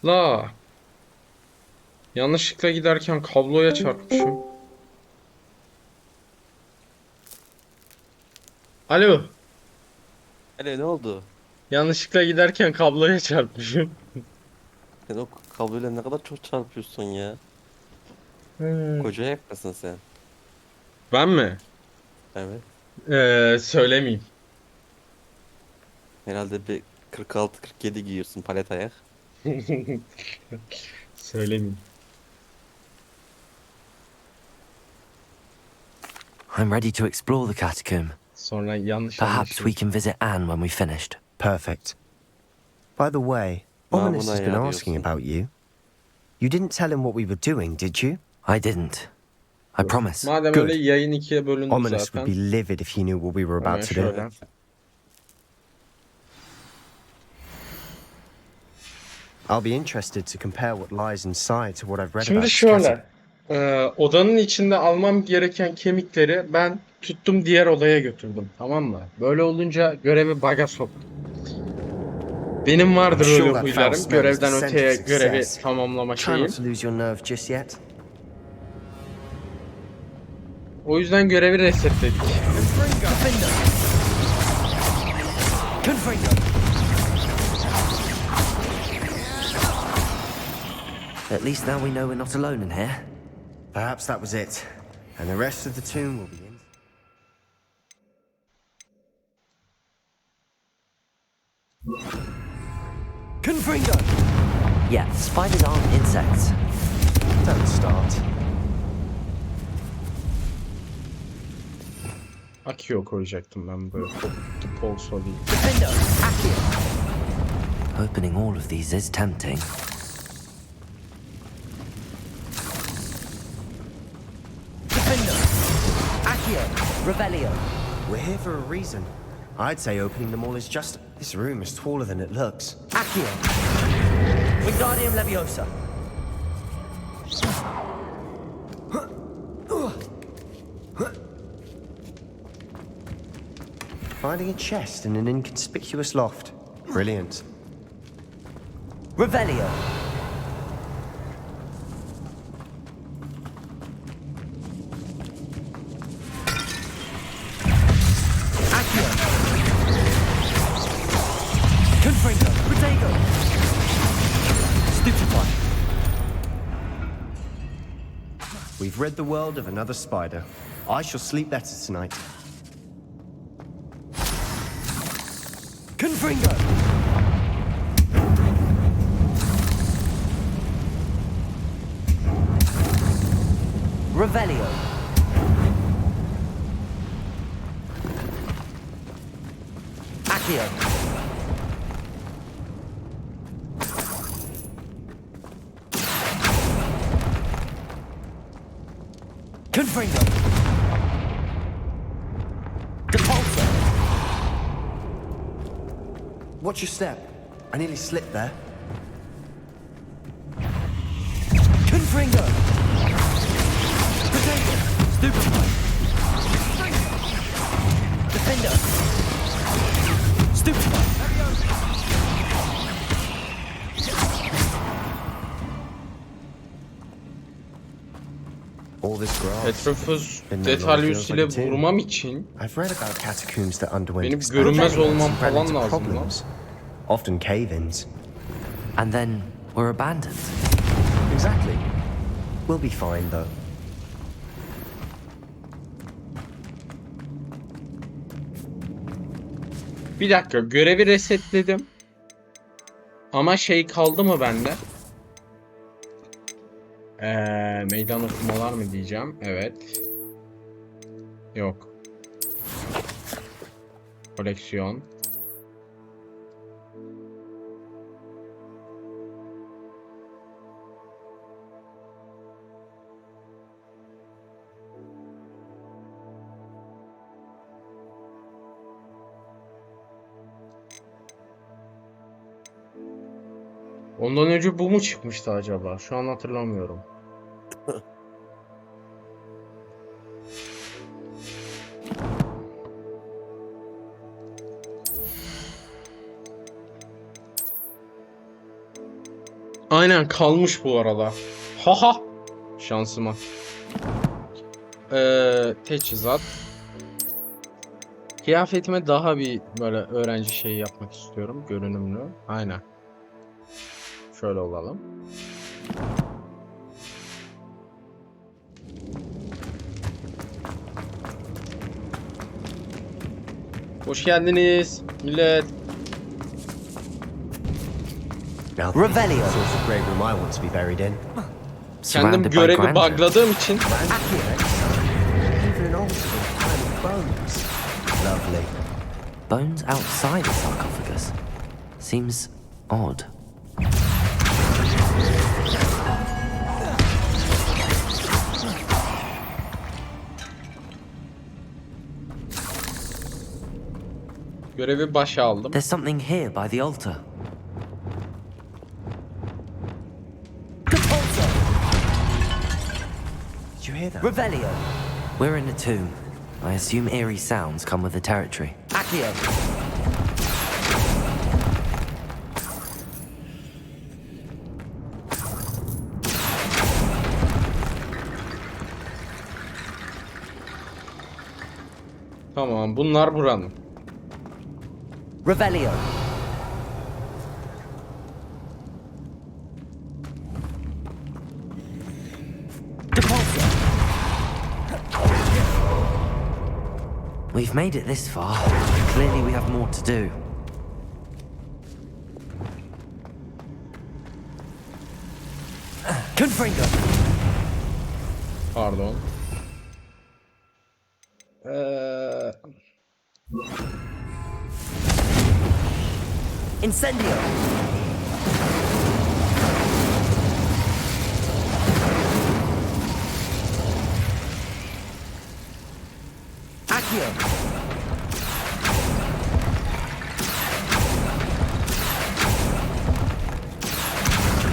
La yanlışlıkla giderken kabloya çarpmışım. Alo. Hele ne oldu? Yanlışlıkla giderken kabloya çarpmışım. Sen o kabloyla ne kadar çok çarpıyorsun ya. Hmm. Koca ayak mısın sen? Ben mi? Evet. Söylemeyeyim. Herhalde bir 46-47 giyiyorsun palet ayak. Söylemeyeyim. I'm ready to explore the catacomb. Sonra yanlış Perhaps we anlaşılır. can visit Anne when we've finished. Perfect. By the way, Ominous Namına has been ya asking diyorsun. about you. You didn't tell him what we were doing, did you? I didn't. I promise. Madem Good. öyle yayın ikiye bölündü Ominous would zaten. be livid if he knew what we were Hemen about to do. şöyle. I'll be interested to compare what lies inside to what I've read Şimdi about this catacomb. şöyle. Odanın içinde almam gereken kemikleri ben tuttum diğer odaya götürdüm. Tamam mı? Böyle olunca görevi baga soktum. Benim vardır I'm sure öyle that foul huylarım. smell is the Görevden scent of öteye görevi success. tamamlama Try şeyim. not to lose your nerve just yet. O yüzden görevi resetledik. At least now we know we're not alone in here. Perhaps that was it. And the rest of the tomb will be in. Confringo! Yeah, spiders aren't insects. Don't start. Akio koyacaktım ben böyle. The Pulse değil. Defendo! Accio! Opening all of these is tempting. Defendo! Accio! Revelio! We're here for a reason. I'd say opening them all is just... This room is taller than it looks. Accio! Wingardium Leviosa! Finding a chest in an inconspicuous loft. Brilliant. Revelio! Accio! Confringo! Protego! Stupefy! We've rid the world of another spider. I shall sleep better tonight. Confringo! Revelio! Accio! Confringo! Depulso! Watch your step. I nearly slipped there. Confringo! Protego! Stupefy! Defender! Stupefy! All this grass. Etrafı Been no longer Detalyus feels ile like a tomb. vurmam için I've read about catacombs that underwent benim expansion görünmez olmam and ran falan into lazım lan. problems. Often cave-ins. And then we're abandoned. Exactly. We'll be fine though. Bir dakika, görevi resetledim. Ama şey kaldı mı bende? Meydan okumalar mı diyeceğim? Evet. Yok. Koleksiyon. Ondan önce bu mu çıkmıştı acaba? Şu an hatırlamıyorum. Aynen kalmış bu arada. Haha. Şansıma. Teçhizat. Kıyafetime daha bir böyle öğrenci şeyi yapmak istiyorum. Görünümlü. Aynen. Şöyle olalım. Hoş geldiniz millet. Now, Revelio. the sort of grey room I want to be buried in. Kendim Surrounded by görevi grandeur. bugladığım için Even an altar with tiny bones. Lovely. Bones outside the sarcophagus. Seems odd. görevi başa aldım. There's something here by the altar. Did you hear that? Revelio. We're in a tomb. I assume eerie sounds come with the territory. Accio. Tamam, bunlar buranın. Revelio. We've made it this far. Clearly we have more to do. Confringo. Pardon. Incendio. Accio.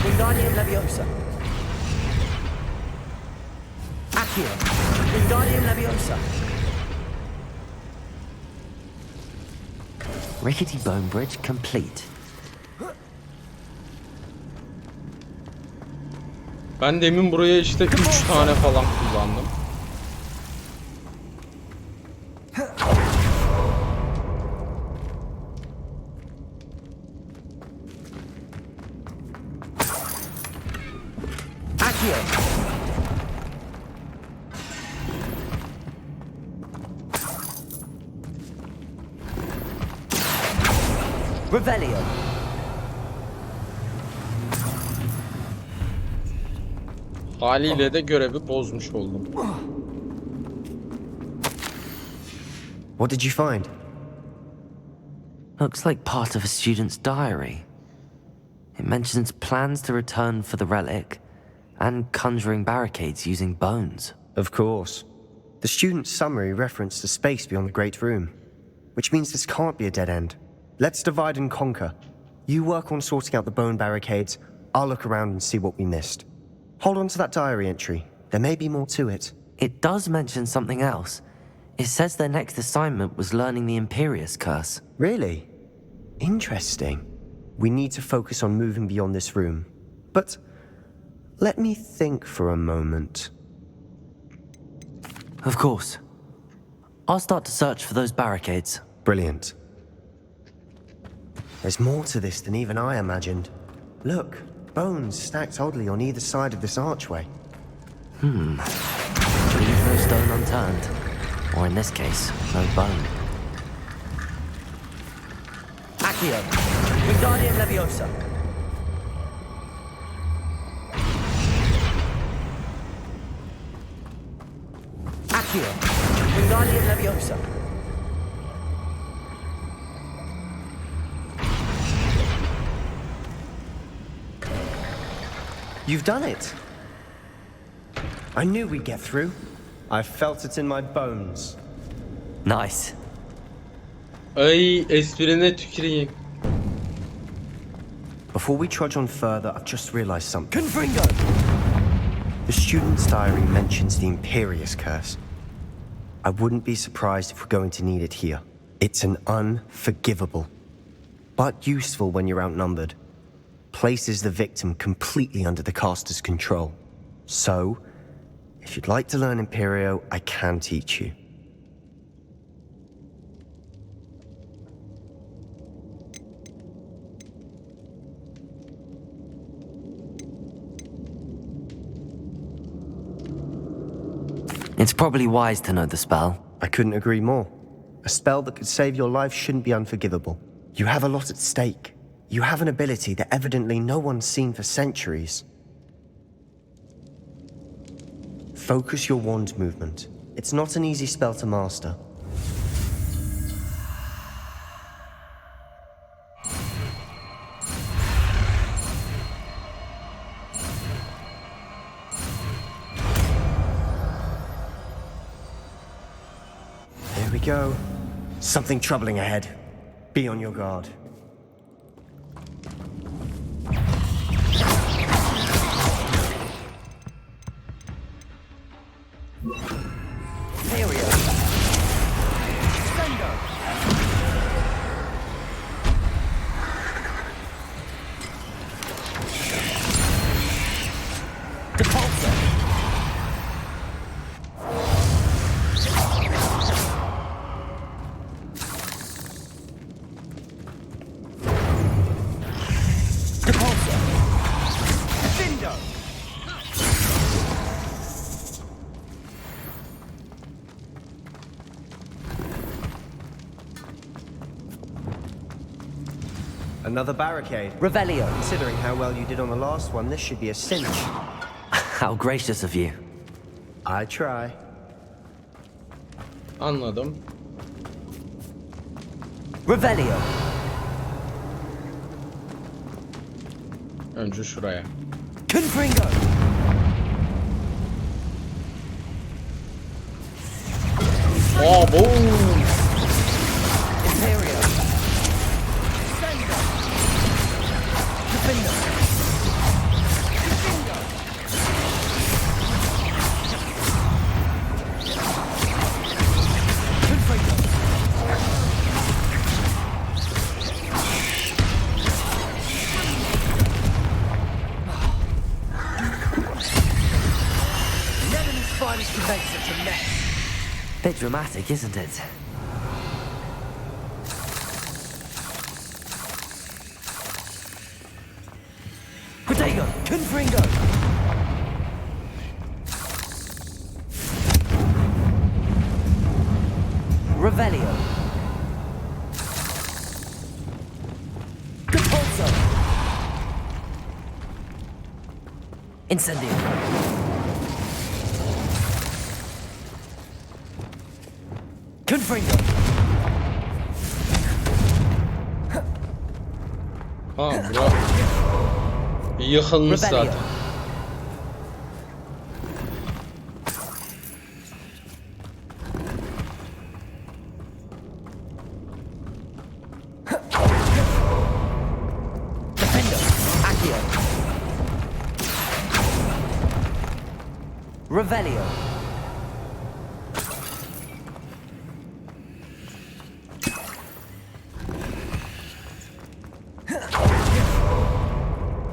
Wingardium Leviosa. Accio. Wingardium Leviosa. Rickety bone bridge complete. Ben demin buraya işte 3 tane falan kullandım. Accio. Revelio. Haliyle de görevi bozmuş oldum. What did you find? Looks like part of a student's diary. It mentions plans to return for the relic and conjuring barricades using bones. Of course. The student's summary referenced a space beyond the Great Room, which means this can't be a dead end. Let's divide and conquer. You work on sorting out the bone barricades, I'll look around and see what we missed. Hold on to that diary entry. There may be more to it. It does mention something else. It says their next assignment was learning the Imperius Curse. Really? Interesting. We need to focus on moving beyond this room. But let me think for a moment. Of course. I'll start to search for those barricades. Brilliant. There's more to this than even I imagined. Look, bones stacked oddly on either side of this archway. Leave no stone unturned. Or in this case, no bone. Accio. Wingardium Leviosa. Accio. Wingardium Leviosa. You've done it! I knew we'd get through. I felt it in my bones. Nice. Ay, esprine tüküreyim. Before we trudge on further, I've just realized something. Confringo! The student's diary mentions the Imperius Curse. I wouldn't be surprised if we're going to need it here. It's an unforgivable, but useful when you're outnumbered. places the victim completely under the caster's control. So, if you'd like to learn Imperio, I can teach you. It's probably wise to know the spell. I couldn't agree more. A spell that could save your life shouldn't be unforgivable. You have a lot at stake. You have an ability that evidently no one's seen for centuries. Focus your wand movement. It's not an easy spell to master. Here we go. Something troubling ahead. Be on your guard. Another barricade. Revelio. Considering how well you did on the last one, this should be a cinch. How gracious of you. I try. Anladım. Revelio. Önce şuraya. Confringo. Oh, boom. Imperio. Defender. Bit dramatic, isn't it? Protego! Confringo! Revelio! Capulso! Incendio! Confringo! Tamam bura. Bir yıkılmış Rebellion. zaten. Defender! Accio! Revelio!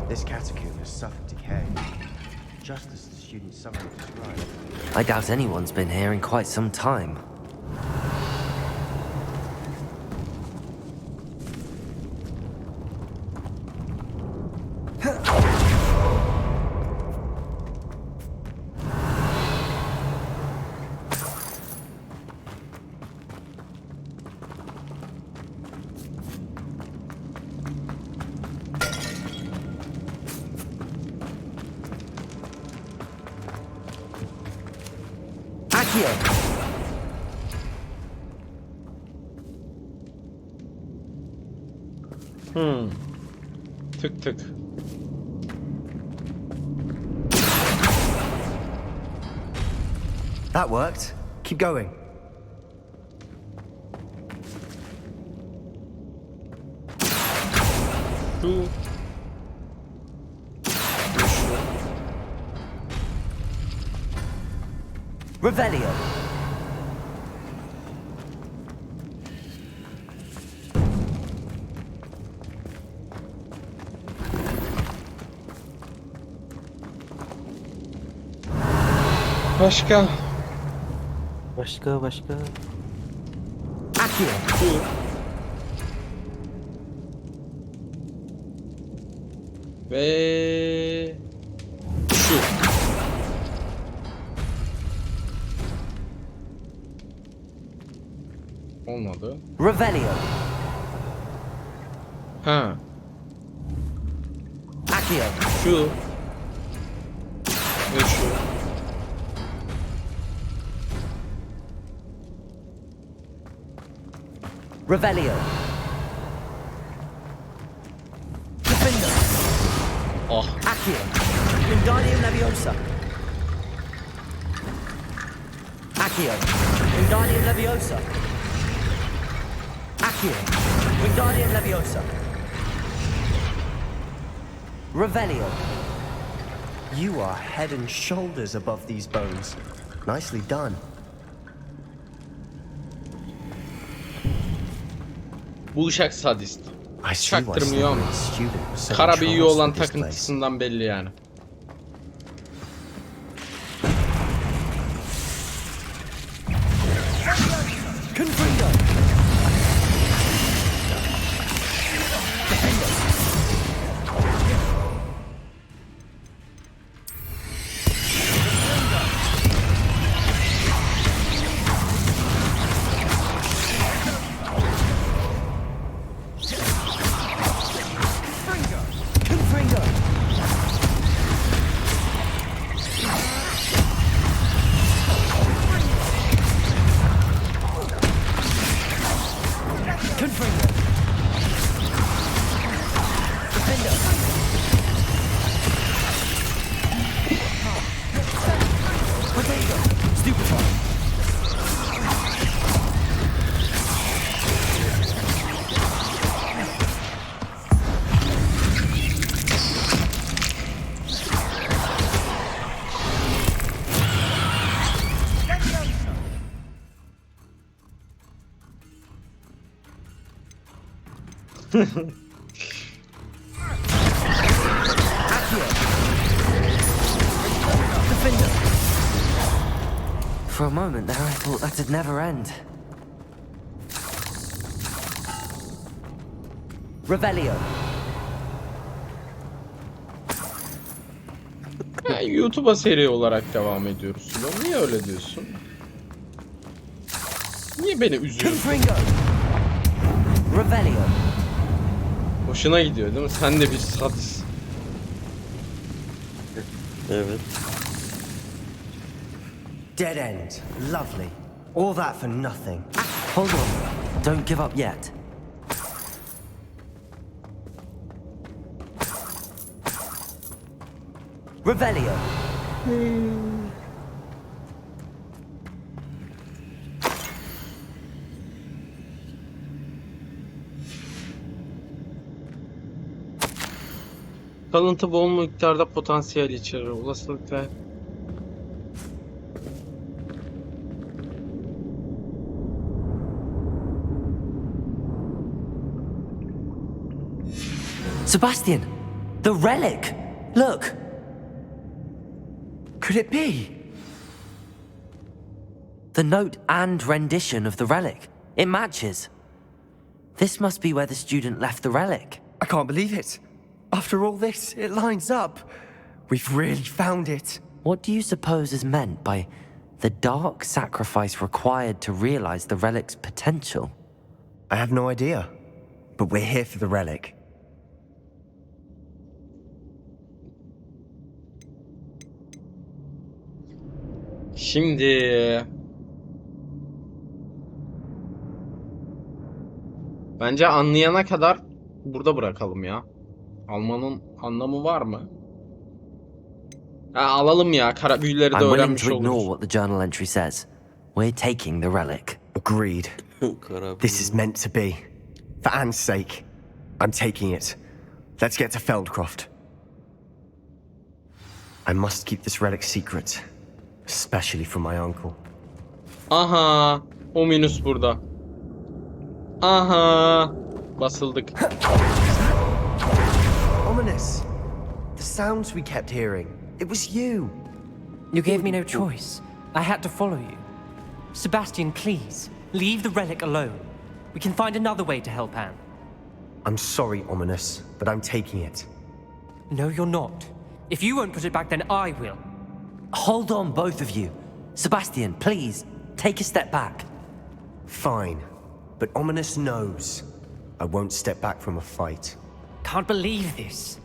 This catacomb has suffered decay, just as the student summary described. I doubt anyone's been here in quite some time. Accio! Tık tık. That worked. Keep going. Şu. Revelio! Başka. Başka. Şu. Ve şu. Olmadı. Revelio. Ha. Accio. Şu. Ve şu. Revelio. Defendo. Ah. Accio. Wingardium Leviosa. Accio. Wingardium Leviosa. Accio. Wingardium Leviosa. Revelio. You are head and shoulders above these bones. Nicely done. Bu uşak sadist. I see why Çaktırmıyor ama. Slytherin's student was so Kara büyüğü entranced olan with this place. takıntısından belli yani. Confringo. Confringo. Confringo. Defendo. Potato. Stupefy. Accio. Defendo. For a moment there, I thought that'd never end. Revelio. Ya, YouTube'a seri olarak devam ediyoruz. Ulan niye öyle diyorsun? Niye beni üzüyorsun? Confringo. Revelio. Hoşuna gidiyor değil mi? Sen de bir sadist. Evet. Dead end. Lovely. All that for nothing. Hold on. Don't give up yet. Revelio. Kalıntı bol miktarda potansiyel içerir. Olasılıkla. Sebastian, the relic. Look. Could it be? The note and rendition of the relic. It matches. This must be where the student left the relic. I can't believe it. After all this, it lines up. We've really found it. What do you suppose is meant by the dark sacrifice required to realize the relic's potential? I have no idea. But we're here for the relic. Şimdi bence anlayana kadar burada bırakalım ya. Almanın anlamı var mı? Ha, alalım ya. Kara büyüleri de I'm willing öğrenmiş to ignore oluruz. what the journal entry says. We're taking the relic. Agreed. Kara This is meant to be. For Anne's sake. I'm taking it. Let's get to Feldcroft. I must keep this relic secret. Especially from my uncle. Aha. Ominous burada. Aha. Basıldık. Ominous. The sounds we kept hearing. It was you. You gave me no choice. I had to follow you. Sebastian, please, leave the relic alone. We can find another way to help Anne. I'm sorry, Ominous, but I'm taking it. No, you're not. If you won't put it back, then I will. Hold on, both of you. Sebastian, please, take a step back. Fine, but Ominous knows I won't step back from a fight. Can't believe this.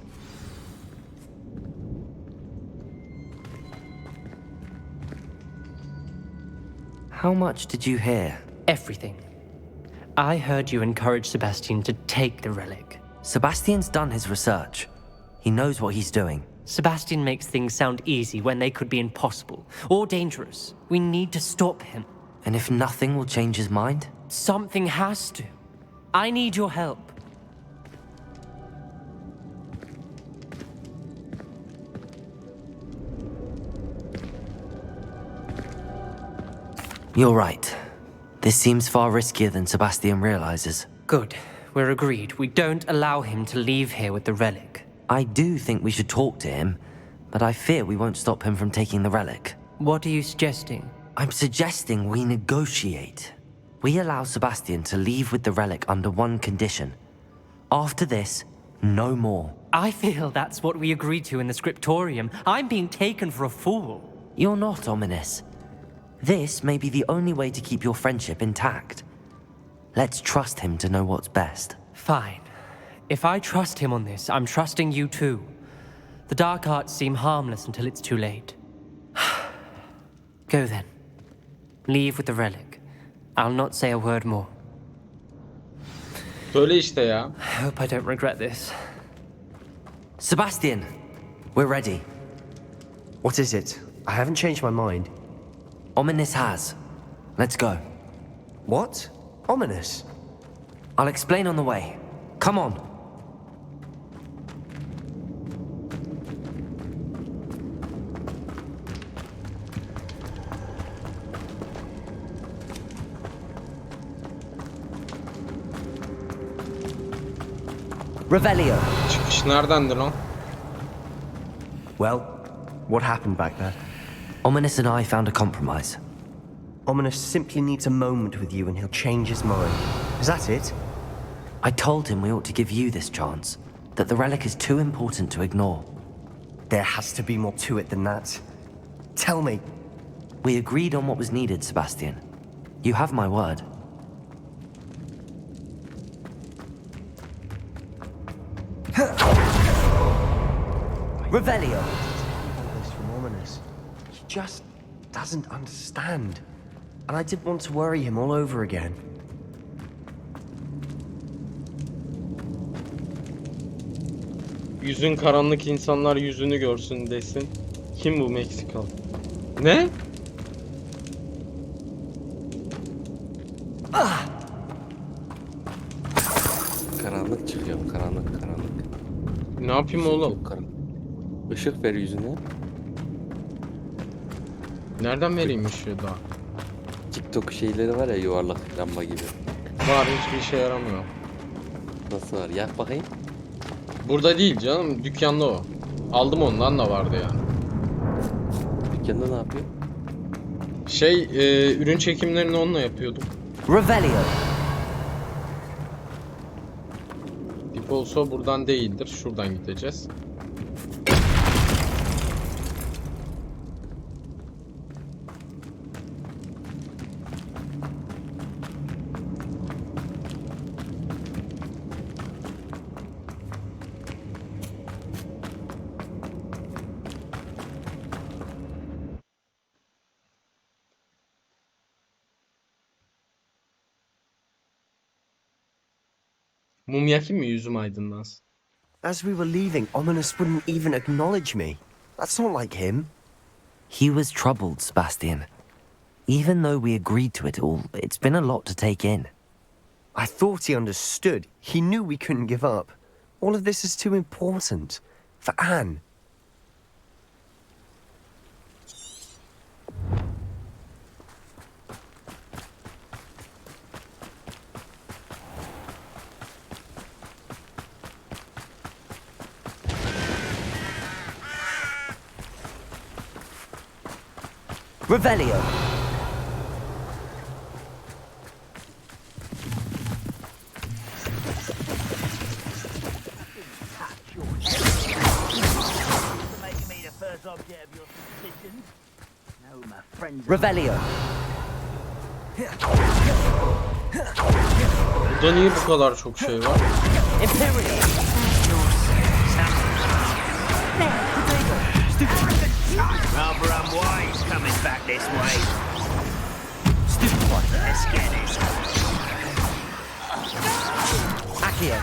How much did you hear? Everything. I heard you encourage Sebastian to take the relic. Sebastian's done his research. He knows what he's doing. Sebastian makes things sound easy when they could be impossible or dangerous. We need to stop him. And if nothing will change his mind? Something has to. I need your help. You're right. This seems far riskier than Sebastian realizes. Good. We're agreed. We don't allow him to leave here with the relic. I do think we should talk to him, but I fear we won't stop him from taking the relic. What are you suggesting? I'm suggesting we negotiate. We allow Sebastian to leave with the relic under one condition. After this, no more. I feel that's what we agreed to in the scriptorium. I'm being taken for a fool. You're not, Ominous. This may be the only way to keep your friendship intact. Let's trust him to know what's best. Fine. If I trust him on this, I'm trusting you too. The dark arts seem harmless until it's too late. Go then. Leave with the relic. I'll not say a word more. Böyle işte ya. I hope I don't regret this. Sebastian, we're ready. What is it? I haven't changed my mind. Ominous has. Let's go. What? Ominous? I'll explain on the way. Come on. Revelio. Çıkış neredendi lan? Well, what happened back there? Ominous and I found a compromise. Ominous simply needs a moment with you and he'll change his mind. Is that it? I told him we ought to give you this chance, that the relic is too important to ignore. There has to be more to it than that. Tell me. We agreed on what was needed, Sebastian. You have my word. Revelio! This from Ominous. He just doesn't understand. And I didn't want to worry him all over again. Yüzün karanlık insanlar yüzünü görsün desin. Kim bu Meksikalı? Ne? Karanlık çıkıyor, karanlık. Ne yapayım oğlum? Çok karanlık. Işık ver yüzüne. Nereden vereyim ışığı daha? TikTok şeyleri var ya, yuvarlak lamba gibi. Var, hiçbir işe yaramıyor. Nasıl var? Yak bakayım. Burada değil canım, dükkanda o. Aldım, ondan da vardı yani. Dükkanda ne yapıyor? Ürün çekimlerini onunla yapıyordum. Revelio! Tip olsa buradan değildir, şuradan gideceğiz. Mum yakayım mı, yüzüm aydınlansın? As we were leaving, Ominous wouldn't even acknowledge me. That's not like him. He was troubled, Sebastian. Even though we agreed to it all, it's been a lot to take in. I thought he understood. He knew we couldn't give up. All of this is too important. For Anne. Revelio. Making me the first object of your suspicions. No, my friends. Revelio. Burada niye bu kadar çok şey var? Imperial. Rather unwise coming back this way. Stupid one. Let's get this. Accio.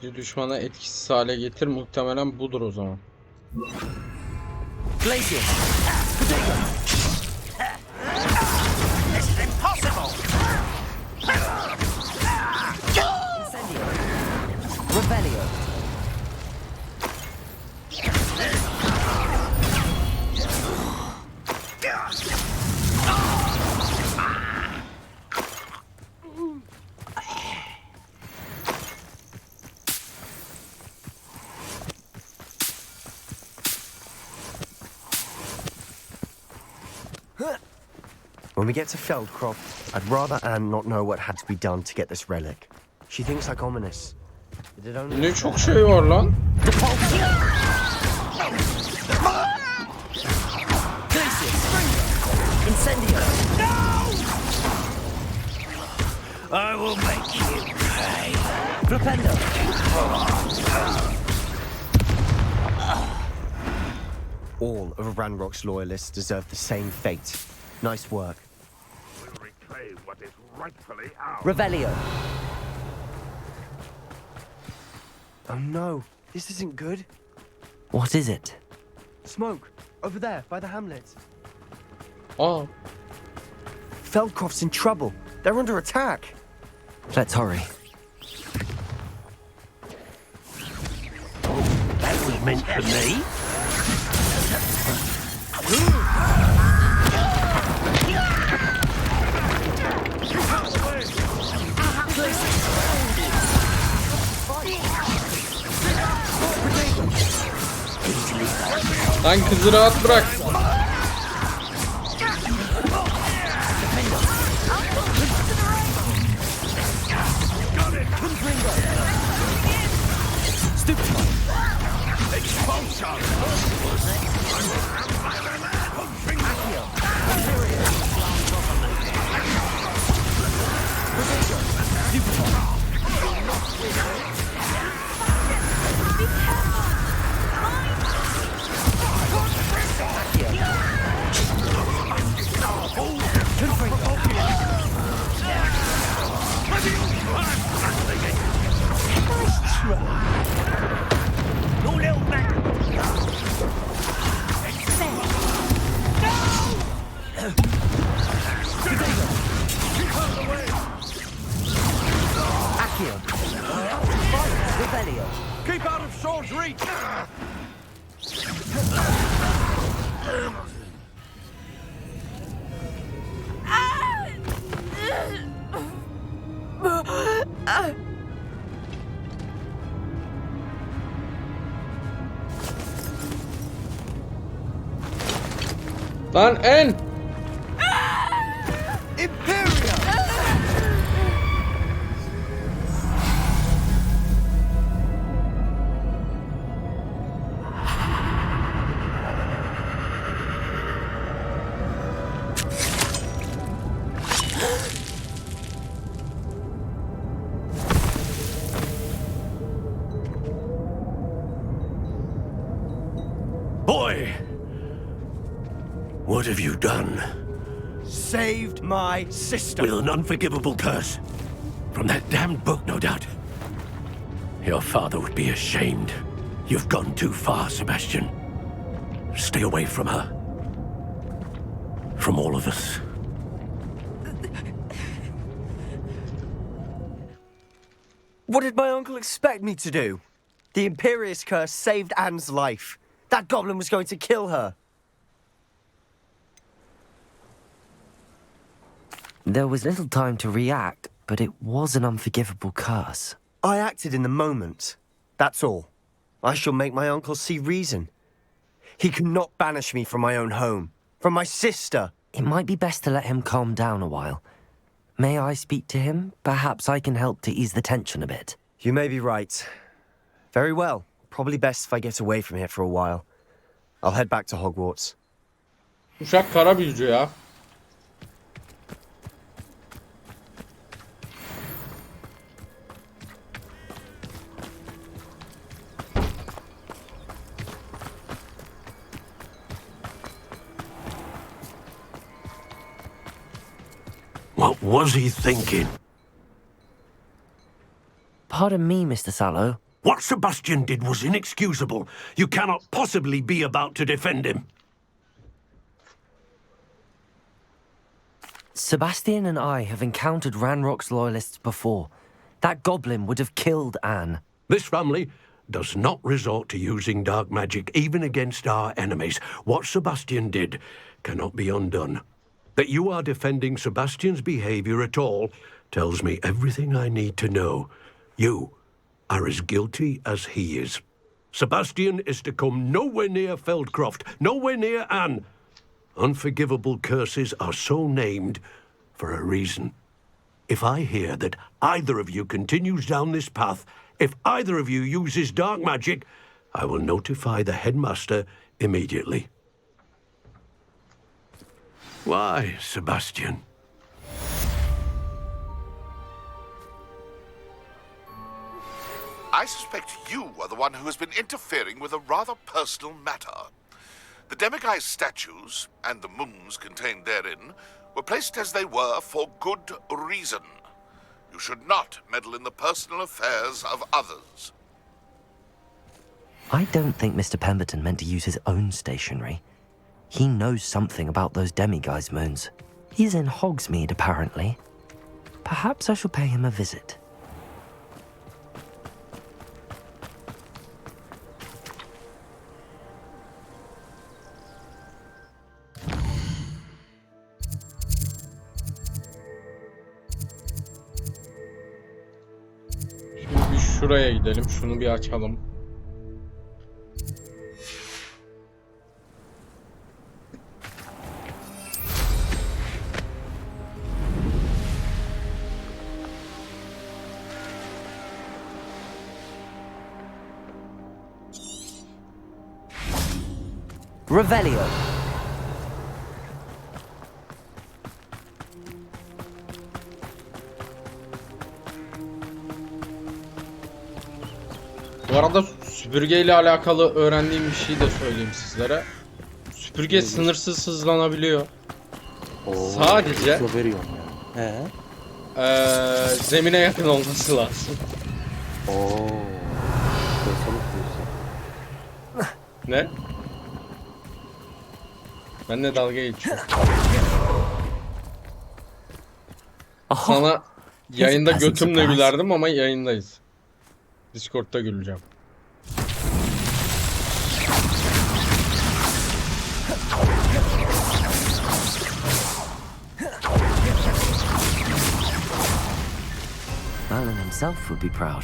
Bir düşmana etkisiz hale getir. Muhtemelen budur o zaman. Glacier. This is impossible. Incendio. Revelio. When we get to Feldcroft, I'd rather Anne not know what had to be done to get this relic. She thinks like ominous. Did it only Ne çok şey var lan. Incendio. I will make you pay. Flipendo. all of Ranrock's loyalists deserve the same fate? Nice work. Will reclaim what is rightfully ours. Revelio. Oh no, this isn't good. What is it? Smoke, over there, by the hamlet. Aa, Feldcroft's in trouble. They're under attack. Let's hurry. That was meant for me. lan kızı rahat bırak. No little man. Accio. Revelio. Keep out of Shaw's reach! Lan en. Boy! What have you done? Saved my sister. With an unforgivable curse. From that damned book, no doubt. Your father would be ashamed. You've gone too far, Sebastian. Stay away from her. From all of us. What did my uncle expect me to do? The Imperious curse saved Anne's life. That goblin was going to kill her. There was little time to react, but it was an unforgivable curse. I acted in the moment. That's all. I shall make my uncle see reason. He cannot banish me from my own home, from my sister. It might be best to let him calm down a while. May I speak to him? Perhaps I can help to ease the tension a bit. You may be right. Very well. Probably best if I get away from here for a while. I'll head back to Hogwarts. Uşak kara büyücü ya. What was he thinking? Pardon me, Mr. Sallow. What Sebastian did was inexcusable. You cannot possibly be about to defend him. Sebastian and I have encountered Ranrock's loyalists before. That goblin would have killed Anne. This family does not resort to using dark magic even against our enemies. What Sebastian did cannot be undone. That you are defending Sebastian's behavior at all tells me everything I need to know. You are as guilty as he is. Sebastian is to come nowhere near Feldcroft, nowhere near Anne. Unforgivable curses are so named for a reason. If I hear that either of you continues down this path, if either of you uses dark magic, I will notify the headmaster immediately. Why, Sebastian? I suspect you are the one who has been interfering with a rather personal matter. The demiguise statues, and the moons contained therein, were placed as they were for good reason. You should not meddle in the personal affairs of others. I don't think Mr. Pemberton meant to use his own stationery. He knows something about those demiguise moons. He's in Hogsmeade, apparently. Perhaps I shall pay him a visit. Şimdi bir şuraya gidelim. Şunu bir açalım. Revelio. Bu arada süpürge ile alakalı öğrendiğim bir şey de söyleyeyim sizlere. Süpürge sınırsız hızlanabiliyor. Sadece veriyorum ya. zemine yakın olması lazım. Ne? Ben de dalga geçiyorum. Sana yayında götümle gülerdim ama yayındayız. Discord'da güleceğim. Merlin himself would be proud.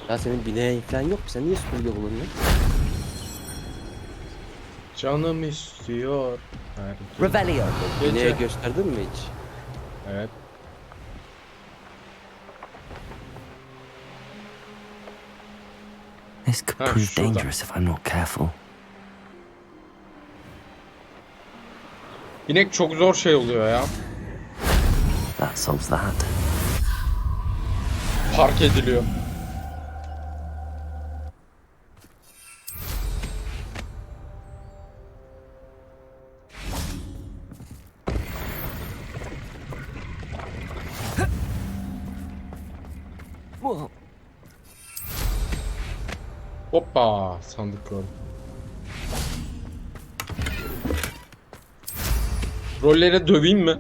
Ya senin bineğin falan yok mu? Sen niye süpürge kullanıyorsun? Canım istiyor. Revelio. Bineğe gösterdin mi hiç? Evet. This could Ha, prove şurada. dangerous if I'm not careful. İnek çok zor şey oluyor ya. That solves that. Park ediliyor. Hoppa, sandık gördüm. Rollere döveyim mi?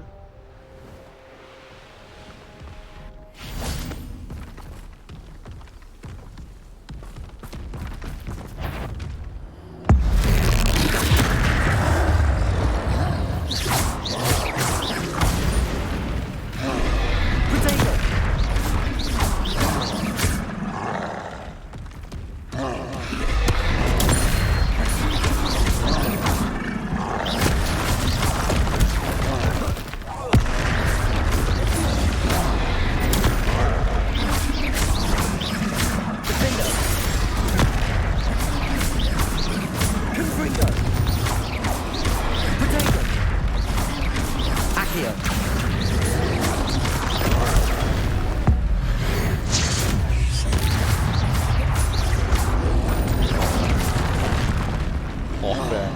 Ah be.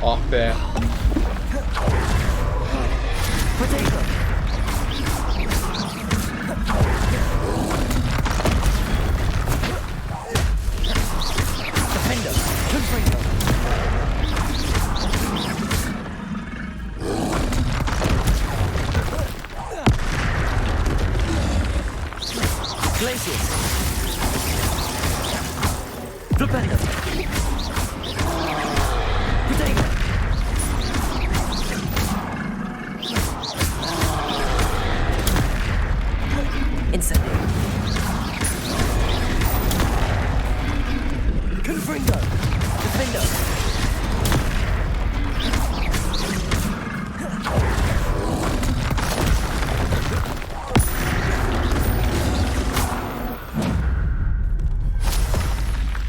Ah be.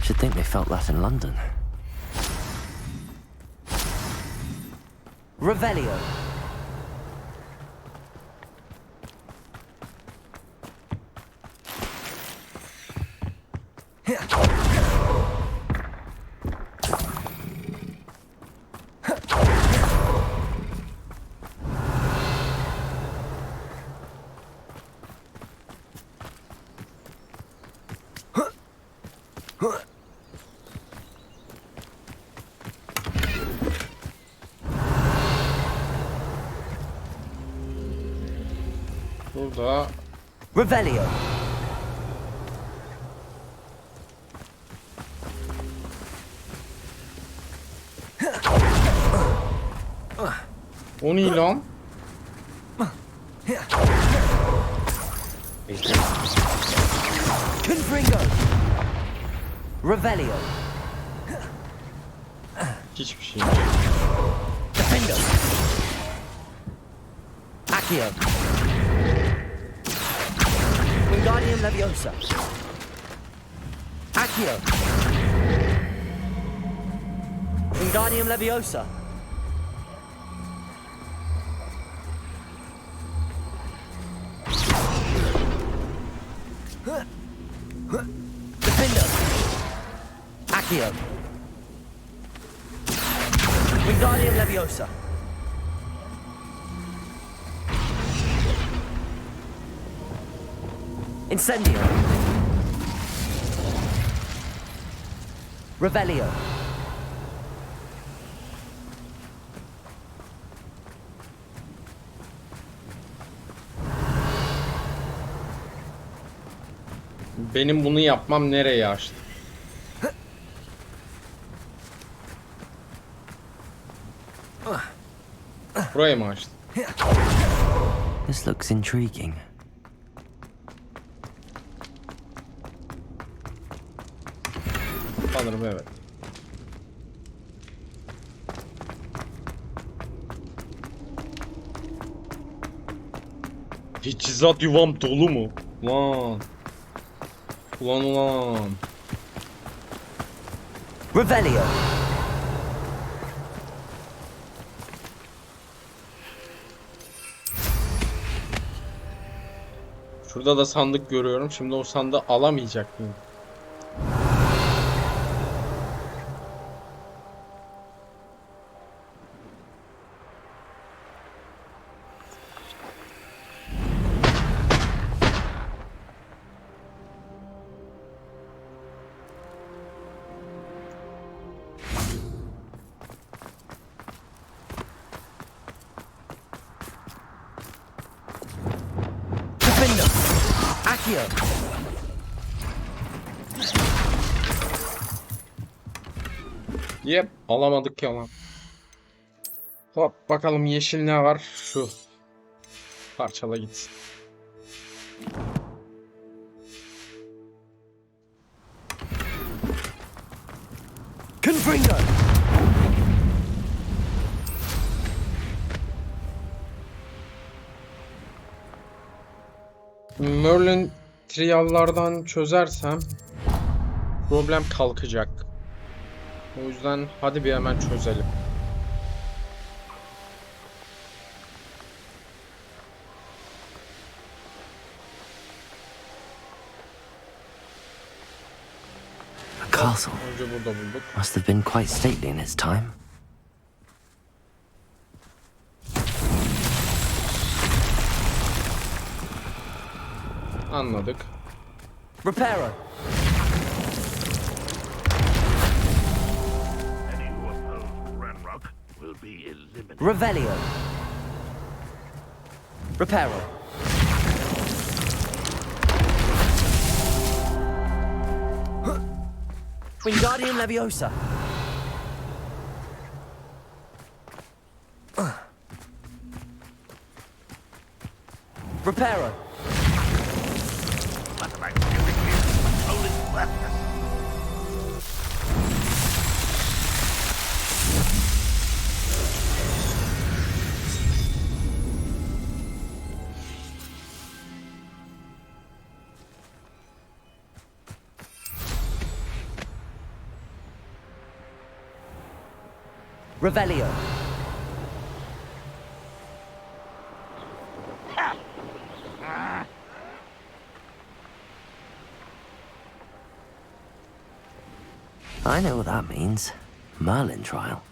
Should think they felt that in London. Revelio. Burada Revelio. o ne lan? Confringo. Revelio. Hiçbir şey. Defendo. Accio. Wingardium Leviosa. Accio. Wingardium Leviosa. Defendo. Accio. Wingardium Leviosa. Incendio. Revelio. Benim bunu yapmam nereye açtı? Burayı mı açtı? This looks intriguing. Sanırım evet. Teçhizat yuvam dolu mu? Lan. Ulan. Revelio. Şurada da sandık görüyorum. Şimdi o sandığı alamayacak mıyım? Accio. Yep, alamadık yalan. Hop bakalım yeşil ne var? Şu. Parçala gitsin. Confringo. Merlin triallardan çözersem problem kalkacak. O yüzden hadi bir hemen çözelim. A castle. Önce burada bulduk. Must have been quite stately in its time. Anladık. Reparo. Any who oppose Ranrock will be eliminated. Revelio. Reparo. Wingardium Leviosa. Reparo. What am I doing here? Controlling purpose. Revelio. I know what that means. Merlin trial.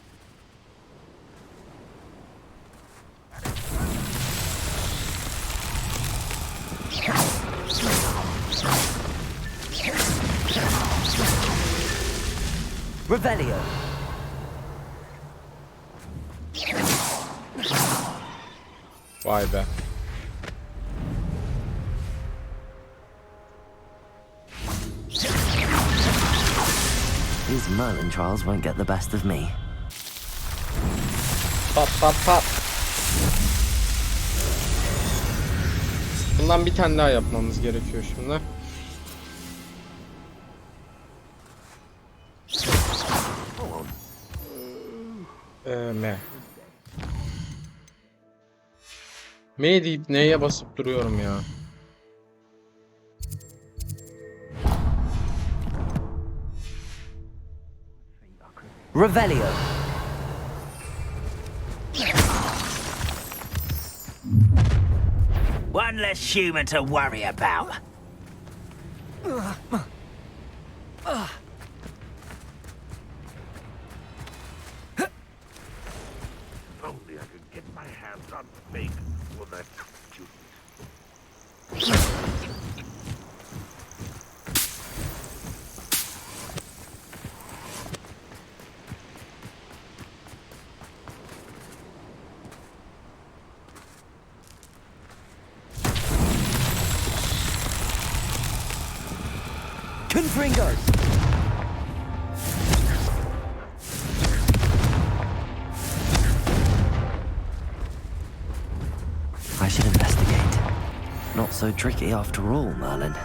Revelio. Vay be. These Merlin trials won't get the best of me. Pat pat pat. Bundan bir tane daha yapmamız gerekiyor şimdi. M. M deyip neye basıp duruyorum ya. Revelio. One less human to worry about. If only I could get my hands on bacon for that student. Confringo. I should investigate. Not so tricky after all, Merlin.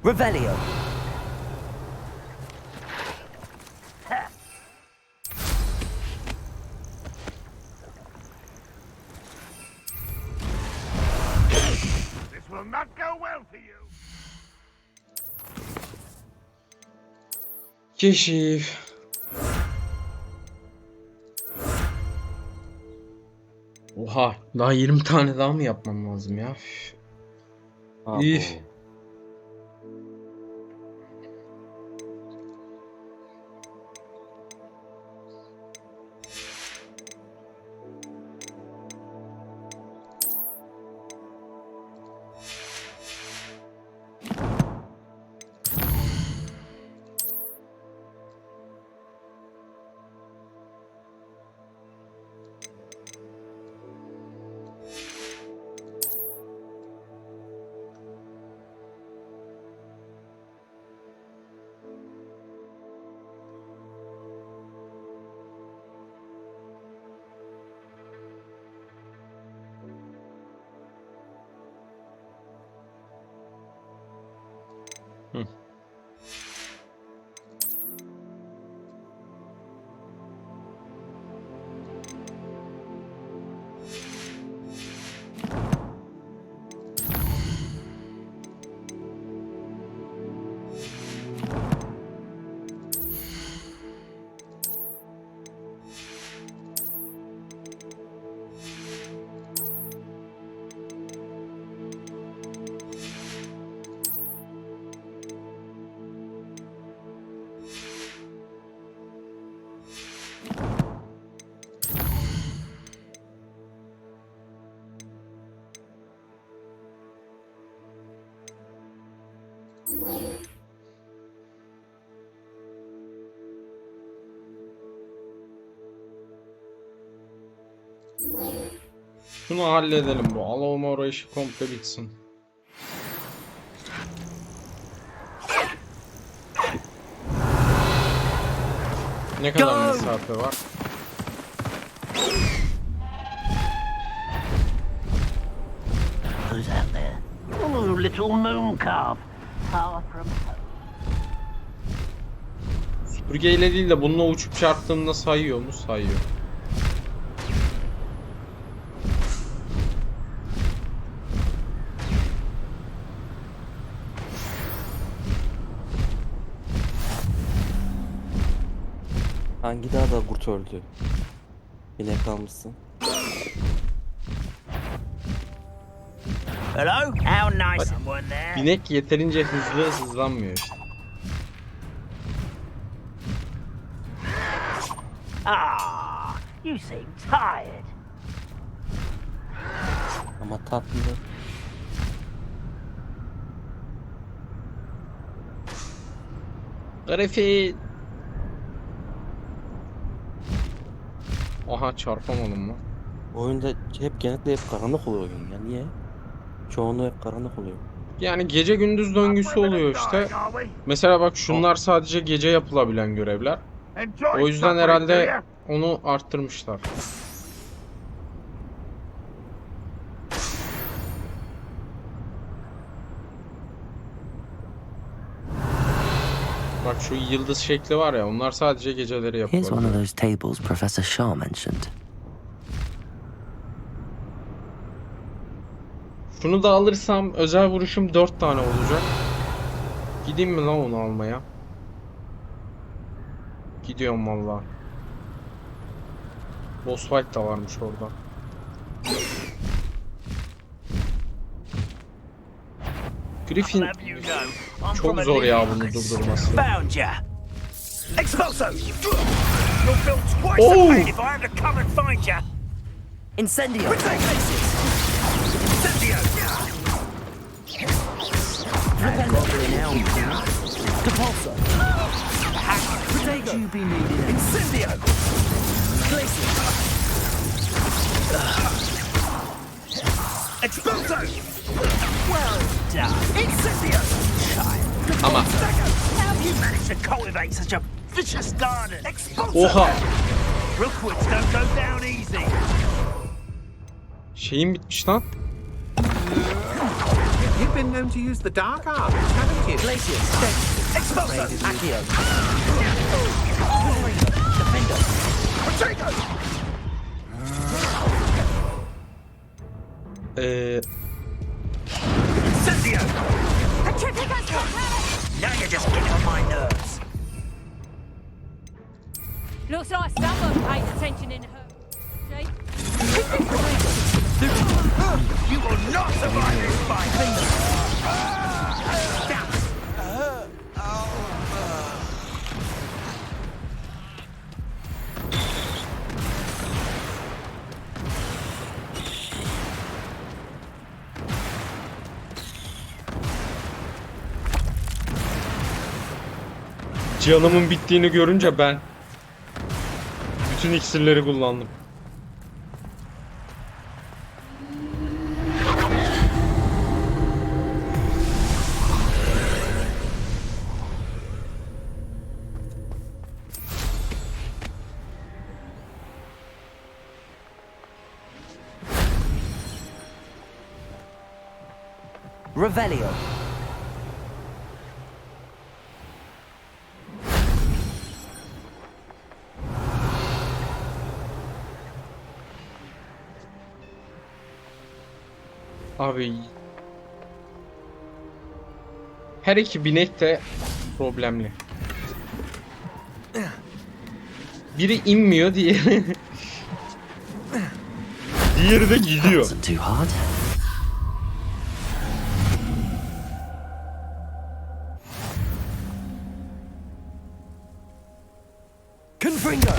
Revelio. This will not go well for you. Keşif. Oha, daha 20 tane daha mı yapmam lazım ya? Üf. İyi. Hı. Şunu halledelim bu. Alamora işi komple bitsin. Ne kadar mesafe var? Who's out there? Oh, little moon calf. Far from home. Süpürgeyle değil de bununla uçup çarptığımda sayıyor mu? Sayıyor. Hangi dağda kurt öldü? Yine kalmışsın. Hello? How nice someone there. Binek yeterince hızlanmıyor işte. Ah, you seem tired. Ama tatlı. Grafik. Aha çarpamadım mı? Oyunda genellikle hep karanlık oluyor oyun ya. Niye? Çoğunluğu hep karanlık oluyor. Yani gece gündüz döngüsü oluyor işte. Mesela bak şunlar sadece gece yapılabilen görevler. O yüzden herhalde onu arttırmışlar. Bak şu yıldız şekli var ya, onlar sadece geceleri Here's one of yapılıyor. those tables Professor Shah mentioned. Şunu da alırsam özel vuruşum 4 tane olacak. Gideyim mi lan onu almaya? Gidiyorum valla. Boss fight da varmış orada. Griffin I'll have you know, I'm çok from a zor ya lineage bunu that durdurması. Found ya. Expulso! You'll feel twice Oh! the pain if I have to come and find ya. Incendio! Protect bases! Incendio! Depulso! Protego! Incendio! Expulso! Well done! Incendio! Ama How have you managed to cultivate such a vicious garden? Expulso! oha, Rookwoods don't go down easy. şeyim bitmiş lan. You've been known to use the dark arts, haven't you? Expulso! Accio! Protego! Incendio! Now you're just getting on my nerves. Looks like someone paid attention in her. See? You will not survive this fight! Canımın bittiğini görünce ben bütün iksirleri kullandım. Revelio! Abi her iki binek de problemli. Biri inmiyor, diğeri diğeri de gidiyor. Wasn't too hard. Confringo!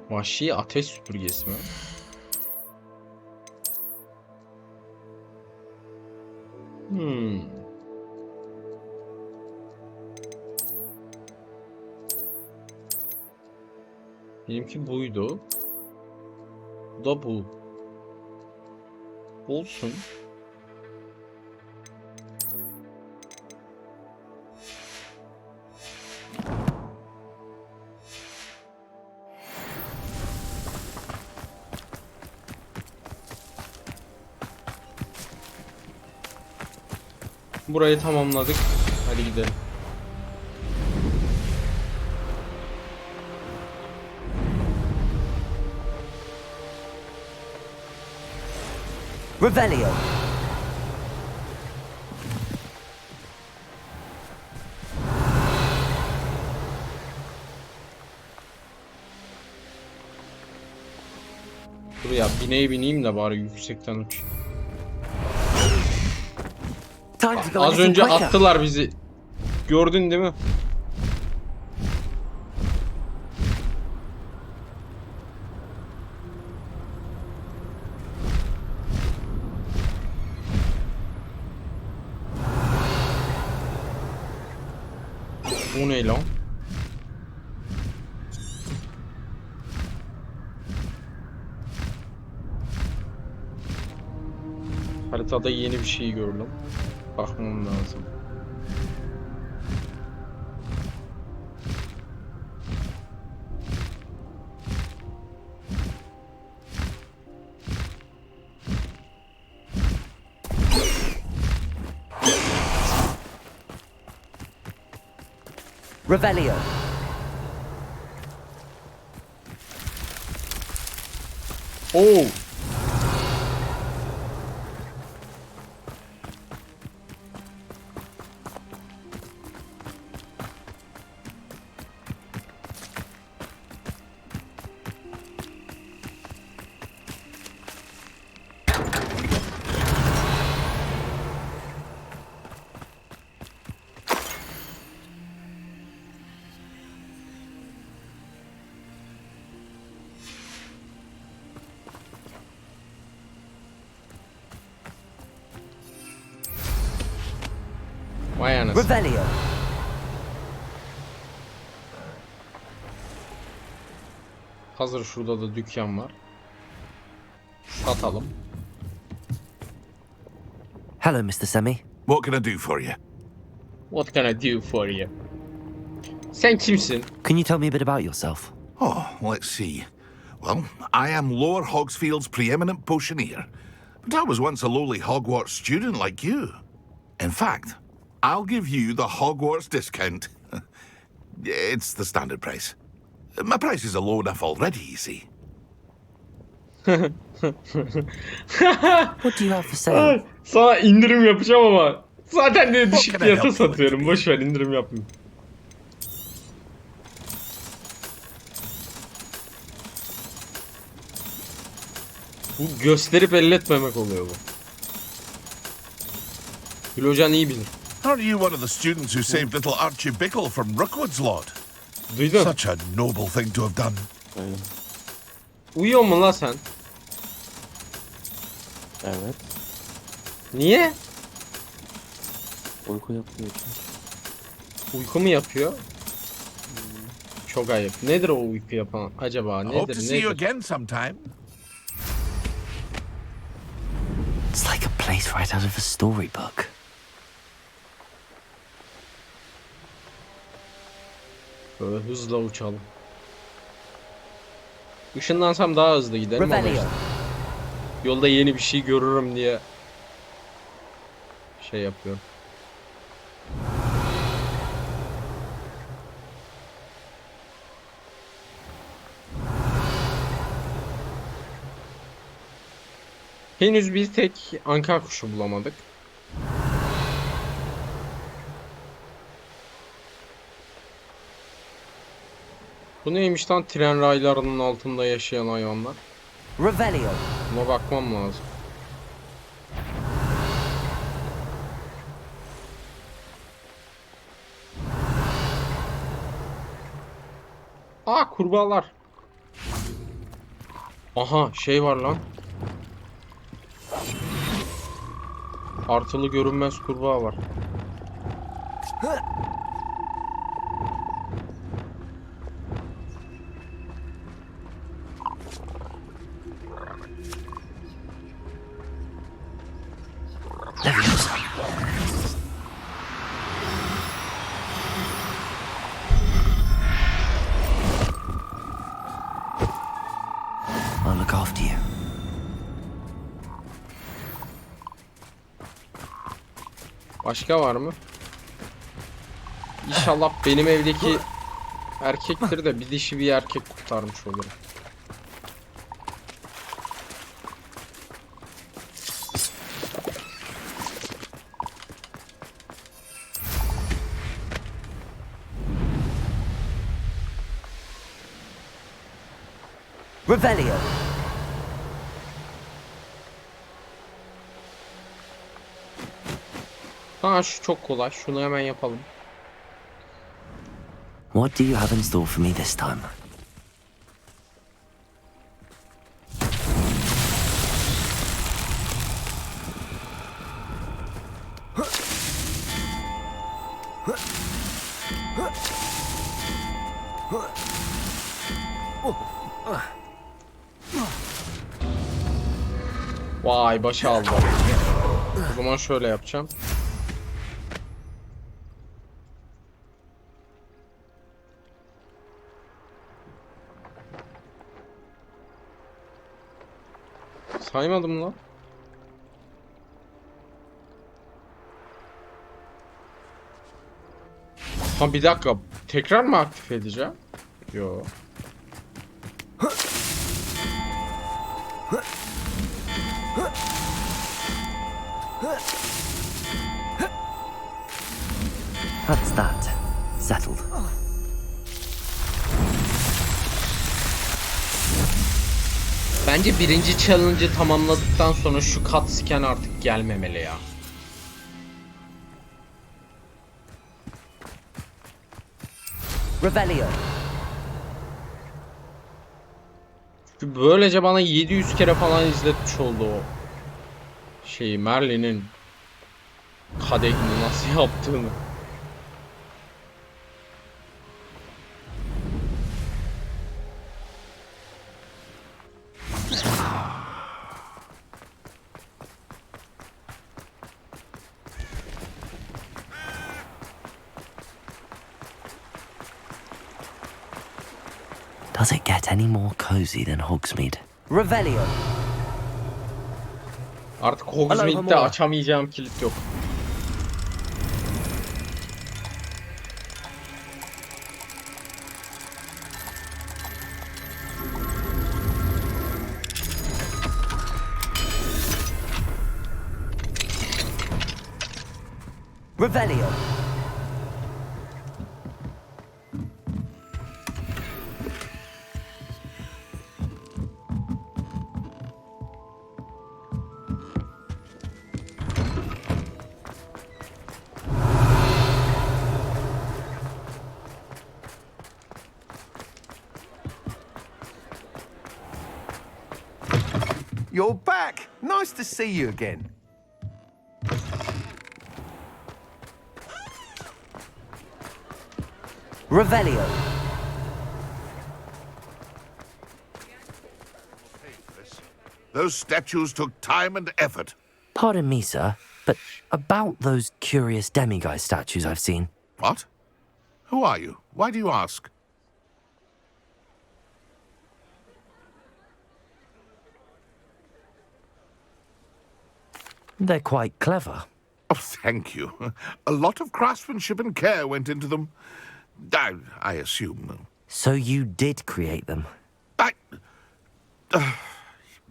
Vahşi ateş süpürgesi mi? Benimki buydu. Bu da bu. Olsun. Burayı tamamladık. Hadi gidelim. Revelio. Dur ya, bineyim de bari yüksekten uç. Time to go a Az little önce quicker. attılar bizi. Gördün değil mi? Bu ne lan? Haritada yeni bir şey gördüm. Bakmam lazım. Revelio. Oo. Vay anasını. Revelio. Hazır şurada da dükkan var. Satalım. Hello, Mr. Semi. What can I do for you? What can I do for you? Sen kimsin? Can you tell me a bit about yourself? Oh, let's see. Well, I am Lower Hogsfield's preeminent potioneer. But I was once a lowly Hogwarts student like you. In fact, I'll give you the Hogwarts discount. It's the standard price. My prices are low enough already, you see. What do you have for sale? Sana indirim yapacağım ama zaten de düşük can I fiyata help you with satıyorum. today? Boş ver, indirim yapmayayım. Bu gösterip elletmemek oluyor bu. Gül Hocan iyi bilir. Are you one of the students who saved little Archie Bickle from Rookwood's Lord? Duydun. Such a noble thing to have done. Aynen. Uyuyor mu lan sen? Evet. Niye? Uyku yapıyor çünkü. Uyku mu yapıyor? Çok ayıp. Nedir o uyku yapan acaba? I hope Nedir? to see you Nedir? again sometime. It's like a place right out of a storybook. Böyle hızla uçalım. Işınlansam daha hızlı giderim ama işte. Yolda yeni bir şey görürüm diye şey yapıyorum. Henüz bir tek anka kuşu bulamadık. Bu neymiş lan, tren raylarının altında yaşayan hayvanlar? Buna bakmam lazım. Aa, kurbağalar. Aha, şey var lan. Artılı görünmez kurbağa var. Leviosa. I'll look after you. Başka var mı? İnşallah benim evdeki erkektir de bir dişi bir erkek kurtarmış olurum. Revelio. Ha, şu çok kolay. Şunu hemen yapalım. What do you have in store for me this time? Vay, başa aldı. O zaman şöyle yapacağım. Saymadım lan. Ha, bir dakika. Tekrar mı aktif edeceğim? Yo. That's that. Settled. Bence birinci challenge'ı tamamladıktan sonra şu cut scan artık gelmemeli ya. Revelio. Çünkü böylece bana 700 kere falan izletmiş oldu o şeyi, Merlin'in kadehini nasıl yaptığını. Does it get any more cozy than Hogsmeade? Revelio. Artık Hogsmeade'de açamayacağım kilit yok. Revelio. You're back. Nice to see you again. Revelio. Those statues took time and effort. Pardon me, sir, but about those curious demiguise statues I've seen. What? Who are you? Why do you ask? They're quite clever. Oh, thank you. A lot of craftsmanship and care went into them. I assume. So you did create them?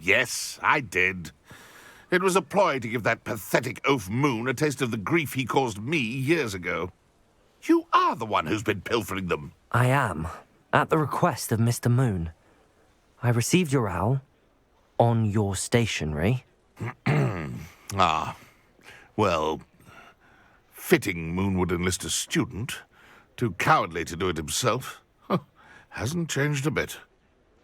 Yes, I did. It was a ploy to give that pathetic oaf Moon a taste of the grief he caused me years ago. You are the one who's been pilfering them. I am, at the request of Mr. Moon. I received your owl on your stationery. Ah, well, fitting Moon would enlist a student. Too cowardly to do it himself. Hasn't changed a bit.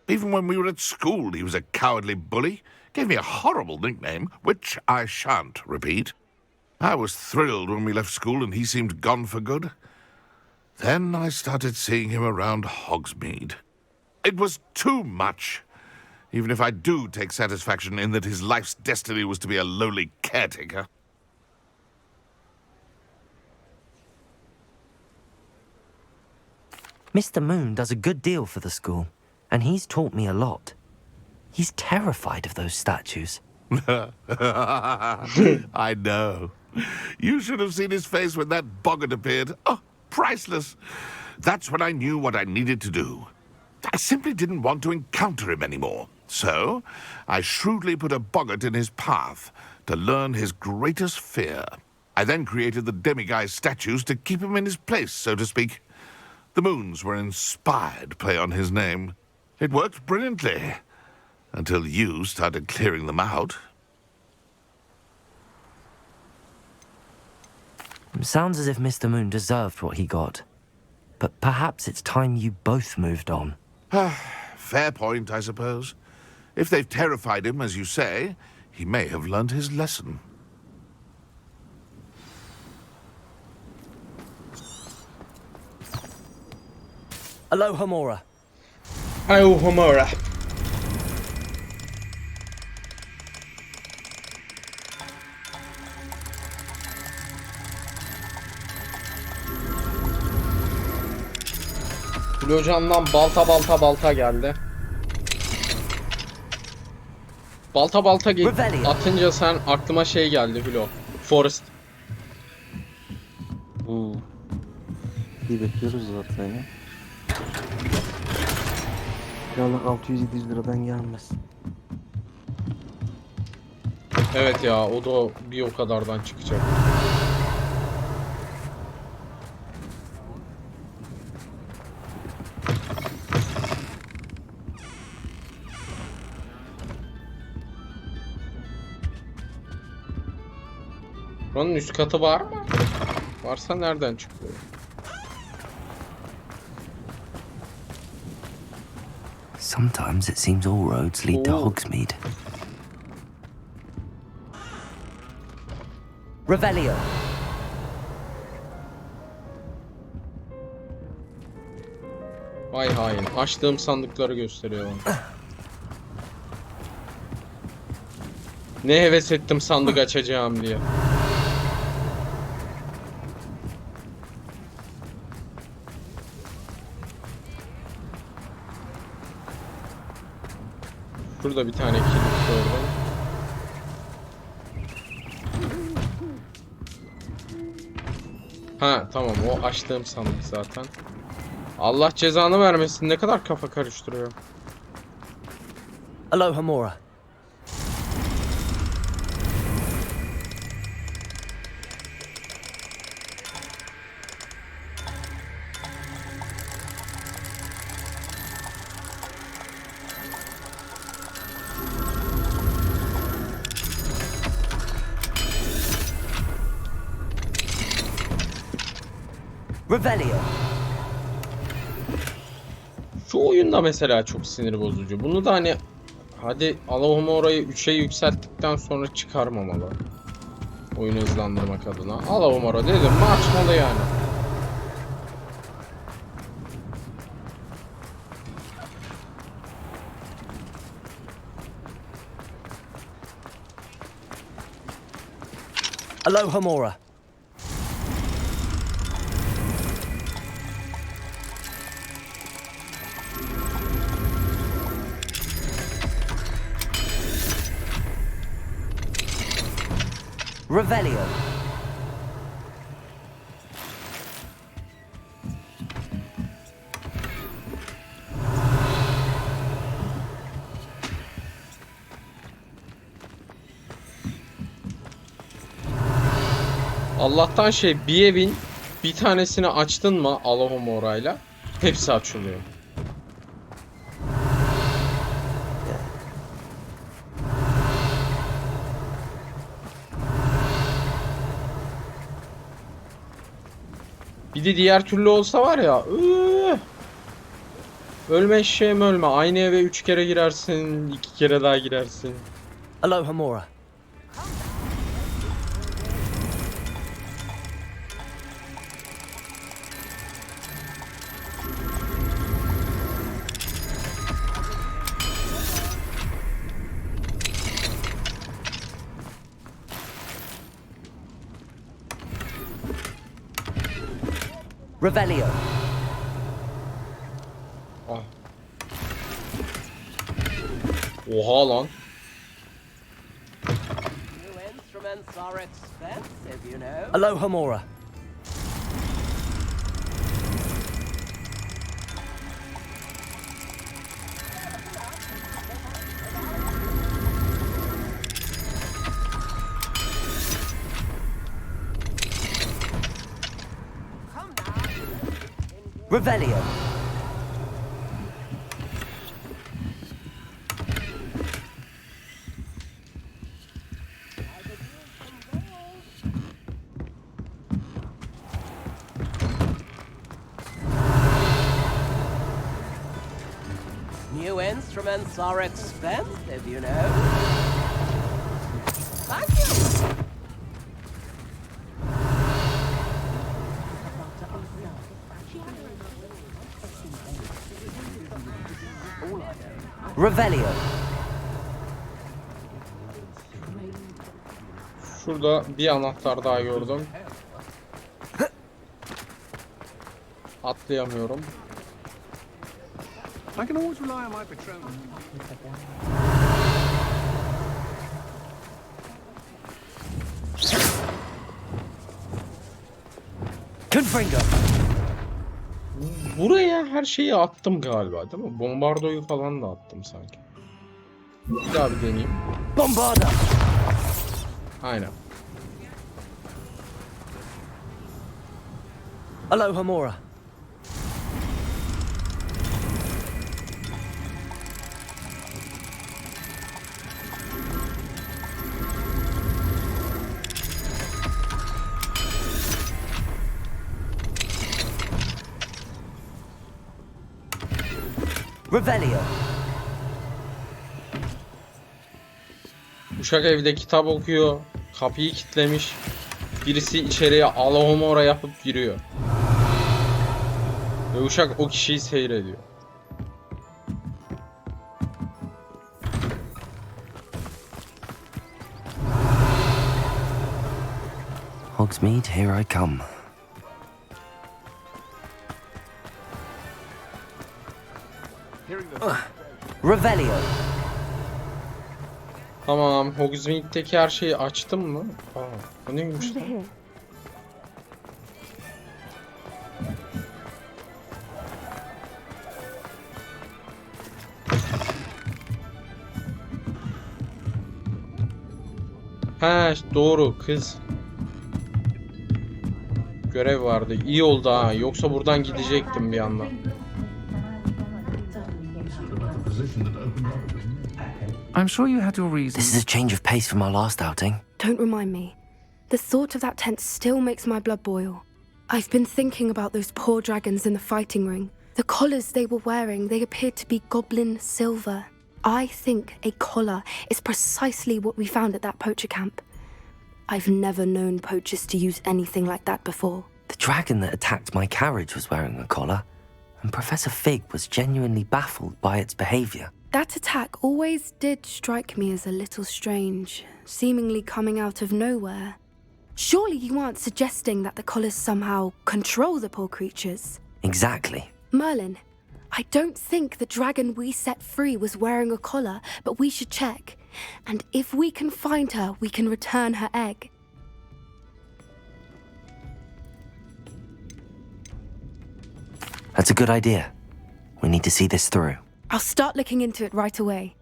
Even when we were at school, he was a cowardly bully. Gave me a horrible nickname, which I shan't repeat. I was thrilled when we left school and he seemed gone for good. Then I started seeing him around Hogsmeade. It was too much. Even if I do take satisfaction in that his life's destiny was to be a lowly caretaker. Mr. Moon does a good deal for the school, and he's taught me a lot. He's terrified of those statues. I know. You should have seen his face when that boggart appeared. Oh, priceless. That's when I knew what I needed to do. I simply didn't want to encounter him anymore. So, I shrewdly put a boggart in his path to learn his greatest fear. I then created the demiguise statues to keep him in his place, so to speak. The moons were an inspired play on his name. It worked brilliantly, until you started clearing them out. Sounds as if Mr. Moon deserved what he got. But perhaps it's time you both moved on. Fair point, I suppose. If they've terrified him, as you say, he may have learned his lesson. Aloha Mora. Homora. Hocamdan balta geldi. Balta atınca sen aklıma şey geldi Hülo. Forest. İyi bekliyoruz zaten ya. İnşallah 600-700 liradan gelmez. Evet ya, o da bir o kadardan çıkacak. Buranın üst katı var mı? Varsa nereden çıkıyor? Sometimes it seems all roads lead to Hogsmeade. Revelio. Vay hain. Açtığım sandıkları gösteriyor bana. Ne heves ettim sandık açacağım diye. Şurada bir tane kilit gördüm. Ha tamam, o açtığım sandık zaten. Allah cezanı vermesin, ne kadar kafa karıştırıyor. Aloha Mora. Revelio. Şu oyunda mesela çok sinir bozucu. Bunu da hani hadi Allah'ım orayı 3'e yükselttikten sonra çıkarmamalı. Oyunu hızlandırmak adına. Allah'ım orada dedim mi açmalı yani. Aloha Mora. Revelio. Allah'tan bir evin bir tanesini açtın mı Alohomora'yla hepsi açılıyor. Bir de diğer türlü olsa var ya, ölme eşeğim ölme. Aynı eve 3 kere girersin, 2 kere daha girersin. Aloha Mora. Revelio. Ah. Oha lan. Aloha Mora. Revelio. New instruments are expensive, you know. Thank you. Revelio. Şurada bir anahtar daha gördüm. Atlayamıyorum. I can always rely on my patron. Confringo. Buraya her şeyi attım galiba, değil mi? Bombardoyu falan da attım sanki. Bir daha bir deneyeyim. Bombarda. Aynen. Aloha Mora. Revelio. Uşak evde kitap okuyor. Kapıyı kilitlemiş. Birisi içeriye Alohomora yapıp giriyor. Ve uşak o kişiyi seyrediyor. Hogsmeade, here I come. Revelio. Tamam, Hogsmeade'deki her şeyi açtım mı? Aa, o neymiş lan? He, doğru kız. Görev vardı. İyi oldu ha. Yoksa buradan gidecektim bir yandan. I'm sure you had your reasons. This is a change of pace from our last outing. Don't remind me. The thought of that tent still makes my blood boil. I've been thinking about those poor dragons in the fighting ring. The collars they were wearing, they appeared to be goblin silver. I think a collar is precisely what we found at that poacher camp. I've never known poachers to use anything like that before. The dragon that attacked my carriage was wearing a collar, and Professor Fig was genuinely baffled by its behavior. That attack always did strike me as a little strange, seemingly coming out of nowhere. Surely you aren't suggesting that the collars somehow control the poor creatures? Exactly. Merlin, I don't think the dragon we set free was wearing a collar, but we should check. And if we can find her, we can return her egg. That's a good idea. We need to see this through. I'll start looking into it right away.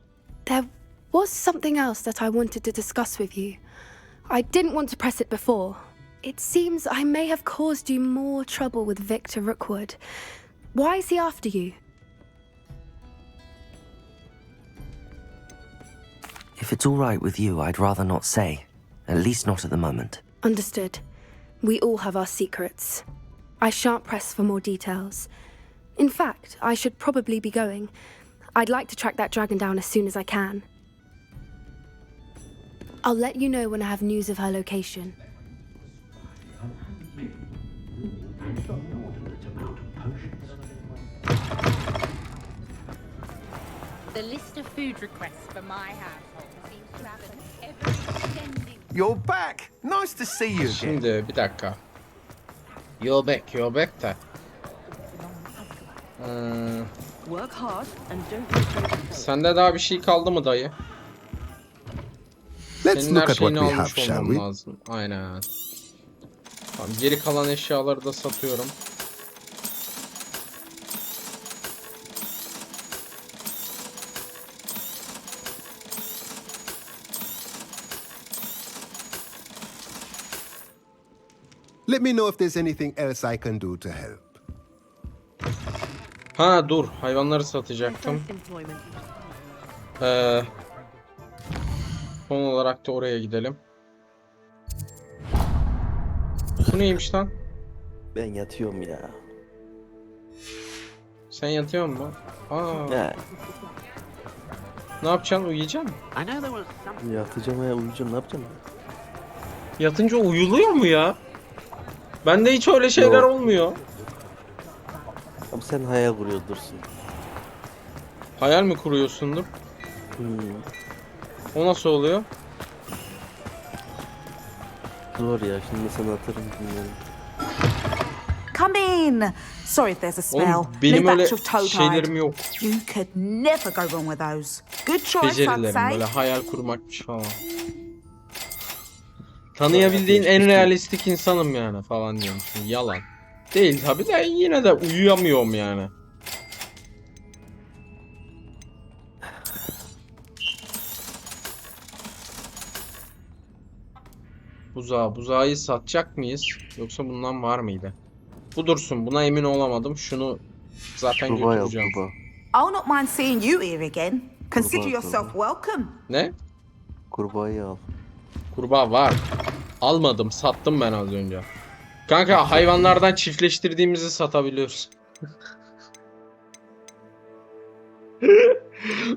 There was something else that I wanted to discuss with you. I didn't want to press it before. It seems I may have caused you more trouble with Victor Rookwood. Why is he after you? If it's all right with you, I'd rather not say. At least not at the moment. Understood. We all have our secrets. I shan't press for more details. In fact, I should probably be going. I'd like to track that dragon down as soon as I can. I'll let you know when I have news of her location. The list of food requests for my household seems to have an ever-extending... You're back. Nice to see you again. Şimdi bir dakika. You're back da. Work hard and don't... Sende daha bir şey kaldı mı dayı? Senin her şeyini almış olmam lazım. Aynen. Tamam, geri kalan eşyaları da satıyorum. Let me know if there's anything else I can do to help. Ha dur, hayvanları satacaktım. Son olarak da oraya gidelim. Bu neymiş lan? Ben yatıyorum ya. Sen yatıyor musun? Aa. Ya. Ne yapacaksın? Uyuyacaksın mı? Yatacağım ya, uyuyacağım, ne yapacağım ya? Yatınca uyuluyor mu ya? Bende hiç öyle şeyler olmuyor. Ama sen hayal kuruyordursun. Hayal mi kuruyorsundur? O nasıl oluyor? Zor ya, şimdi sana atarım bilmiyorum. Come in. Sorry if there's a smell. Oğlum, benim öyle Leave that to şeylerim yok. You could never go wrong with those. Good choice, I'd Becerilerim say. böyle hayal kurmakmış falan. Tanıyabildiğin en realistik insanım yani falan diyormuşsun. Yalan. Değil tabi de yine de uyuyamıyorum yani. Buzağı satacak mıyız? Yoksa bundan var mıydı? Bu dursun. Buna emin olamadım. Şunu zaten götüreceğim. I'll not mind seeing you here again. Consider yourself welcome. Ne? Kurbağayı al. Kurbağa var. Almadım. Sattım ben az önce. Kanka hayvanlardan çiftleştirdiğimizi satabiliyoruz.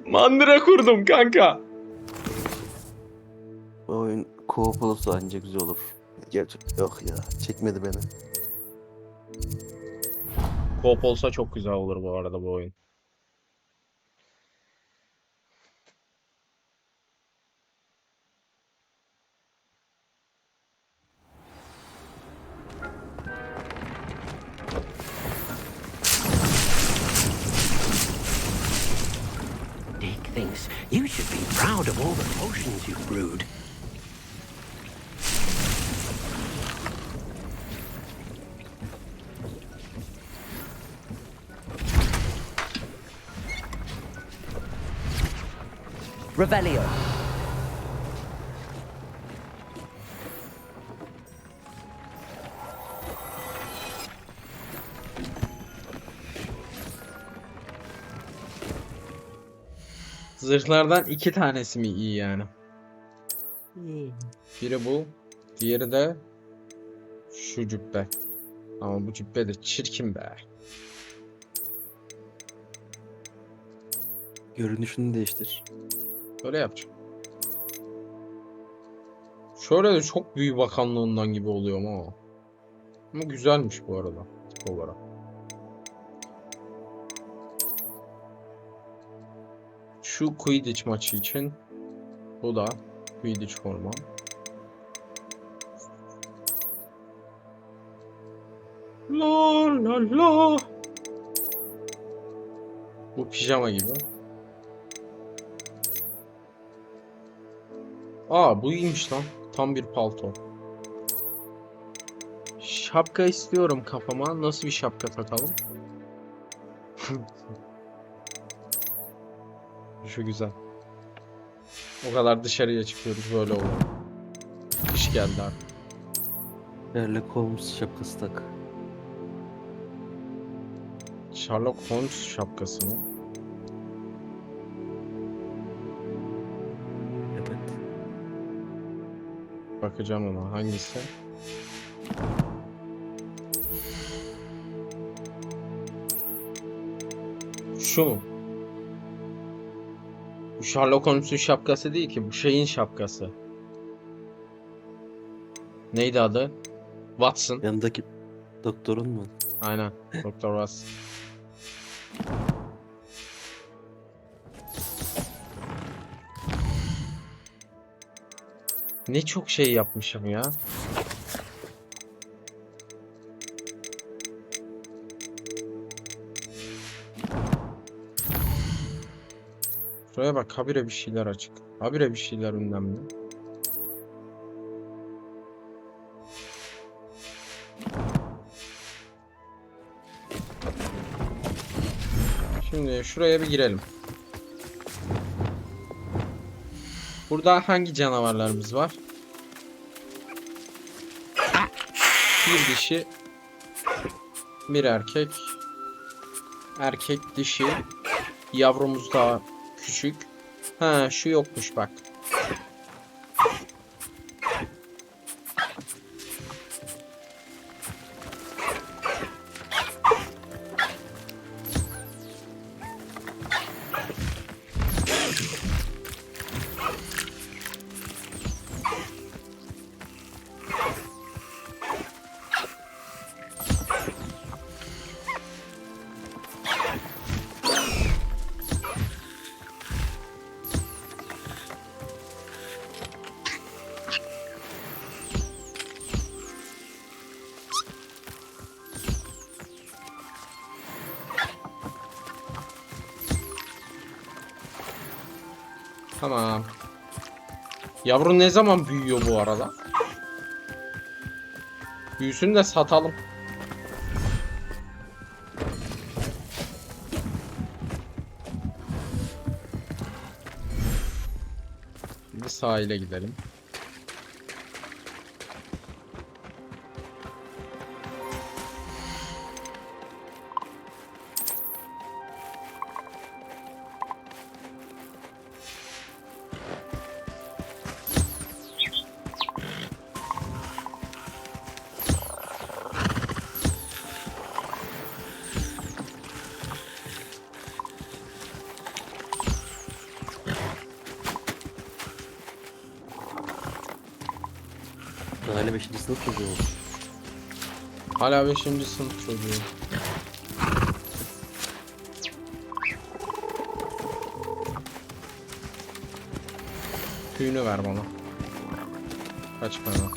Mandıra kurdum kanka. Bu oyun co-op olursa ancak güzel olur. Gerçek yok ya, çekmedi beni. Co-op olsa çok güzel olur bu arada bu oyun. Dick thinks you should be proud of all the potions you've brewed. Revelio. Zırhlardan 2 tanesi mi iyi yani? Biri bu. Diğeri de şu cübbe. Ama bu cübbe de çirkin be. Görünüşünü değiştir. Böyle yapacağım. Şöyle de çok büyük bakanlığından gibi oluyor ama. Ama güzelmiş bu arada. Tip olarak. Şu Quidditch maçı için. Bu da Quidditch forma. La la la. Bu pijama gibi. Aa, bu iyiymiş lan. Tam bir palto. Şapka istiyorum kafama. Nasıl bir şapka takalım? Şu güzel. O kadar dışarıya çıkıyoruz, böyle olur. Kış geldi artık. Sherlock Holmes şapkası tak. Sherlock Holmes şapkası mı? Evet. Bakacağım ona. Hangisi? Şu mu? Bu Sherlock Holmes'un şapkası değil ki. Bu şeyin şapkası. Neydi adı? Watson. Yanındaki doktorun mu? Aynen. Doktor Watson. Ne çok şey yapmışım ya. Şuraya bak, habire bir şeyler açık. Habire bir şeyler önemli. Şimdi şuraya bir girelim. Burada hangi canavarlarımız var? Bir dişi, bir erkek. Erkek, dişi. Yavrumuz daha küçük. Ha, şu yokmuş bak. Tamam. Yavru ne zaman büyüyor bu arada? Büyüsün de satalım. Şimdi sahile gidelim. Hala 5. sınıf çocuğu oldu. Hala 5. sınıf çocuğu. Tüyünü ver bana. Kaç bana.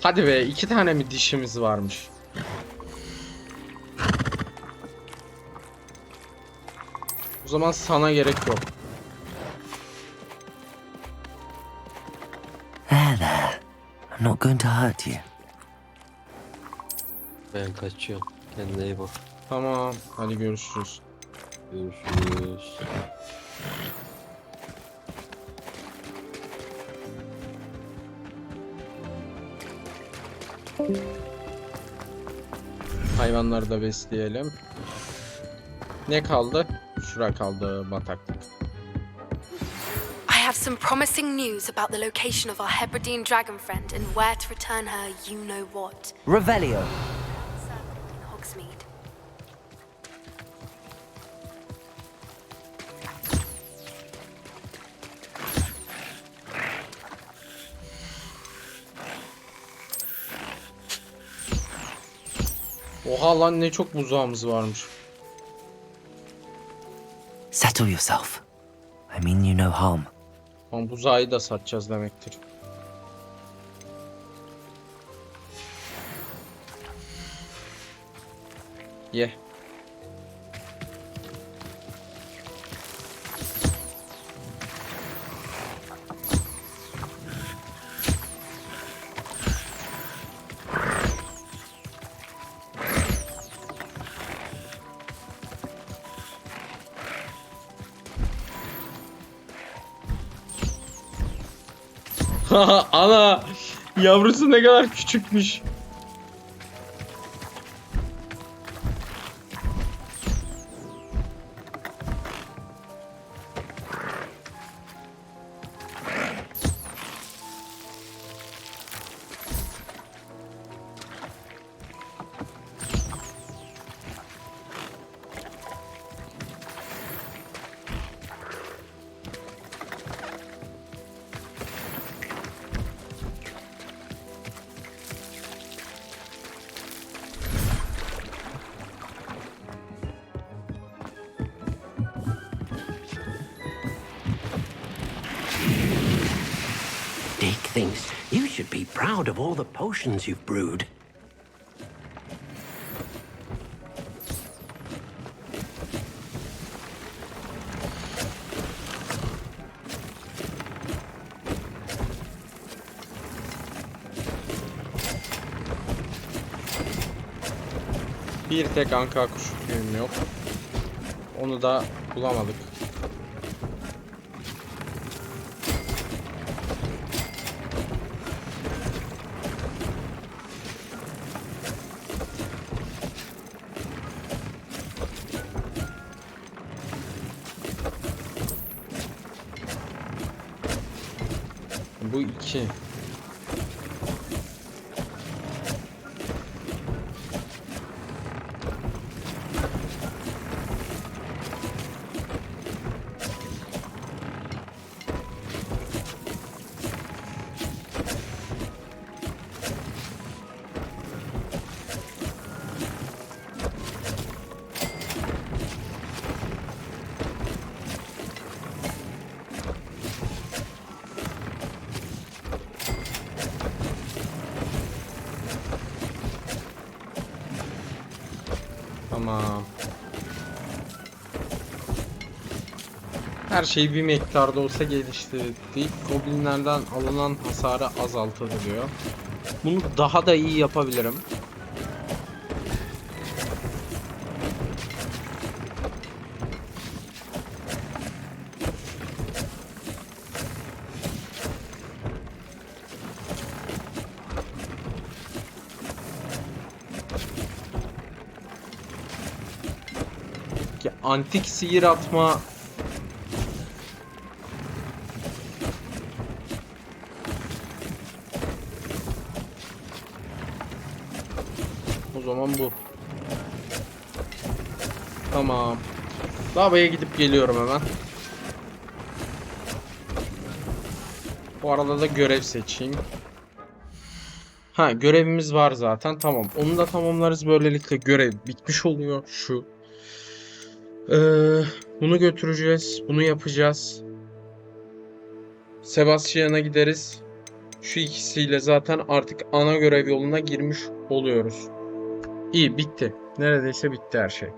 Hadi be, 2 tane mi dişimiz varmış? O zaman sana gerek yok. There, there. I'm not going to hurt you. Ben kaçıyorum. Kendine iyi bak. Tamam, hadi görüşürüz. Görüşürüz. Hayvanları da besleyelim. Ne kaldı? Şura kaldı, bataklık. I have some promising news about the location of our Hebridean dragon friend and where to return her you know what. Revelio. In Hogsmeade. Oha lan, ne çok buzağımız varmış. Settle yourself. I mean you no harm. Ama buzağı da satacağız demektir. Ye. Ana, yavrusu ne kadar küçükmüş. Dick thinks you should be proud of all the potions you've brewed. Bir tek anka kuşu tüyüm yok. Onu da bulamadık. Bu iki. Tamam. Her şey bir miktarda olsa geliştirdik. Goblinlerden alınan hasarı azaltılıyor. Bunu daha da iyi yapabilirim. Antik sihir atma. O zaman bu. Tamam. Lavaboya gidip geliyorum hemen. Bu arada da görev seçeyim. Ha, görevimiz var zaten. Tamam. Onu da tamamlarız. Böylelikle görev bitmiş oluyor. Şu. Bunu götüreceğiz. Bunu yapacağız. Sebastian'a gideriz. Şu ikisiyle zaten artık ana görev yoluna girmiş oluyoruz. İyi, bitti. Neredeyse bitti her şey.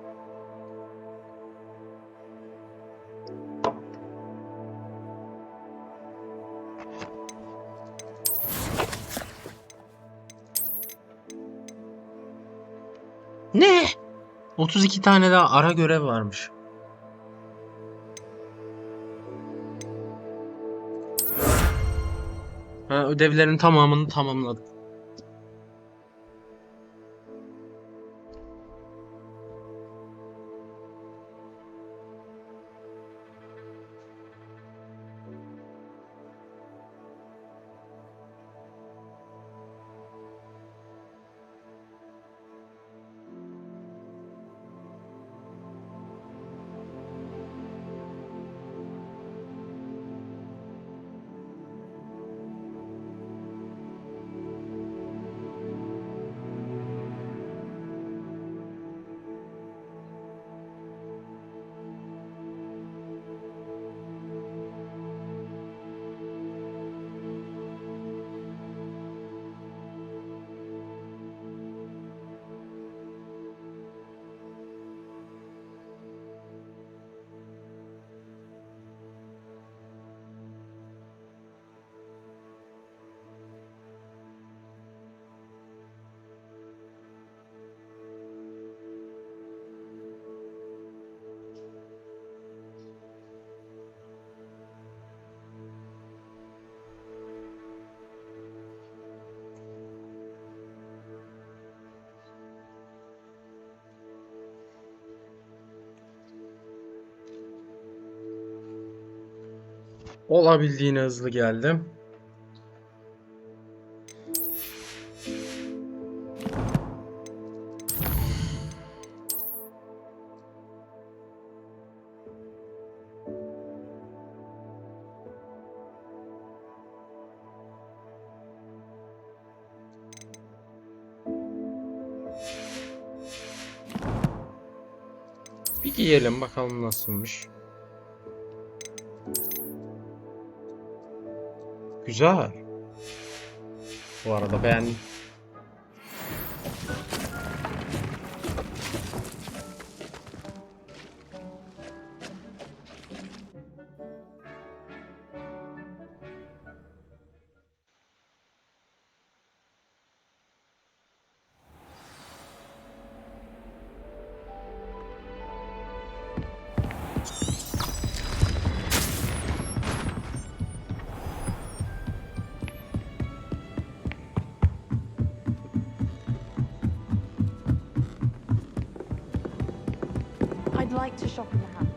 Ne? 32 tane daha ara görev varmış. Ha, ödevlerin tamamını tamamladım. Olabildiğine hızlı geldim. Bir giyelim bakalım nasılmış. Güzel. Bu arada beğendim. I'd like to shop in the Hamlet.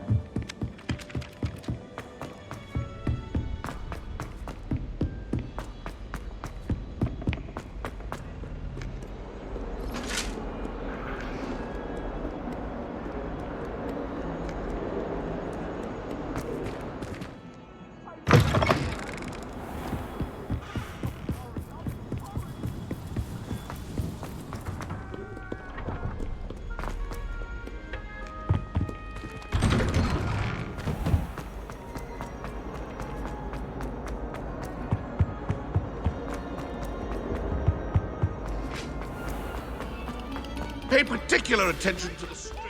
Pay particular attention to the street.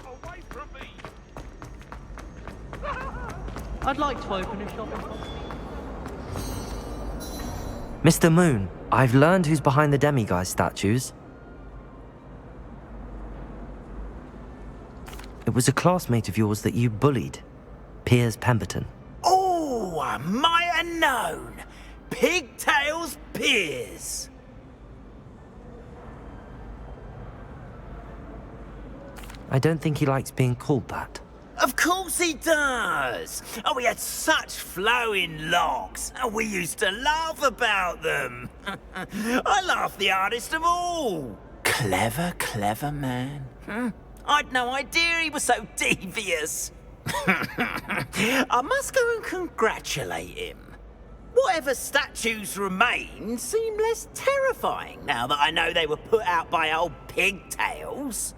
Away from me. I'd like to open a shop in Mr. Moon, I've learned who's behind the demiguise statues. It was a classmate of yours that you bullied, Piers Pemberton. Oh, I might have known. Pigtails Piers. I don't think he likes being called that. Of course he does. Oh, he had such flowing locks. Oh, we used to laugh about them. I laughed the hardest of all. Clever, clever man. I'd no idea he was so devious. I must go and congratulate him. Whatever statues remain seem less terrifying now that I know they were put out by old pigtails.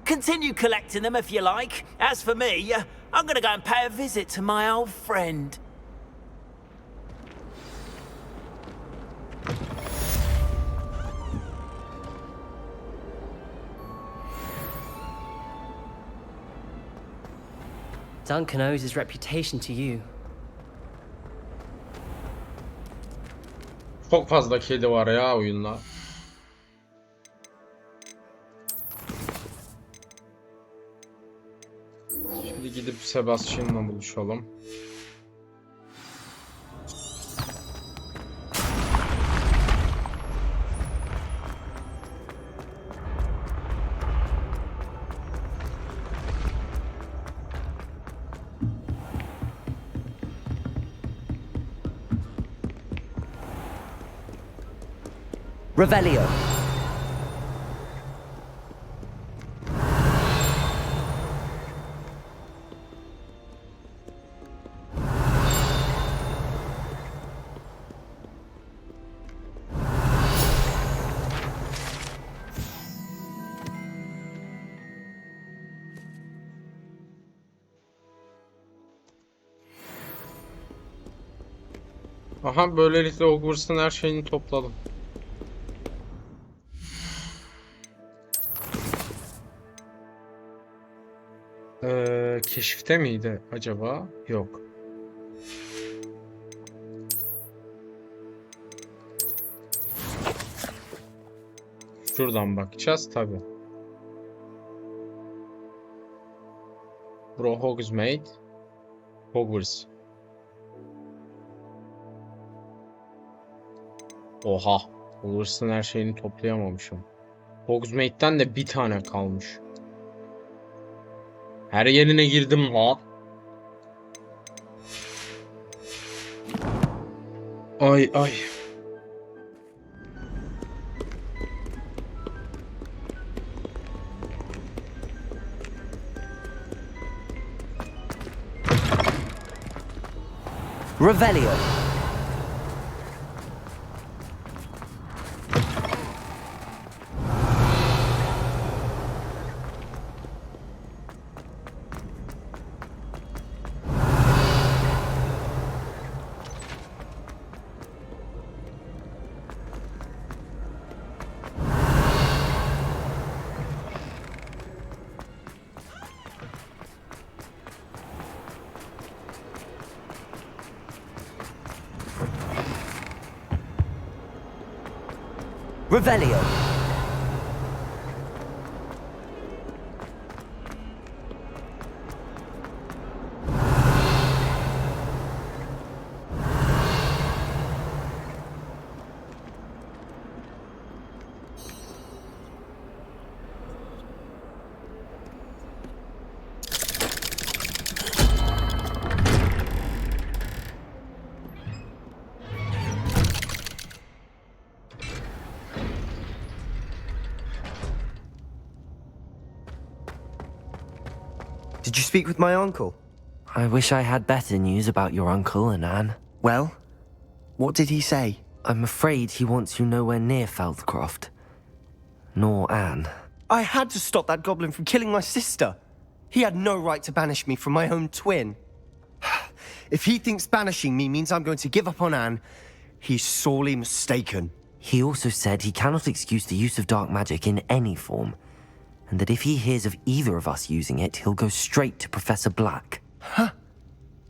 Continue collecting them if you like. As for me, I'm gonna go and pay a visit to my old friend. Duncan owes his reputation to you. Çok fazla kedi var ya oyunda. Şimdi gidip Sebastian'la buluşalım. Revelio. Aha, böylelikle Hogwarts'ın her şeyini topladım. Keşifte miydi acaba? Yok. Şuradan bakacağız tabi. Bro Hogsmeade. Hogwarts. Oha. Hogwarts'ın her şeyini toplayamamışım. Hogsmeade'den de bir tane kalmış. Her yerine girdim ha. Ay ay. Revelio. Revelio. Did you speak with my uncle? I wish I had better news about your uncle and Anne. Well, what did he say? I'm afraid he wants you nowhere near Feldcroft. Nor Anne. I had to stop that goblin from killing my sister. He had no right to banish me from my own twin. If he thinks banishing me means I'm going to give up on Anne, he's sorely mistaken. He also said he cannot excuse the use of dark magic in any form, and that if he hears of either of us using it, he'll go straight to Professor Black. Huh?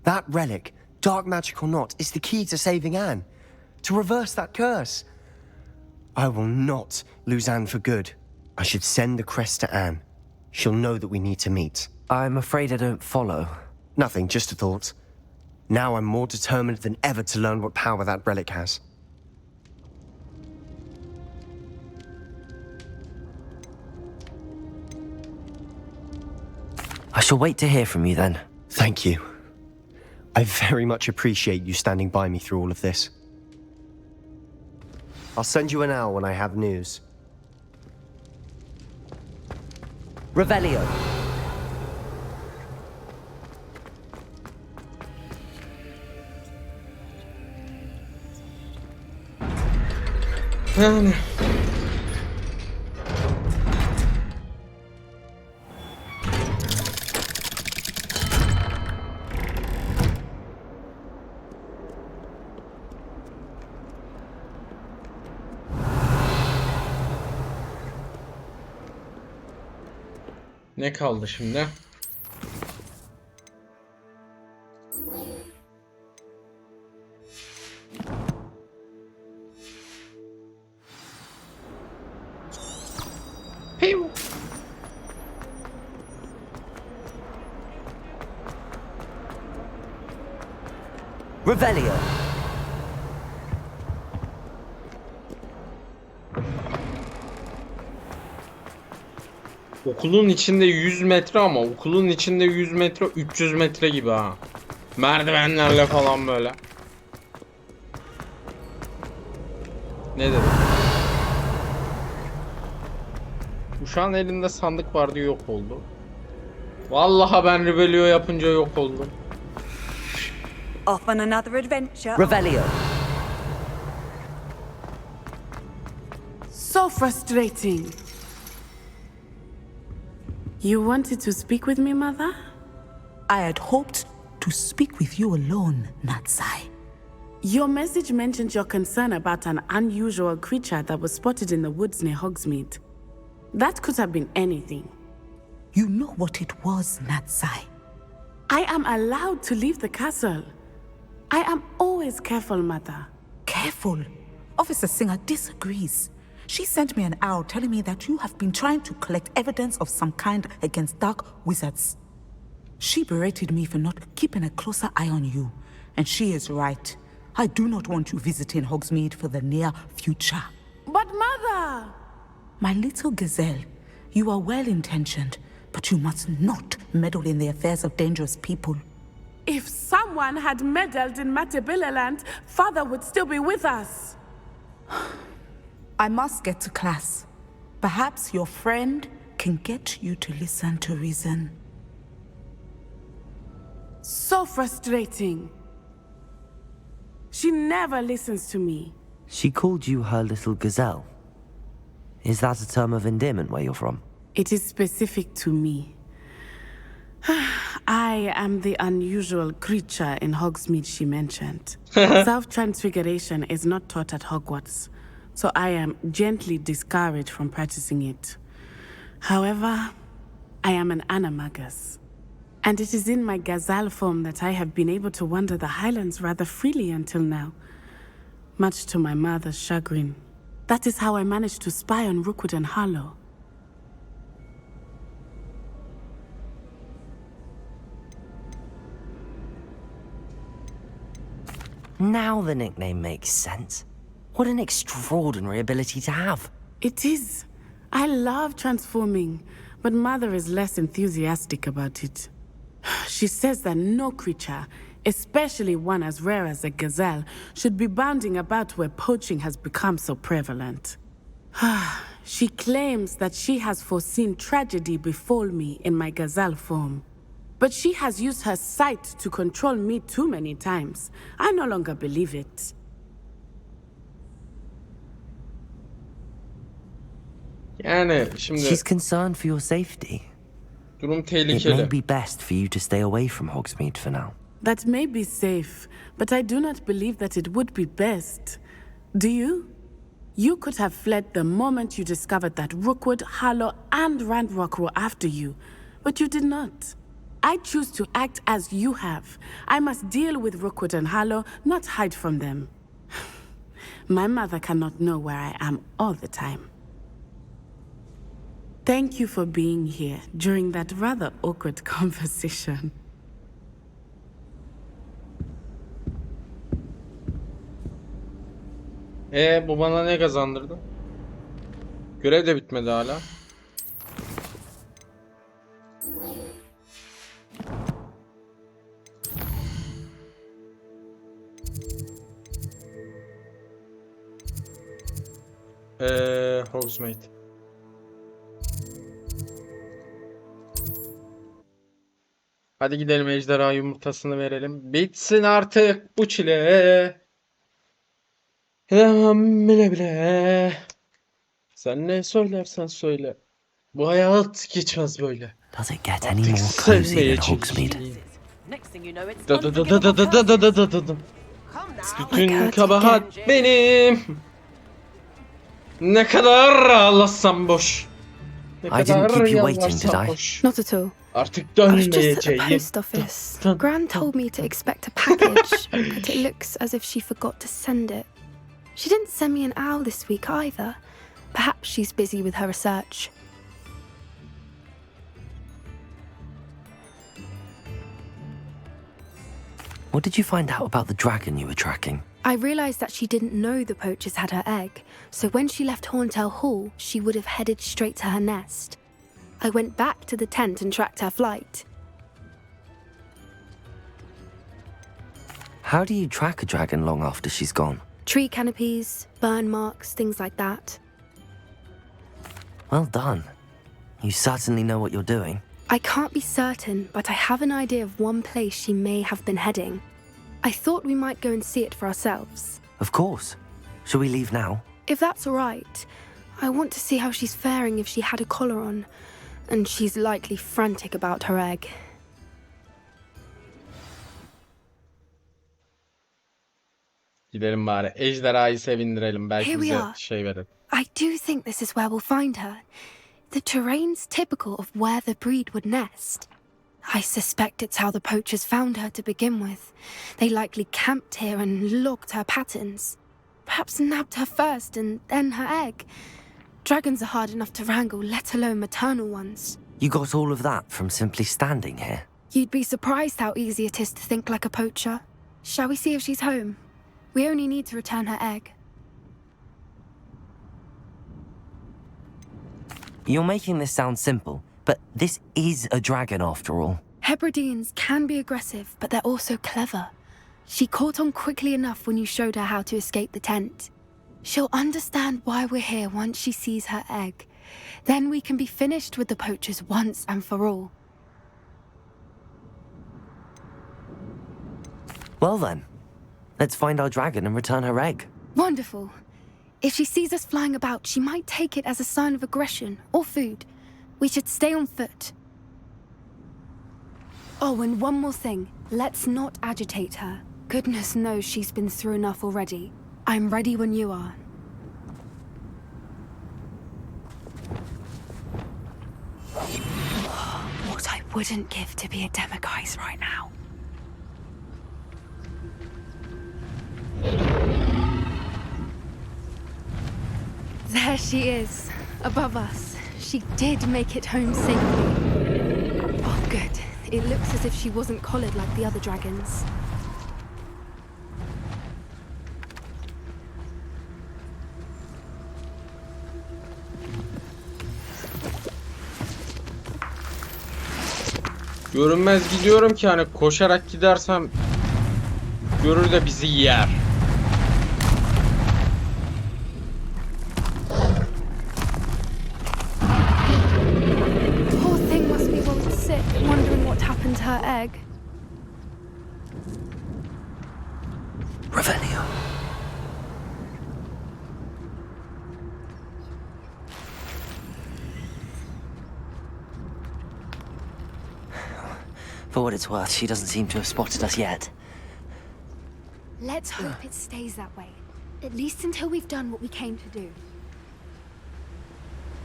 That relic, dark magic or not, is the key to saving Anne. To reverse that curse. I will not lose Anne for good. I should send the crest to Anne. She'll know that we need to meet. I'm afraid I don't follow. Nothing, just a thought. Now I'm more determined than ever to learn what power that relic has. I shall wait to hear from you then. Thank you. I very much appreciate you standing by me through all of this. I'll send you an owl when I have news. Revelio. Ne kaldı şimdi? Pew. Revelio. Okulun içinde 100 metre ama okulun içinde 100 metre 300 metre gibi ha. Merdivenlerle falan böyle. Ne dedim? Uşağın elinde sandık vardı, yok oldu. Vallahi ben rebellion yapınca yok oldum. Off on another adventure. Revelio. So frustrating. You wanted to speak with me, Mother? I had hoped to speak with you alone, Natsai. Your message mentioned your concern about an unusual creature that was spotted in the woods near Hogsmeade. That could have been anything. You know what it was, Natsai. I am allowed to leave the castle. I am always careful, Mother. Careful? Officer Singer disagrees. She sent me an owl telling me that you have been trying to collect evidence of some kind against dark wizards. She berated me for not keeping a closer eye on you, and she is right. I do not want you visiting Hogsmeade for the near future. But Mother! My little gazelle, you are well-intentioned, but you must not meddle in the affairs of dangerous people. If someone had meddled in Matabilaland, Father would still be with us. I must get to class. Perhaps your friend can get you to listen to reason. So frustrating. She never listens to me. She called you her little gazelle. Is that a term of endearment where you're from? It is specific to me. I am the unusual creature in Hogsmeade she mentioned. Self-transfiguration is not taught at Hogwarts, so I am gently discouraged from practicing it. However, I am an animagus, and it is in my gazelle form that I have been able to wander the Highlands rather freely until now, much to my mother's chagrin. That is how I managed to spy on Rookwood and Harlow. Now the nickname makes sense. What an extraordinary ability to have. It is. I love transforming, but Mother is less enthusiastic about it. She says that no creature, especially one as rare as a gazelle, should be bounding about where poaching has become so prevalent. She claims that she has foreseen tragedy befall me in my gazelle form. But she has used her sight to control me too many times. I no longer believe it. Yani şimdi She's concerned for your safety. durum It tehlikeli. may be best for you to stay away from Hogsmeade for now. That may be safe, but I do not believe that it would be best. Do you? You could have fled the moment you discovered that Rookwood, Harlow, and Randrock were after you, but you did not. I choose to act as you have. I must deal with Rookwood and Harlow, not hide from them. My mother cannot know where I am all the time. Thank you for being here during that rather awkward conversation. Bu bana ne kazandırdı? Görev de bitmedi hala. Hogsmeade. Hadi gidelim, ejderha yumurtasını verelim. Bitsin artık bu çile. Gidemem bile bile. Sen ne söylersen söyle. Bu hayat geçmez böyle. Does it get any more cozy than Hogsmeade? Bütün kabahat benim. Ne kadar ağlasam boş. Ne I didn't kadar keep you waiting, did yalvarsam I? boş. Not at all. Artık I was just at the dönmeyeceğim. post office. Gran told me to expect a package, but it looks as if she forgot to send it. She didn't send me an owl this week either. Perhaps she's busy with her research. What did you find out about the dragon you were tracking? I realised that she didn't know the poachers had her egg, so when she left Horntail Hall, she would have headed straight to her nest. I went back to the tent and tracked her flight. How do you track a dragon long after she's gone? Tree canopies, burn marks, things like that. Well done. You certainly know what you're doing. I can't be certain, but I have an idea of one place she may have been heading. I thought we might go and see it for ourselves. Of course. Shall we leave now? If that's all right, I want to see how she's faring if she had a collar on, and she's likely frantic about her egg. Gidelim bari. Ejderhayı sevindirelim. Belki Here we bize are. şey verir. I do think this is where we'll find her. The terrain's typical of where the breed would nest. I suspect it's how the poachers found her to begin with. They likely camped here and logged her patterns. Perhaps nabbed her first and then her egg. Dragons are hard enough to wrangle, let alone maternal ones. You got all of that from simply standing here? You'd be surprised how easy it is to think like a poacher. Shall we see if she's home? We only need to return her egg. You're making this sound simple, but this is a dragon after all. Hebrideans can be aggressive, but they're also clever. She caught on quickly enough when you showed her how to escape the tent. She'll understand why we're here once she sees her egg. Then we can be finished with the poachers once and for all. Well then, let's find our dragon and return her egg. Wonderful. If she sees us flying about, she might take it as a sign of aggression or food. We should stay on foot. Oh, and one more thing. Let's not agitate her. Goodness knows she's been through enough already. I'm ready when you are. What I wouldn't give to be a demiguise right now. There she is, above us. She did make it home safely. Oh, good. It looks as if she wasn't collared like the other dragons. Görünmez gidiyorum ki hani koşarak gidersem görür de bizi yer. Poor thing must be well sick, wondering what happened to her egg. Revelio. For what it's worth, she doesn't seem to have spotted us yet. Let's hope it stays that way. At least until we've done what we came to do.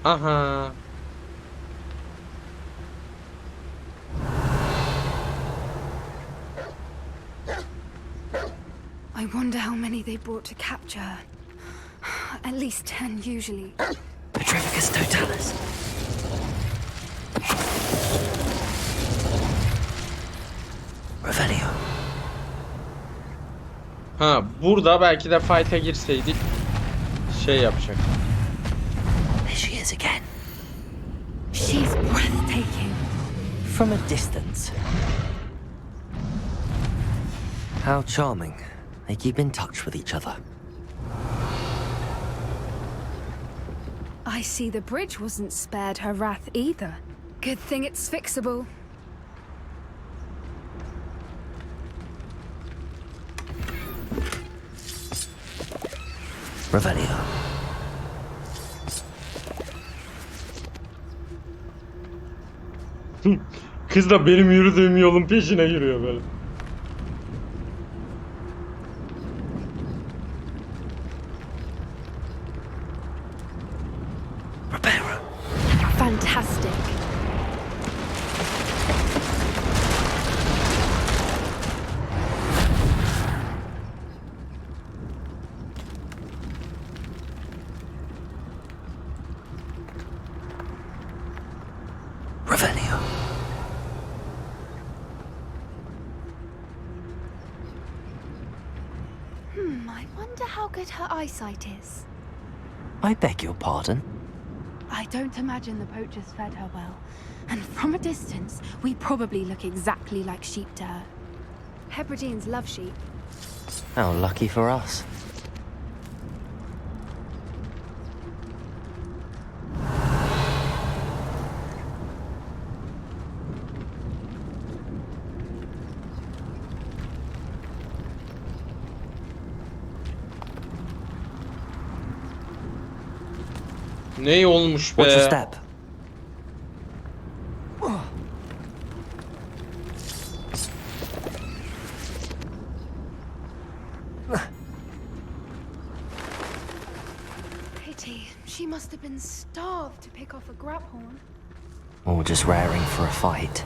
Aha. I wonder how many they brought to capture her. At least 10 usually. Petrificus totalis. Revelio. Ha, burada belki de fight'a girseydik şey yapacak. There she is again. She's breathtaking. From a distance. How charming. They keep in touch with each other. I see the bridge wasn't spared her wrath either. Good thing it's fixable. Revelio. Kız da benim yürüdüğüm yolun peşine yürüyor böyle. Fantastic. Revelio. I wonder how good her eyesight is. I beg your pardon? I don't imagine the poachers fed her well. And from a distance, we probably look exactly like sheep to her. Hebrideans love sheep. How lucky for us. Ne olmuş be? What's your step? Pity. She must have been starved to pick off a grabhorn. Or just raring for a fight.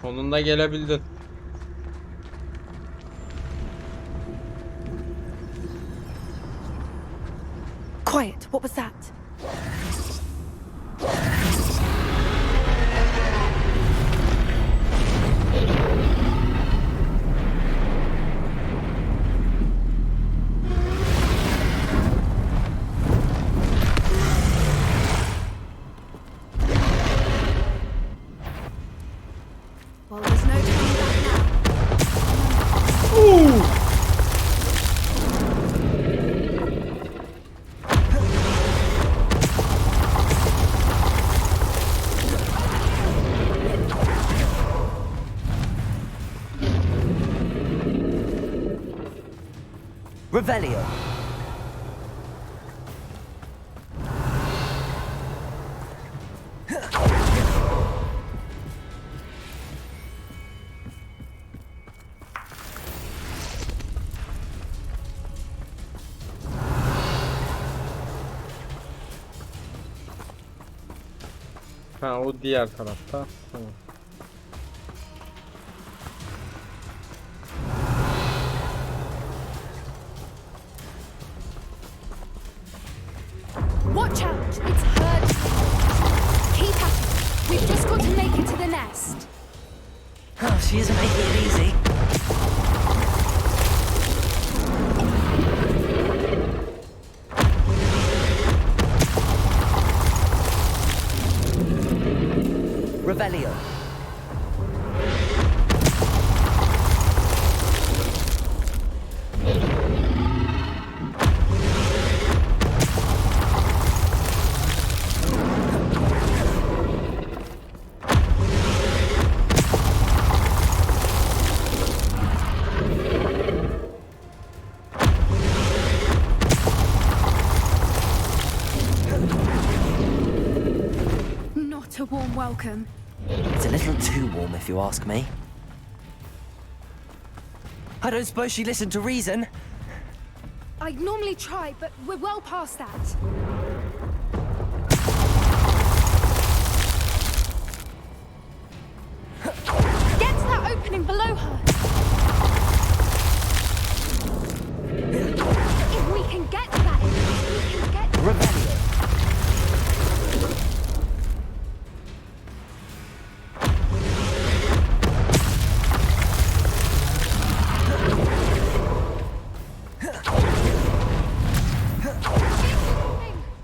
Sonunda gelebildin. Quiet, what was that? Revelio. Ha, o diğer tarafta. Tamam. Watch out! It's hurt. Keep at it. We've just got to make it to the nest. Oh, she isn't making it easy. Revelio. Not a warm welcome. It's a little too warm, if you ask me. I don't suppose she listened to reason. I normally try, but we're well past that. Get to that opening below her. If we can get to that entrance, we can get to Revelio.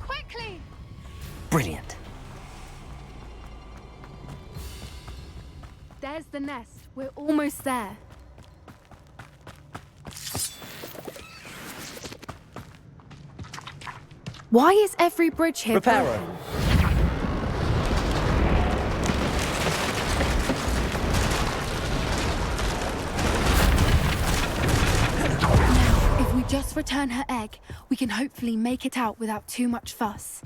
quickly. Brilliant. There's the nest. We're almost there. Why is every bridge here Reparo. broken? Now, if we just return her egg, we can hopefully make it out without too much fuss.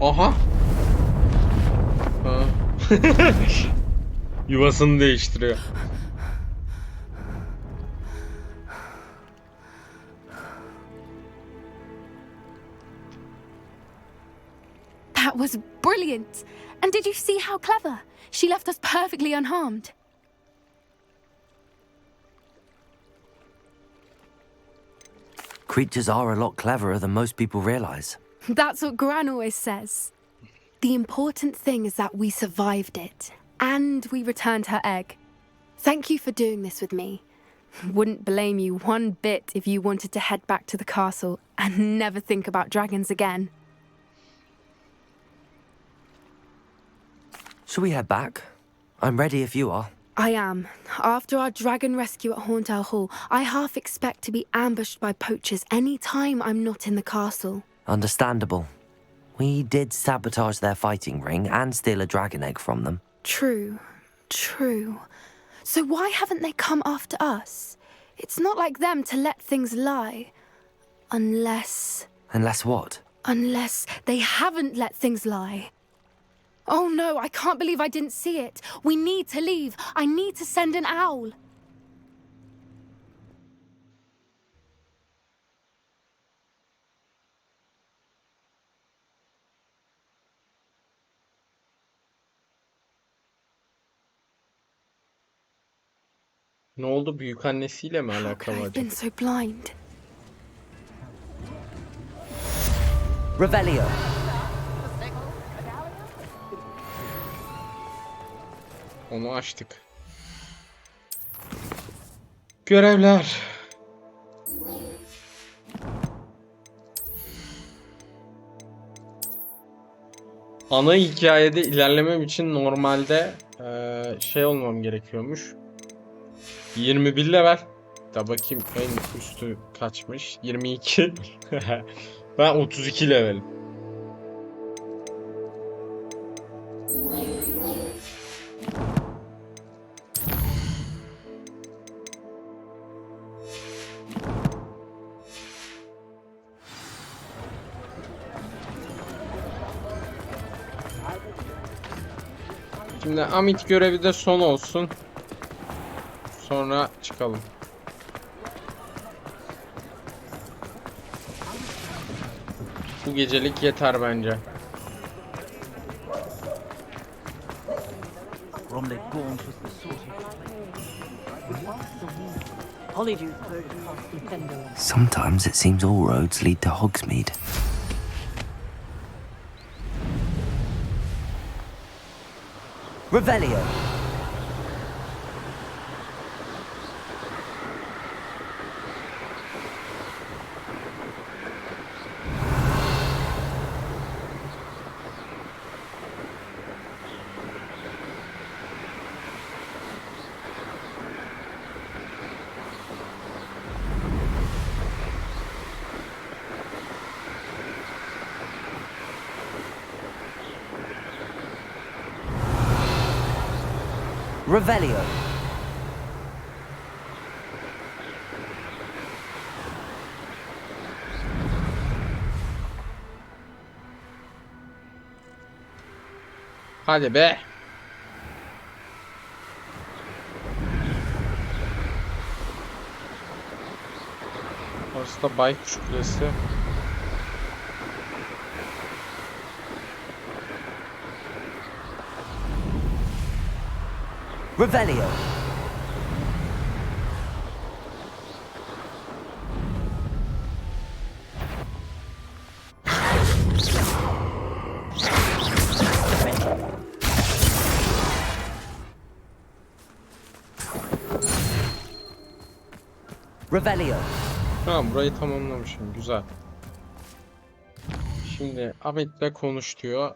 Aha. Ha. Yuvasını değiştiriyor. That was brilliant. And did you see how clever? She left us perfectly unharmed. Creatures are a lot cleverer than most people realize. That's what Gran always says. The important thing is that we survived it, and we returned her egg. Thank you for doing this with me. Wouldn't blame you one bit if you wanted to head back to the castle and never think about dragons again. Shall we head back? I'm ready if you are. I am. After our dragon rescue at Hauntow Hall, I half expect to be ambushed by poachers any time I'm not in the castle. Understandable. We did sabotage their fighting ring and steal a dragon egg from them. True. So why haven't they come after us? It's not like them to let things lie. Unless what? Unless they haven't let things lie. Oh no, I can't believe I didn't see it. We need to leave. I need to send an owl. Ne oldu? Büyük annesiyle mi alakalı I've been acaba? so blind. Revelio. Onu açtık. Görevler. Ana hikayede ilerlemem için normalde şey olmam gerekiyormuş. 21 level. Da bakayım en üstü kaçmış? 22. Ben 32 level. Şimdi Amit görevi de son olsun. Sonra çıkalım. Bu gecelik yeter bence. Sometimes it seems all roads lead to Hogsmeade. Revelio. Revelio. Hadi be. Orası da baykuş kulesi. Revelio. Revelio. Tamam, burayı tamamlamışım. Güzel. Şimdi Ahmet'le konuş diyor.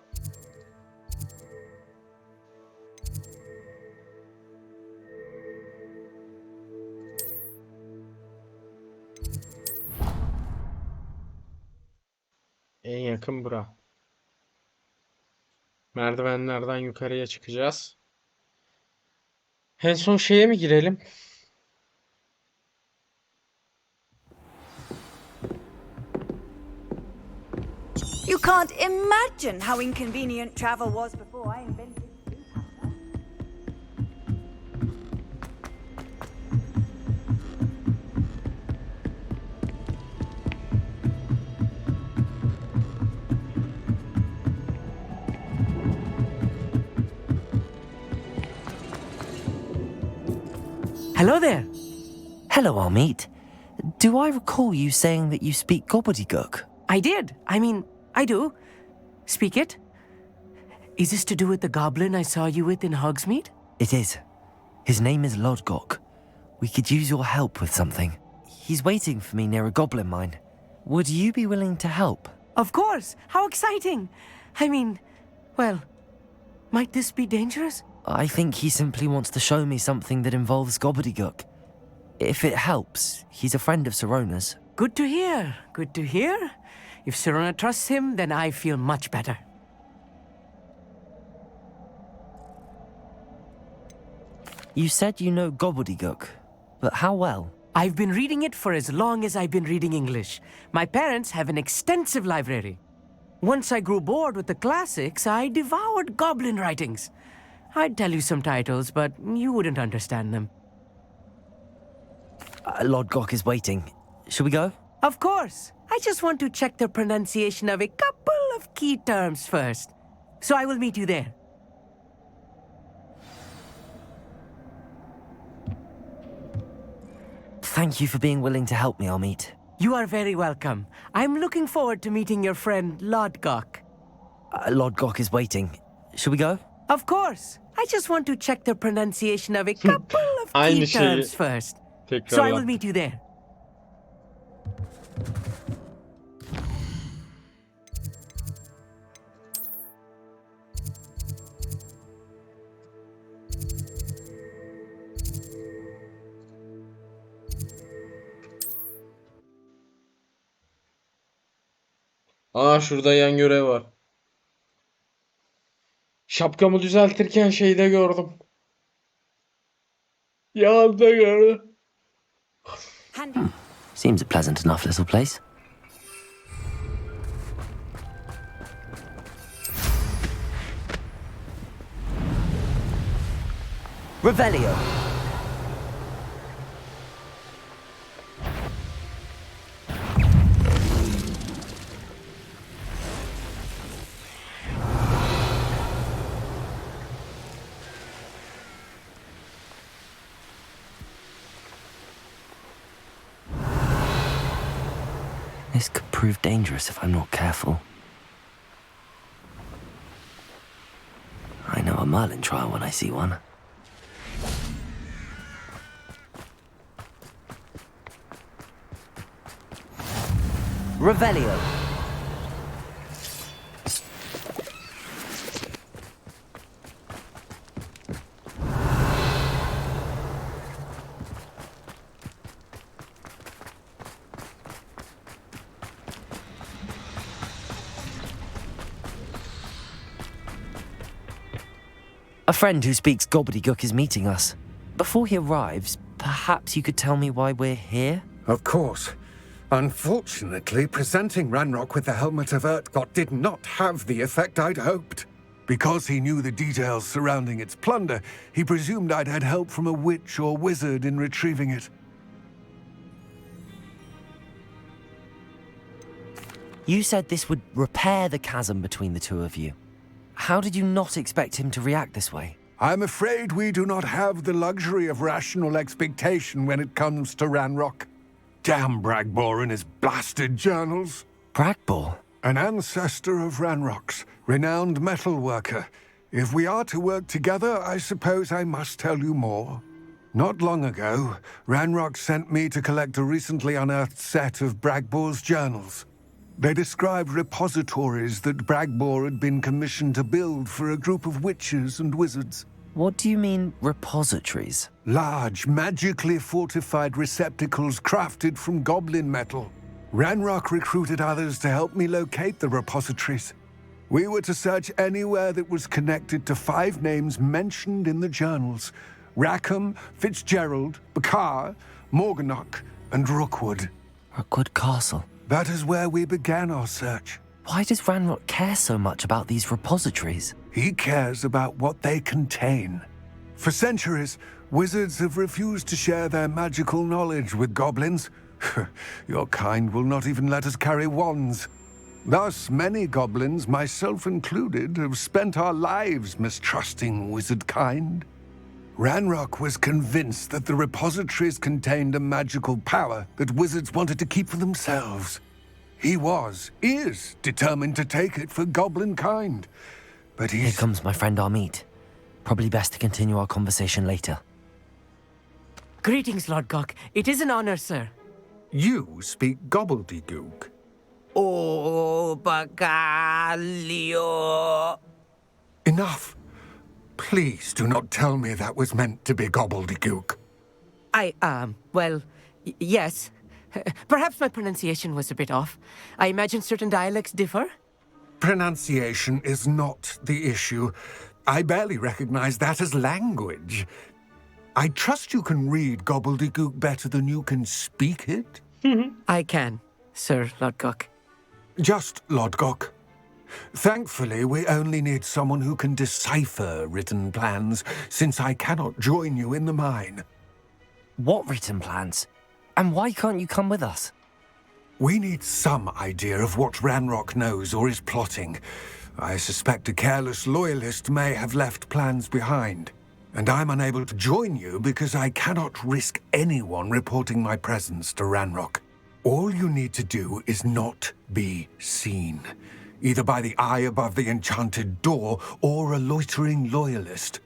En yakın bura. Merdivenlerden yukarıya çıkacağız. En son şeye mi girelim? You can't imagine how inconvenient travel was before I invented it. Hello there. Hello, Amit. Do I recall you saying that you speak gobbledygook? I did. I mean, I do. Speak it. Is this to do with the goblin I saw you with in Hogsmeade? It is. His name is Lodgok. We could use your help with something. He's waiting for me near a goblin mine. Would you be willing to help? Of course. How exciting. I mean, well, might this be dangerous? I think he simply wants to show me something that involves gobbledygook. If it helps, he's a friend of Sirona's. Good to hear. Good to hear. If Sirona trusts him, then I feel much better. You said you know gobbledygook, but how well? I've been reading it for as long as I've been reading English. My parents have an extensive library. Once I grew bored with the classics, I devoured goblin writings. I'd tell you some titles, but you wouldn't understand them. Lodgok is waiting. Shall we go? Of course. I just want to check the pronunciation of a couple of key terms first. So I will meet you there. Thank you for being willing to help me, Amit. You are very welcome. I'm looking forward to meeting your friend Lodgok. Lodgok is waiting. Should we go? Of course. I just want to check the pronunciation of a couple of key Aynı şeyi terms first. So I will tekrarladım. meet you there. Aa, şurada yan görev var. Şapkamı düzeltirken şeyde gördüm. Yanda gördüm. Seems a pleasant enough little place. Revelio. This could prove dangerous if I'm not careful. I know a Merlin trial when I see one. Revelio. A friend who speaks gobbledygook is meeting us. Before he arrives, perhaps you could tell me why we're here? Of course. Unfortunately, presenting Ranrock with the Helmet of Urtkot did not have the effect I'd hoped. Because he knew the details surrounding its plunder, he presumed I'd had help from a witch or wizard in retrieving it. You said this would repair the chasm between the two of you. How did you not expect him to react this way? I'm afraid we do not have the luxury of rational expectation when it comes to Ranrock. Damn Bragbor and his blasted journals. Bragbor? An ancestor of Ranrock's, renowned metal worker. If we are to work together, I suppose I must tell you more. Not long ago, Ranrock sent me to collect a recently unearthed set of Bragbor's journals. They described repositories that Bragbor had been commissioned to build for a group of witches and wizards. What do you mean, repositories? Large, magically fortified receptacles crafted from goblin metal. Ranrock recruited others to help me locate the repositories. We were to search anywhere that was connected to 5 names mentioned in the journals: Rackham, Fitzgerald, Bakar, Morganach, and Rookwood. Rookwood Castle. That is where we began our search. Why does Ranrock care so much about these repositories? He cares about what they contain. For centuries, wizards have refused to share their magical knowledge with goblins. Your kind will not even let us carry wands. Thus, many goblins, myself included, have spent our lives mistrusting wizard kind. Ranrock was convinced that the repositories contained a magical power that wizards wanted to keep for themselves. He is determined to take it for goblin kind. But Here comes my friend Amit. Probably best to continue our conversation later. Greetings, Lodgok. It is an honor, sir. You speak gobbledygook. Oh, Bacalio. Enough. Please do not tell me that was meant to be gobbledygook. Yes. Perhaps my pronunciation was a bit off. I imagine certain dialects differ. Pronunciation is not the issue. I barely recognize that as language. I trust you can read gobbledygook better than you can speak it? I can, Sir Lodgok. Just Lodgok. Thankfully, we only need someone who can decipher written plans, since I cannot join you in the mine. What written plans? And why can't you come with us? We need some idea of what Ranrock knows or is plotting. I suspect a careless loyalist may have left plans behind. And I'm unable to join you because I cannot risk anyone reporting my presence to Ranrock. All you need to do is not be seen, either by the eye above the enchanted door or a loitering loyalist.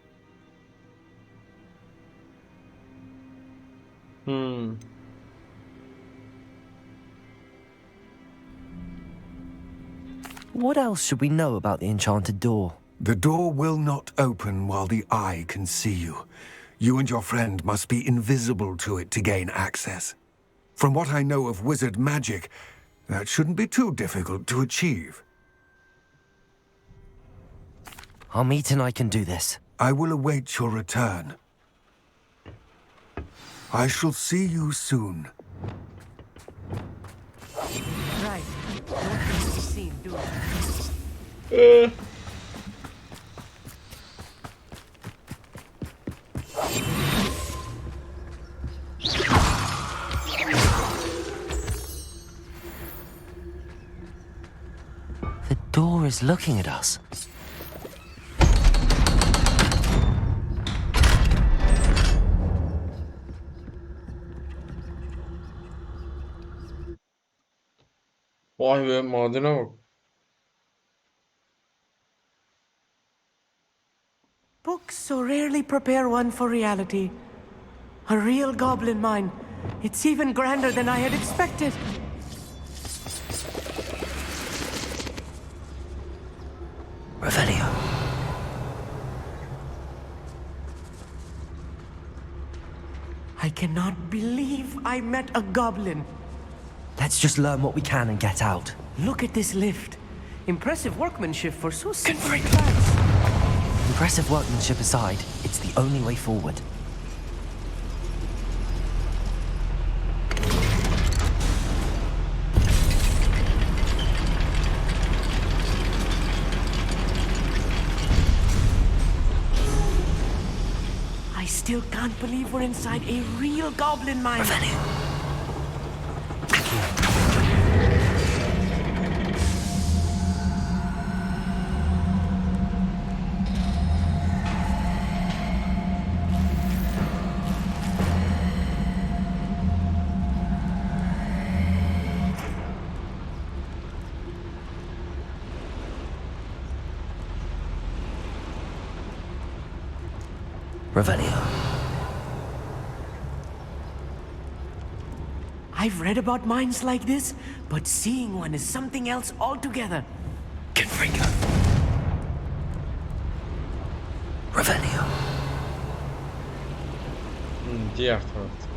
What else should we know about the enchanted door? The door will not open while the eye can see you. You and your friend must be invisible to it to gain access. From what I know of wizard magic, that shouldn't be too difficult to achieve. Amit and I can do this. I will await your return. I shall see you soon. Right. Don't need to be seen, do it. The door is looking at us. Vay be, madene bak. Books so rarely prepare one for reality. A real goblin mine. It's even grander than I had expected. Revelio. I cannot believe I met a goblin. Let's just learn what we can and get out. Look at this lift. Impressive workmanship for so simple a class. Impressive workmanship aside, it's the only way forward. I still can't believe we're inside a real goblin mine. Revelio. I've read about mines like this, but seeing one is something else altogether. Confringo. Revelio. Diğer tarafta.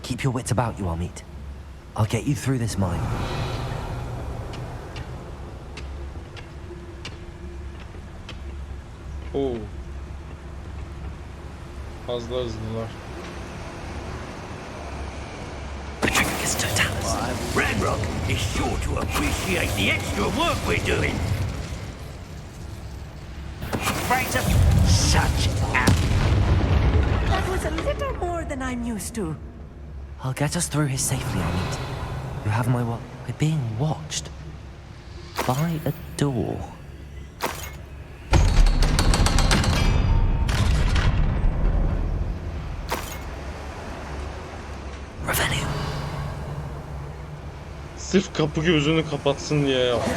Keep your wits about you, Amit. I'll get you through this mine. Oo. Fazla hızlılar. Ranrock is sure to appreciate the extra work we're doing. Right up. Such a... That was a little more than I'm used to. I'll get us through here safely, Amit. You have my word. We're being watched. By a door. Revelio. Sırf kapı gözünü kapatsın diye yaptım.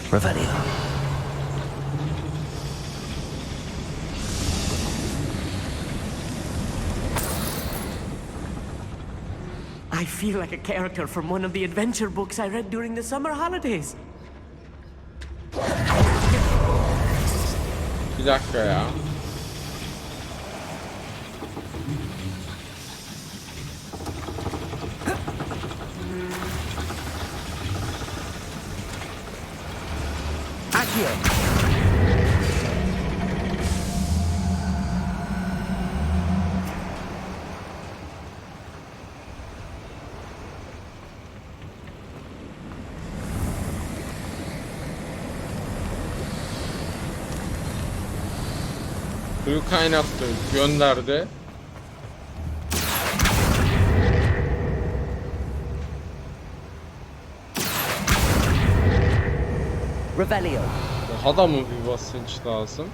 Revelio. I feel like a character from one of the adventure books I read during the summer holidays. Bir dakika ya. Suyu kaynattı, gönderdi. Revelio. Daha da mı bir basınç lazım?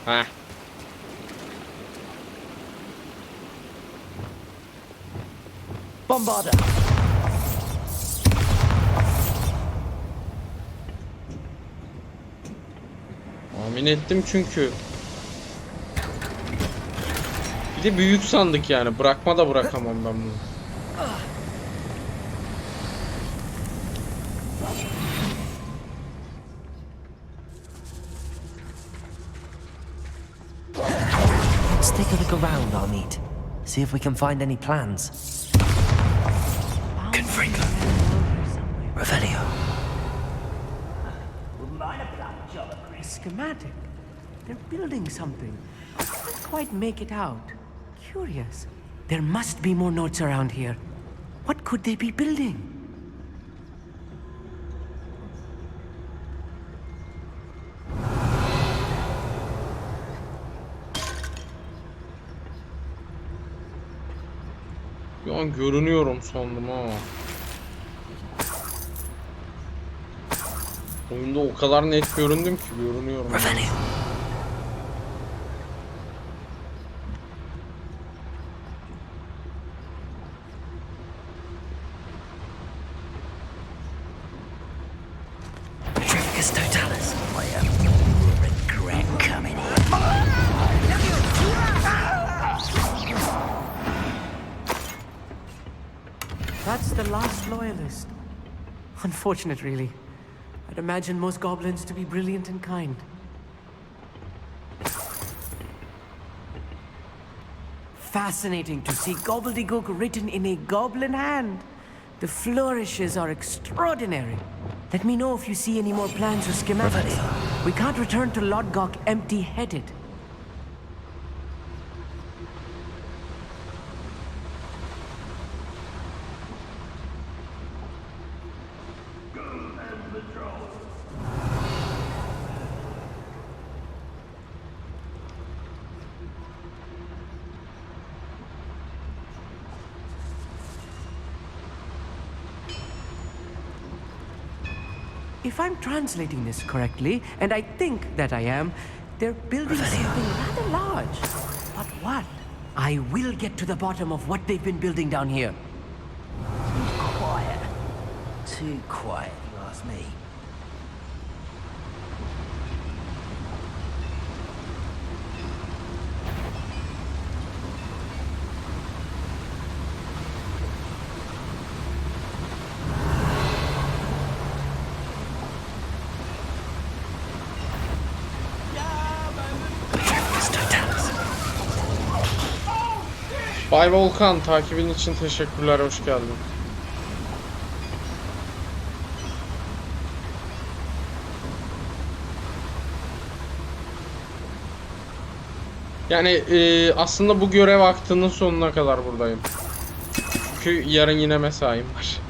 Heh. Bombarda. Tahmin ettim çünkü. Bir de büyük sandık yani. Bırakma da bırakamam ben bunu. Let's take a look around our meet. See if we can find any plans. Confringo. Revelio. Schematic. They're building something. I can't quite make it out. Curious. There must be more notes around here. What could they be building? Bir an görünüyorum sandım ha. Oyunda o kadar net göründüm ki görünüyorum. Totalis. I regret coming here. That's the last loyalist. Unfortunate, really. I'd imagine most goblins to be brilliant and kind. Fascinating to see gobbledygook written in a goblin hand. The flourishes are extraordinary. Let me know if you see any more plans or schematics. We can't return to Lodgok empty-headed. If I'm translating this correctly, and I think that I am, they're building something rather large. But what? I will get to the bottom of what they've been building down here. Quiet. Too quiet, you ask me. Bay Volkan, takibin için teşekkürler, hoş geldin. Yani aslında bu görev vaktinin sonuna kadar buradayım. Çünkü yarın yine mesaim var.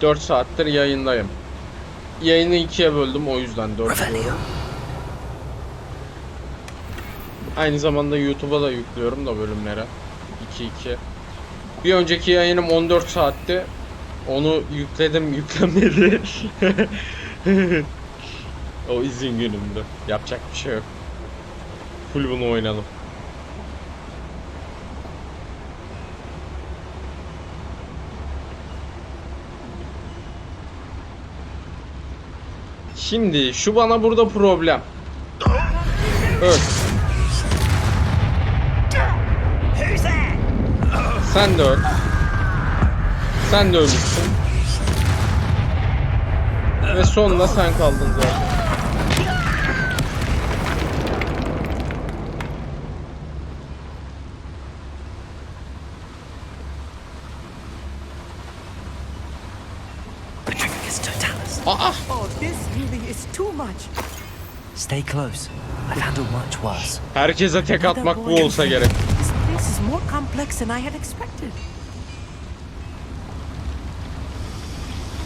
4 saattir yayındayım. Yayını 2'ye böldüm, o yüzden 4 diyorum. Aynı zamanda YouTube'a da yüklüyorum da bölümlere. 2-2. Bir önceki yayınım 14 saatti. Onu yükledim, yüklemedi. O izin günümdü. Yapacak bir şey yok. Full bunu oynadım. Şimdi şu bana burada problem. Öl. Sen de öl. Sen de ölürsün. Ve sonunda sen kaldın zaten. Oh, this really is too much. Stay close. I've handled much worse. Herkese tek atmak bu olsa gerek. This place is more complex than I had expected.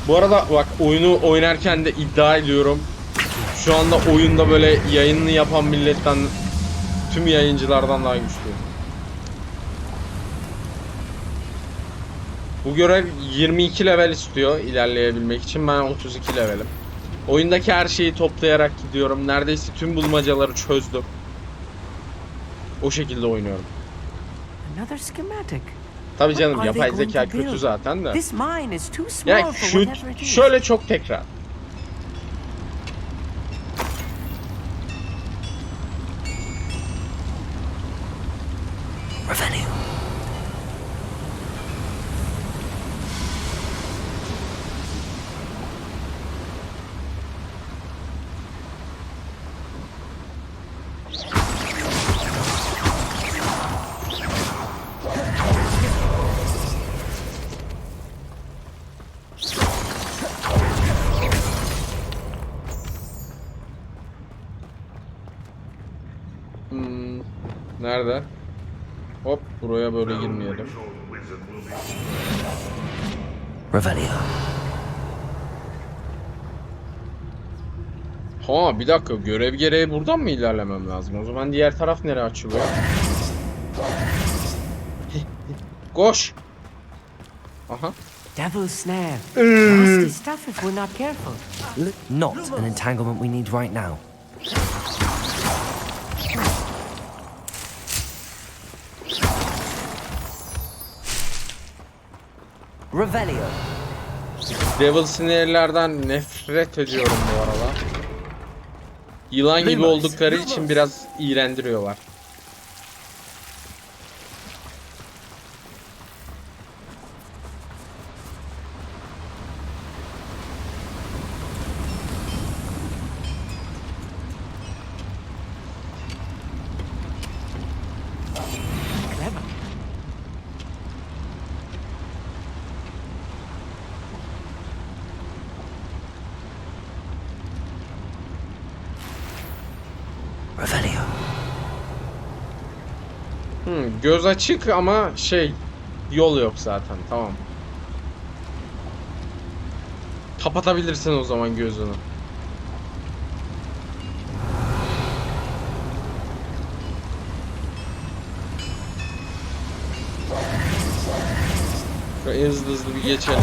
Bu arada bak, oyunu oynarken de iddia ediyorum. Şu anda oyunda böyle yayınını yapan milletten, tüm yayıncılardan daha güçlü. Bu görev 22 level istiyor ilerleyebilmek için. Ben 32 levelim. Oyundaki her şeyi toplayarak gidiyorum. Neredeyse tüm bulmacaları çözdüm. O şekilde oynuyorum. Another schematic. Tabii canım, yapay zeka kötü zaten de. Yani şöyle çok tekrar. Nerede? Hop, buraya böyle girmeyelim. Revelio. Ha, bir dakika, görev gereği buradan mı ilerlemem lazım? O zaman diğer taraf nereye açılıyor? Koş. Aha. Devil's snare. Nasty stuff if we're not careful. Not an entanglement we need right now. Revelio. Devil Snare'lerden nefret ediyorum bu arada. Yılan gibi oldukları için biraz iğrendiriyorlar. Göz açık ama yol yok zaten, tamam. Kapatabilirsin o zaman gözünü. Şöyle hızlı bir geçelim.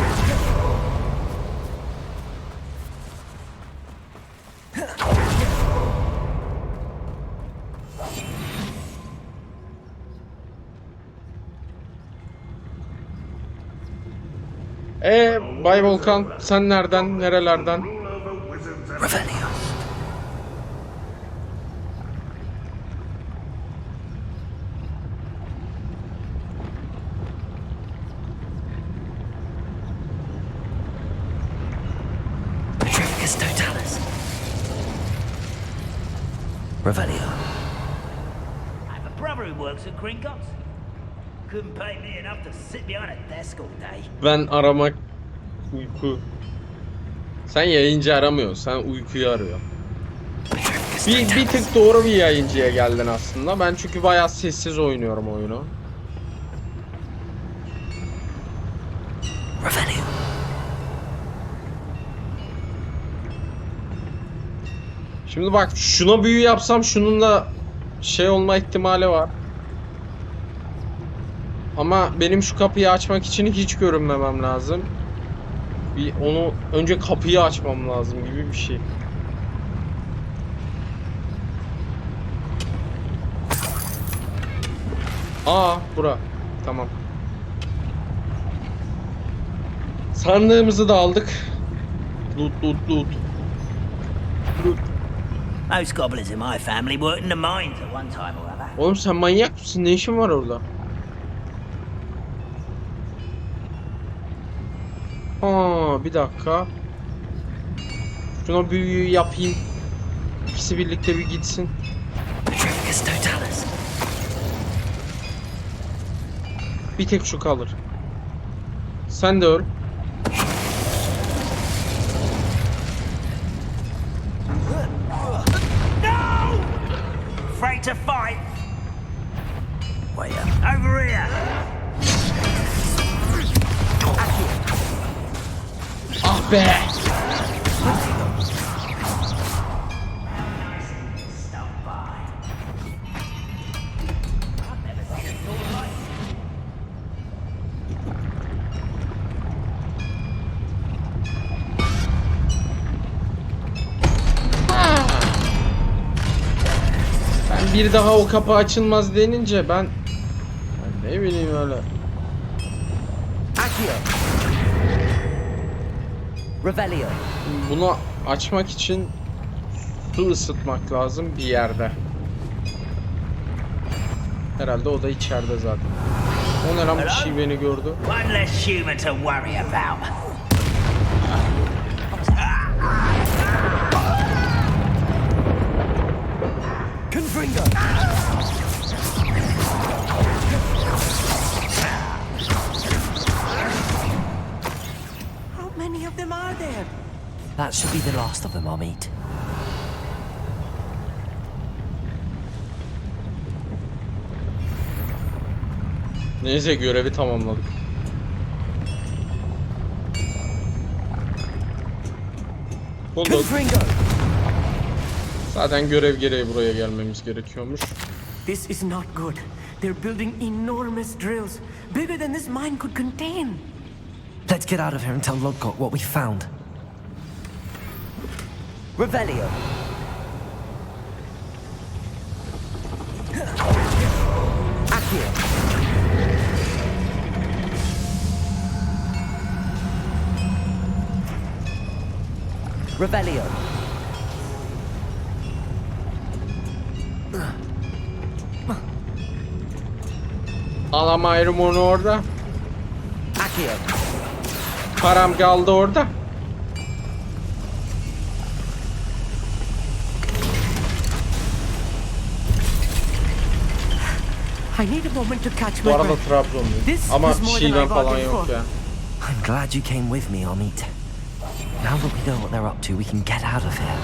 Bay Volkan, sen nereden, nerelerden? Revelio. Petrificus totalis. Revelio. I have a brother who works at Gringotts. Couldn't pay me enough to sit behind a desk all day. Ben aramak uyku. Sen yayıncı aramıyorsun, sen uykuyu arıyorsun. Bir tık doğru bir yayıncıya geldin aslında. Ben çünkü bayağı sessiz oynuyorum oyunu. Şimdi bak şuna büyü yapsam şununla şey olma ihtimali var. Ama benim şu kapıyı açmak için hiç görünmemem lazım. Bir onu önce kapıyı açmam lazım gibi bir şey. Aa, bura. Tamam. Sandığımızı da aldık. Loot. Most goblins in my family worked in the mines at one time or other. Oğlum sen manyak mısın? Ne işin var orada? Aa, bir dakika. Şuna büyüyü yapayım. İkisi birlikte bir gitsin. Bir tek şu kalır. Sen de öl. Afraid to fight? Way up. Over here. Ah be! Bir daha o kapı açılmaz denince ben ne bileyim öyle. Bunu açmak için su ısıtmak lazım bir yerde. Herhalde o da içeride zaten. O ne lan, bir şey beni gördü. One less human to worry about. Confringo! How many of them are there? That should be the last of them I'll meet. Neyse, görevi tamamladık. Bulduk. Zaten görev gereği buraya gelmemiz gerekiyormuş. This is not good. They're building enormous drills, bigger than this mine could contain. Let's get out of here and tell Lodgott what we found. Revelio. Accio. Revelio. Alamayırım onu orada. Accio. Param kaldı orada. I need a moment to catch Bu my arada breath. Trabzonluyum. Ama şiven falan yok ya. I'm glad you came with me, Amit. Now that we know what they're up to, we can get out of here.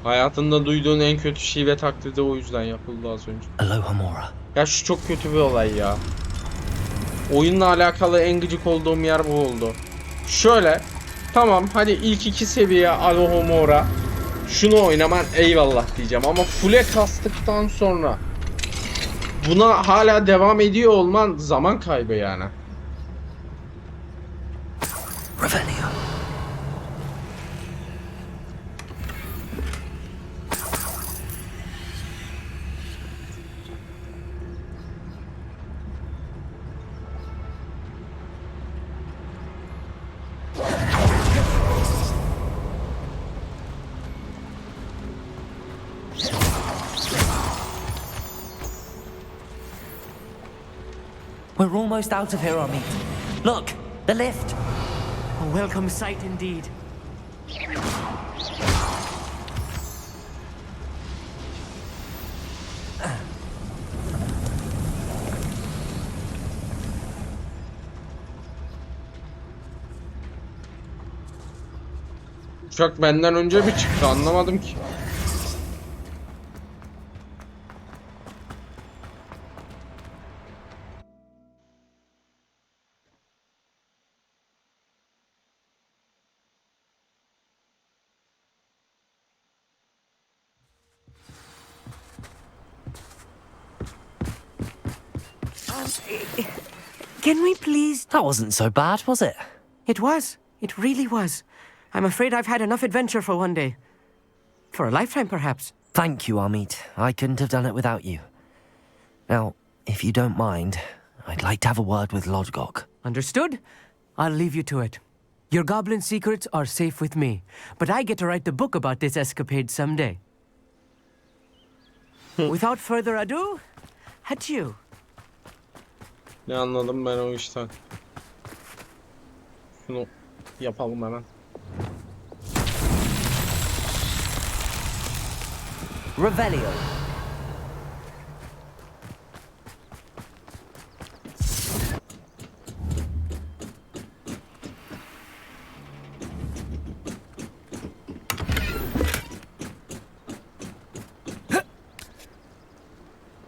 Hayatında duyduğun en kötü şive taklidi o yüzden yapıldı az önce. Alohomora. Ya şu çok kötü bir olay ya. Oyunla alakalı en gıcık olduğum yer bu oldu. Şöyle, tamam hadi ilk 2 seviye Alohomora, şunu oynaman eyvallah diyeceğim ama full'e kastıktan sonra buna hala devam ediyor olman zaman kaybı yani. Revelio. We're almost out of here, Amit. Look, the lift. A welcome sight indeed. Uçak benden önce mi çıktı anlamadım ki. Can we please... That wasn't so bad, was it? It was. It really was. I'm afraid I've had enough adventure for one day. For a lifetime, perhaps. Thank you, Amit. I couldn't have done it without you. Now, if you don't mind, I'd like to have a word with Lodgok. Understood? I'll leave you to it. Your goblin secrets are safe with me, but I get to write the book about this escapade someday. Without further ado, adieu. Ne anladım ben o işten. Şunu yapalım hemen. Revelio.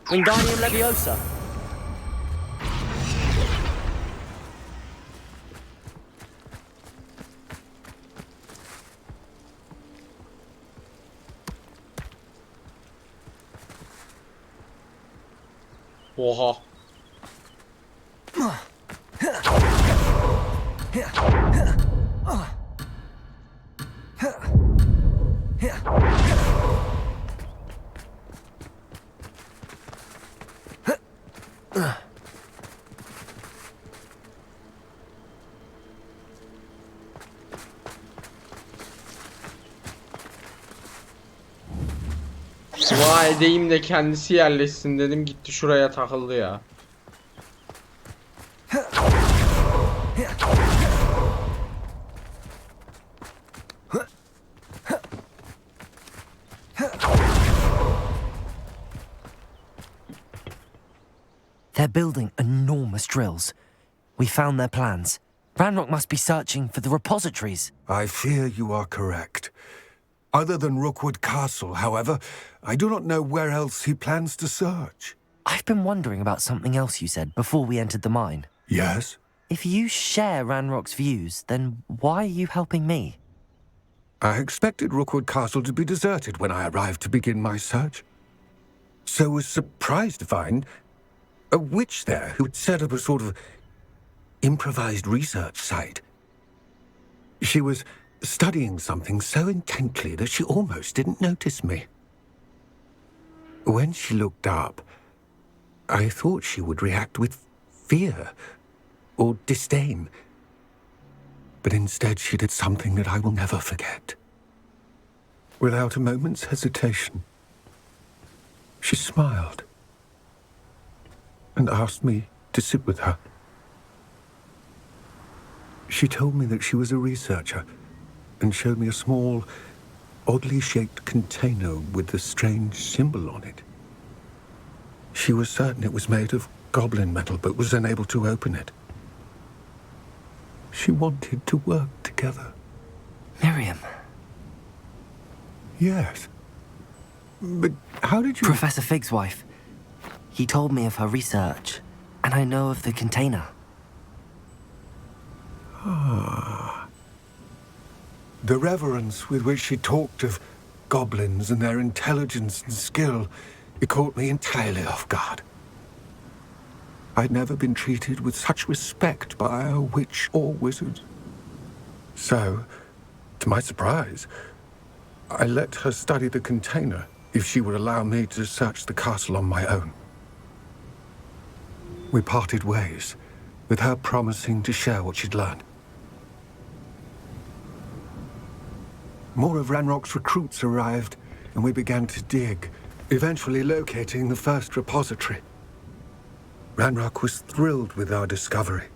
Wingardium Leviosa. Oha. Dua edeyim de kendisi yerleşsin dedim, gitti şuraya takıldı ya. They're building enormous drills. We found their plans. Ranrock must be searching for the repositories. I fear you are correct. Other than Rookwood Castle, however, I do not know where else he plans to search. I've been wondering about something else you said before we entered the mine. Yes? If you share Ranrock's views, then why are you helping me? I expected Rookwood Castle to be deserted when I arrived to begin my search. So was surprised to find a witch there who had set up a sort of improvised research site. She was studying something so intently that she almost didn't notice me. When she looked up, I thought she would react with fear or disdain. But instead she did something that I will never forget. Without a moment's hesitation, she smiled and asked me to sit with her. She told me that she was a researcher and showed me a small, oddly shaped container with a strange symbol on it. She was certain it was made of goblin metal, but was unable to open it. She wanted to work together. Miriam. Yes. But how did you... Professor Fig's wife. He told me of her research, and I know of the container. Ah. The reverence with which she talked of goblins and their intelligence and skill, it caught me entirely off guard. I'd never been treated with such respect by a witch or wizard. So, to my surprise, I let her study the container if she would allow me to search the castle on my own. We parted ways, with her promising to share what she'd learned. More of Ranrock's recruits arrived, and we began to dig, eventually locating the first repository. Ranrock was thrilled with our discovery,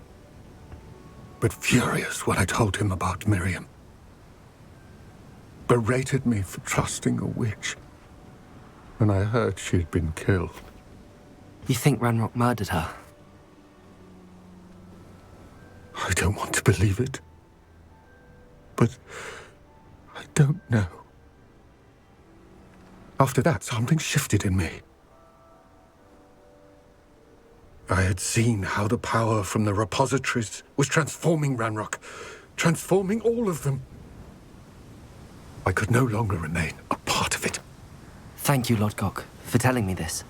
but furious when I told him about Miriam. Berated me for trusting a witch when I heard she'd been killed. You think Ranrock murdered her? I don't want to believe it, but I don't know. After that, something shifted in me. I had seen how the power from the repositories was transforming Ranrock, transforming all of them. I could no longer remain a part of it. Thank you, Lodgok, for telling me this.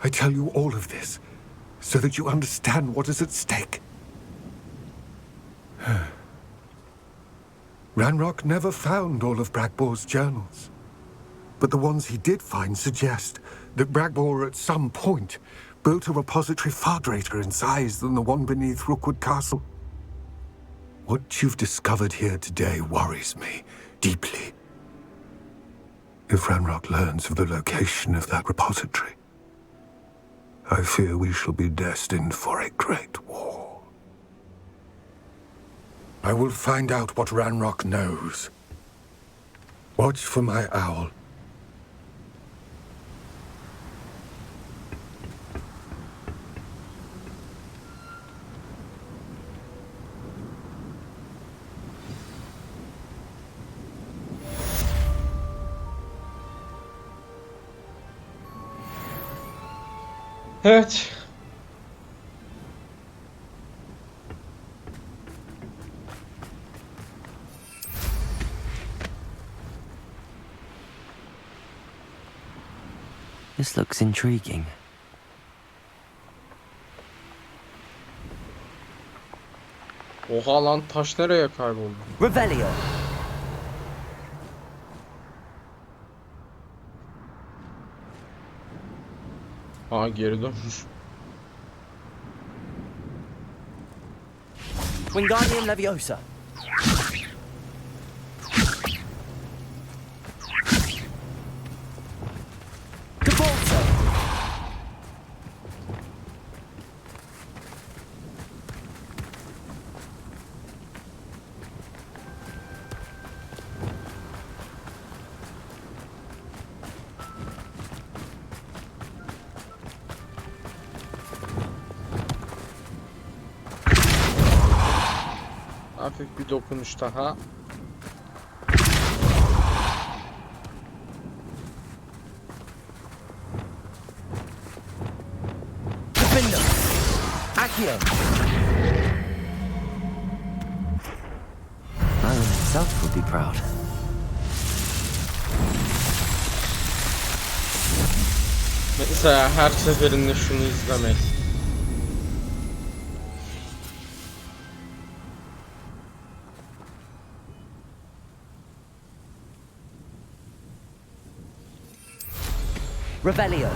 I tell you all of this so that you understand what is at stake. Ranrock never found all of Bragbor's journals, but the ones he did find suggest that Bragbor at some point built a repository far greater in size than the one beneath Rookwood Castle. What you've discovered here today worries me deeply. If Ranrock learns of the location of that repository, I fear we shall be destined for a great war. I will find out what Ranrock knows. Watch for my owl. Evet. This looks intriguing. Oha lan, taş nereye kayboldu? Revelio. Aa, geri dönmüş. Wingardium Leviosa. Hafif bir dokunuş daha. Accio. Iron itself would be proud. Mesela her seferinde şunu izlemek. Revelio.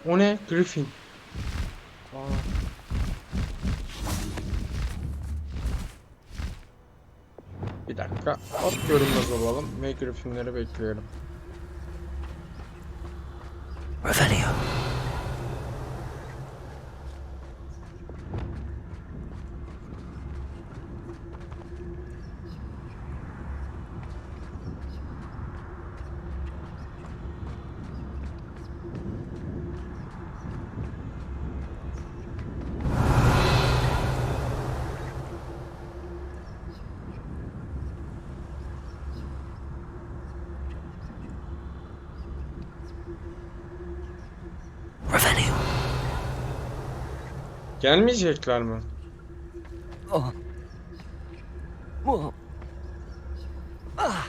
O ne? Griffin. Aa. Bir dakika. At görünmez olalım ve Griffin'leri bekleyelim. Revelio. Gelmeyecekler mi? Oh. Oh. Ah.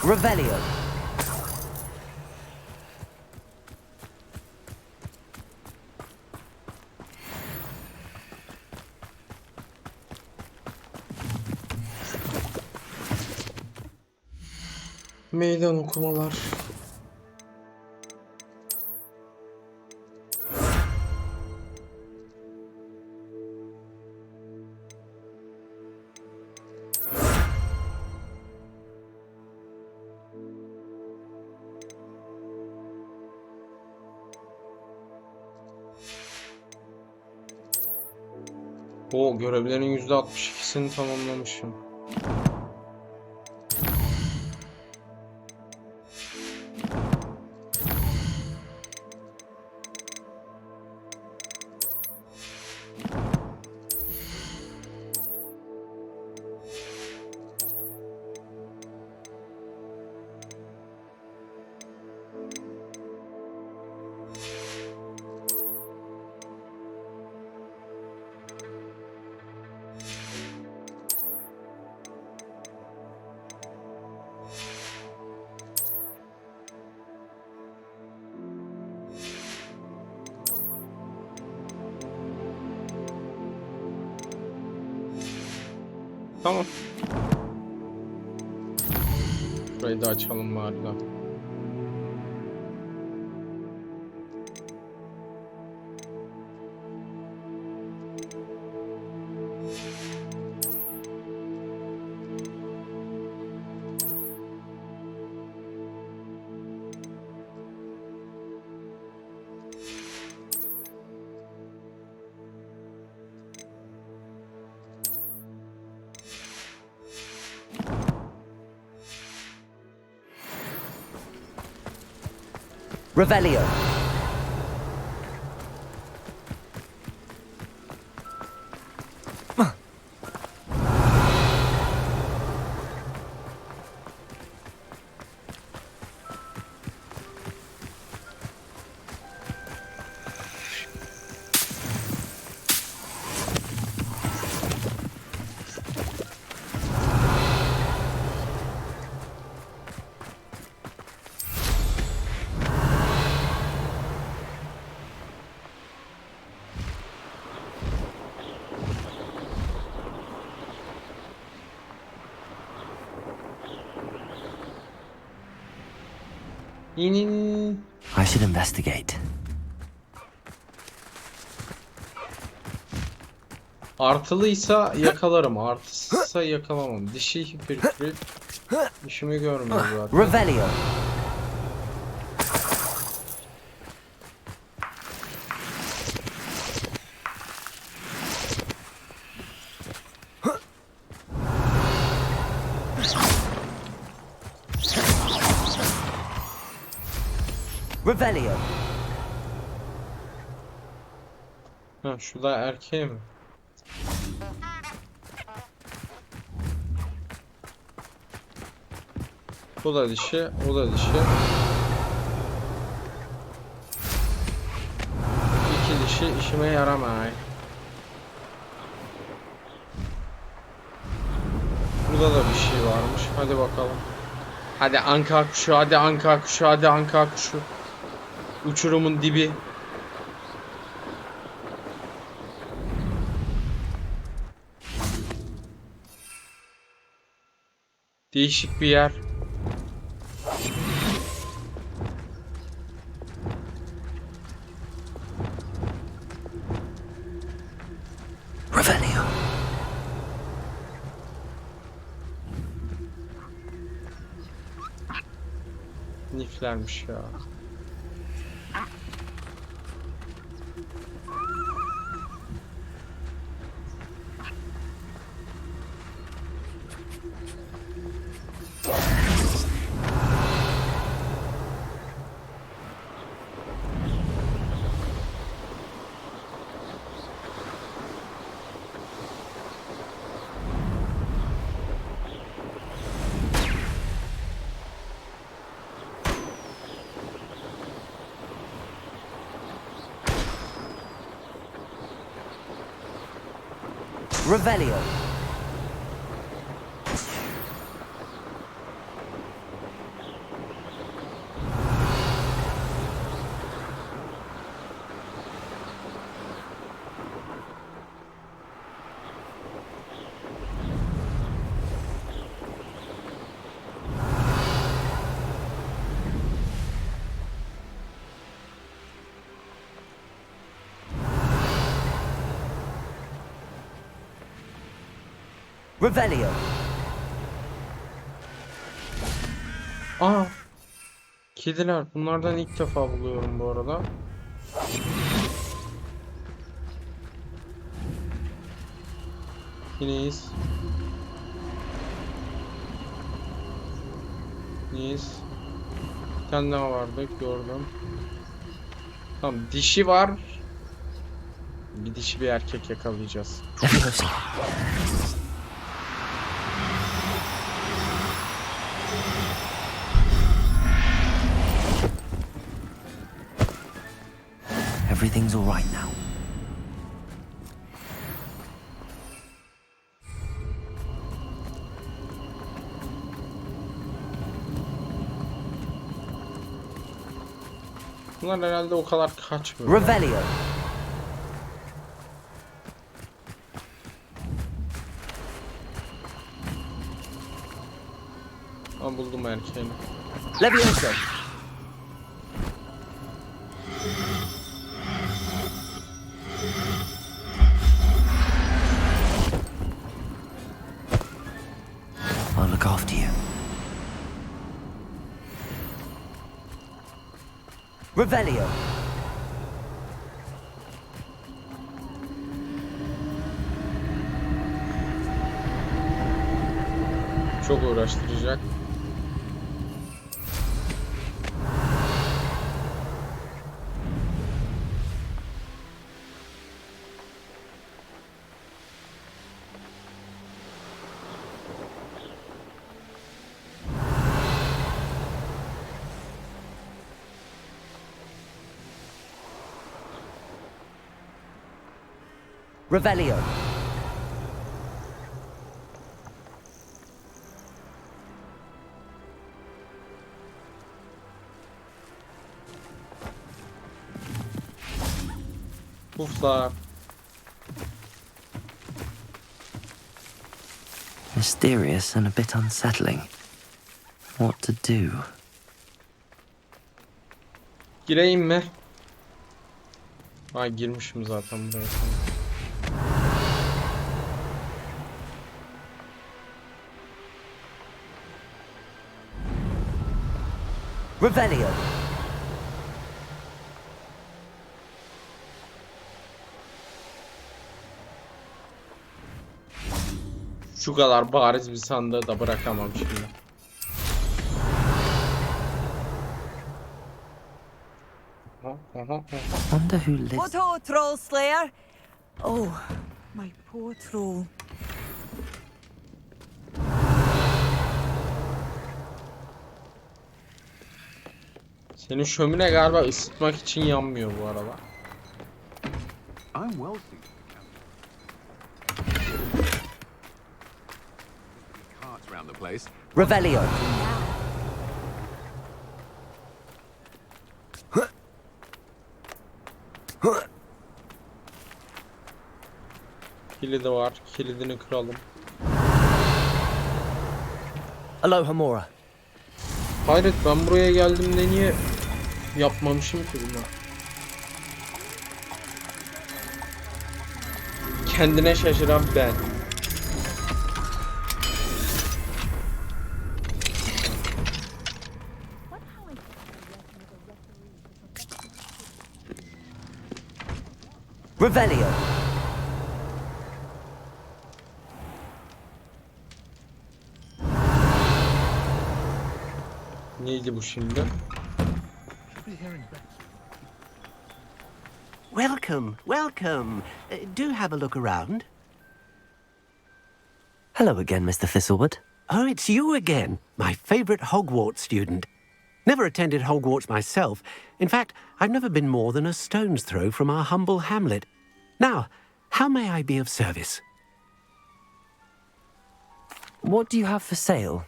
Revelio. Meydan okumalar. O görevlerin %62'sini tamamlamışım. Tamam. Burayı da açalım bari da. Revelio. I should investigate. Artılıysa yakalarım, artısızsa yakalamam. Dişi hipergrip işimi görmüyor zaten. Revelio. Revelio. Ha, şu da erkeğe mi? O da dişi, o da dişi. İki dişi işime yaramay. Burada da bir şey varmış. Hadi bakalım. Hadi anka kuşu, hadi anka kuşu, hadi anka kuşu. Uçurumun dibi. Değişik bir yer. Revelio. Niflermiş ya. Revelio. Revelio. Aa. Kediler. Bunlardan ilk defa buluyorum bu arada. Yine iyiyiz. Bir tane daha vardı, gördüm. Tamam, dişi var. Bir dişi bir erkek yakalayacağız. Everything's all right now. Bunlar herhalde o kadar kaçmıyor. Revelio. Aa, buldum erkeğini. Levioso. I'll look after you. Revelio. Çok uğraştıracak. Revelio. Puflar. Mysterious and a bit unsettling. What to do? Gireyim mi? Ay, girmişim zaten buraya. Revelio. Şu kadar bariz bir sandığı da bırakamam şimdi. Wonder who lives. What ho, troll slayer? Oh, my poor troll. Senin şömine galiba ısıtmak için yanmıyor bu arada. I'm well suited to carts around the place. Revelio. Kilidi var. Kilidini kıralım. Alohomora. Hayret, ben buraya geldiğimde niye yapmamışım ki bunu? Kendine şaşıran ben. Revelio. Neydi bu şimdi? Welcome, welcome. Do have a look around. Hello again, Mr. Thistlewood. Oh, it's you again, my favorite Hogwarts student. Never attended Hogwarts myself. In fact, I've never been more than a stone's throw from our humble hamlet. Now, how may I be of service? What do you have for sale?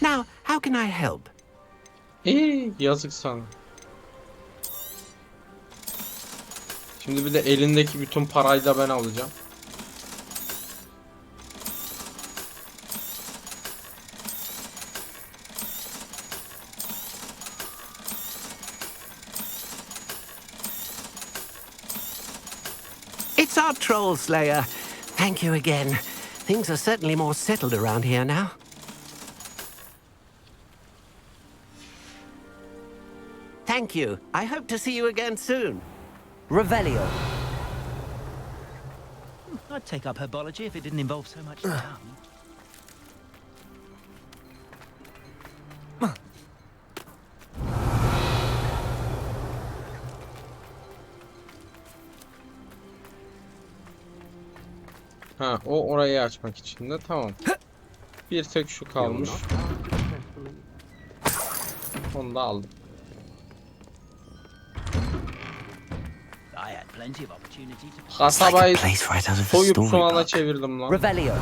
Now, how can I help? Yazık sana. Şimdi bir de elindeki bütün parayı da ben alacağım. It's our troll slayer. Thank you again. Things are certainly more settled around here now. Thank you. I hope to see you again soon. Revelio. I'd take up herbology if it didn't involve so much tongue. Ha, o orayı açmak için de tamam. Bir tek şu kalmış. Onu da aldım. Kasabayı soyup soğana çevirdim lan. Revelio.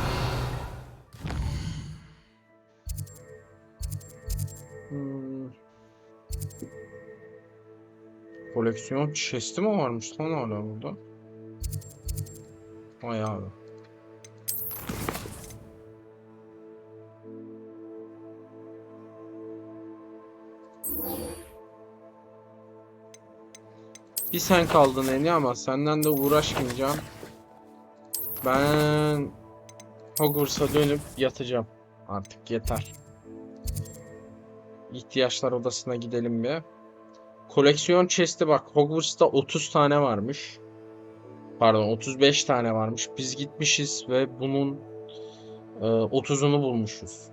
Koleksiyon chest'i mi varmış lan hala burada? Vay abi. Bir sen kaldın Eni ama senden de uğraşmayacağım. Ben Hogwarts'a dönüp yatacağım. Artık yeter. İhtiyaçlar odasına gidelim bir. Koleksiyon chest'i bak Hogwarts'ta 30 tane varmış. Pardon 35 tane varmış. Biz gitmişiz ve bunun 30'unu bulmuşuz.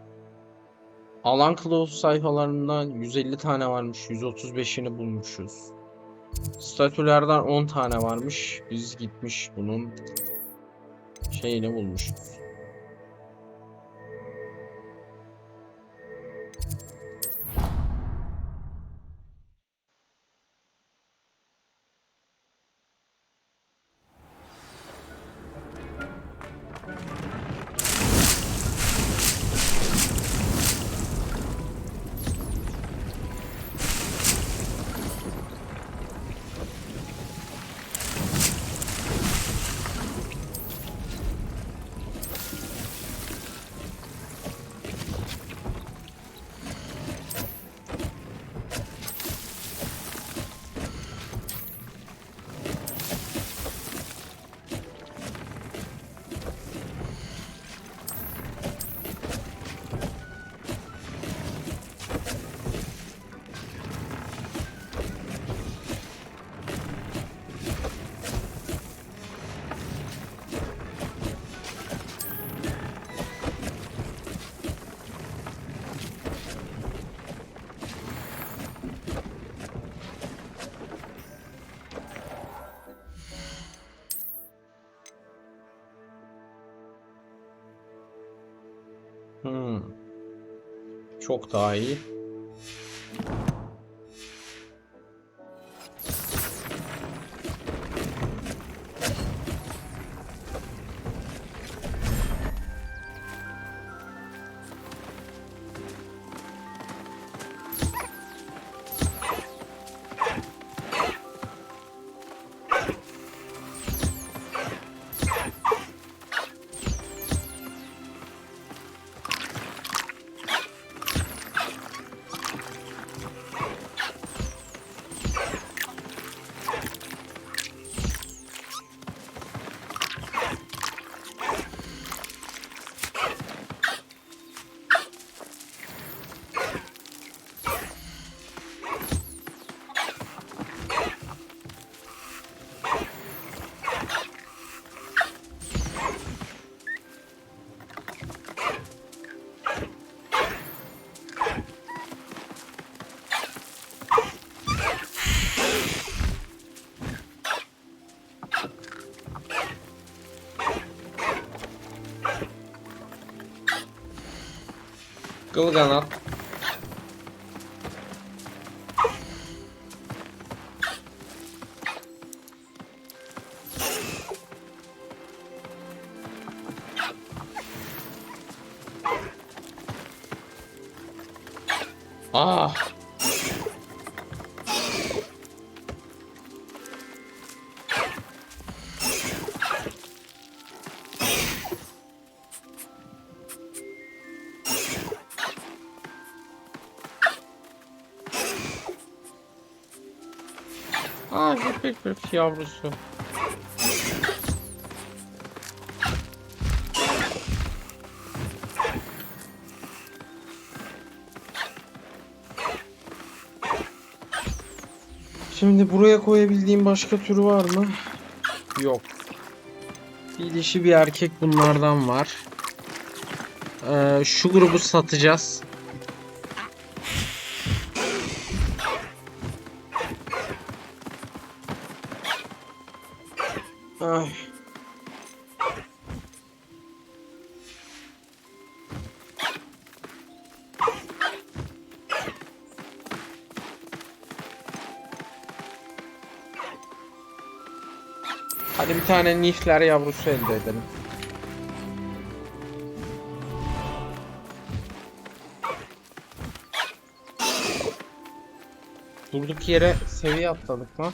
Alan kılavuz sayfalarından 150 tane varmış. 135'ini bulmuşuz. Statülerden 10 tane varmış. Biz gitmiş bunun şeyini bulmuşuz. Çok daha iyi. Kılganat. Ah. Köpek yavrusu. Şimdi buraya koyabildiğim başka türü var mı? Yok. Bir dişi bir erkek bunlardan var. Şu grubu satacağız. Ay. Hadi bir tane nifler yavrusu elde edelim. Durduk yere seviye atladık mı?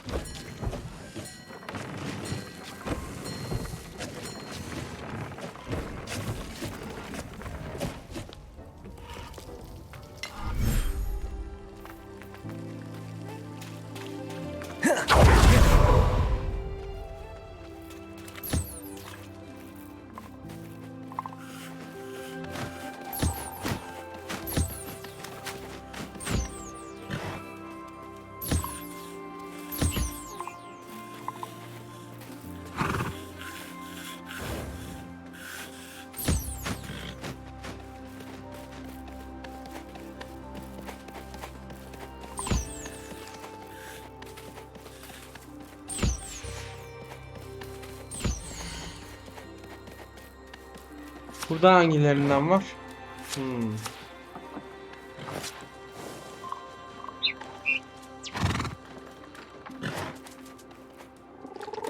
Burada hangilerinden var?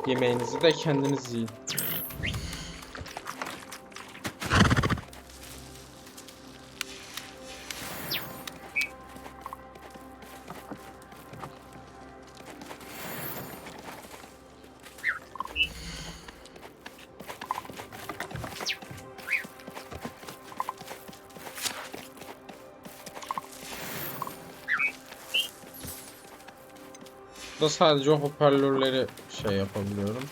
Yemeğinizi de kendiniz yiyin. Burada sadece hoparlörleri şey yapabiliyorum.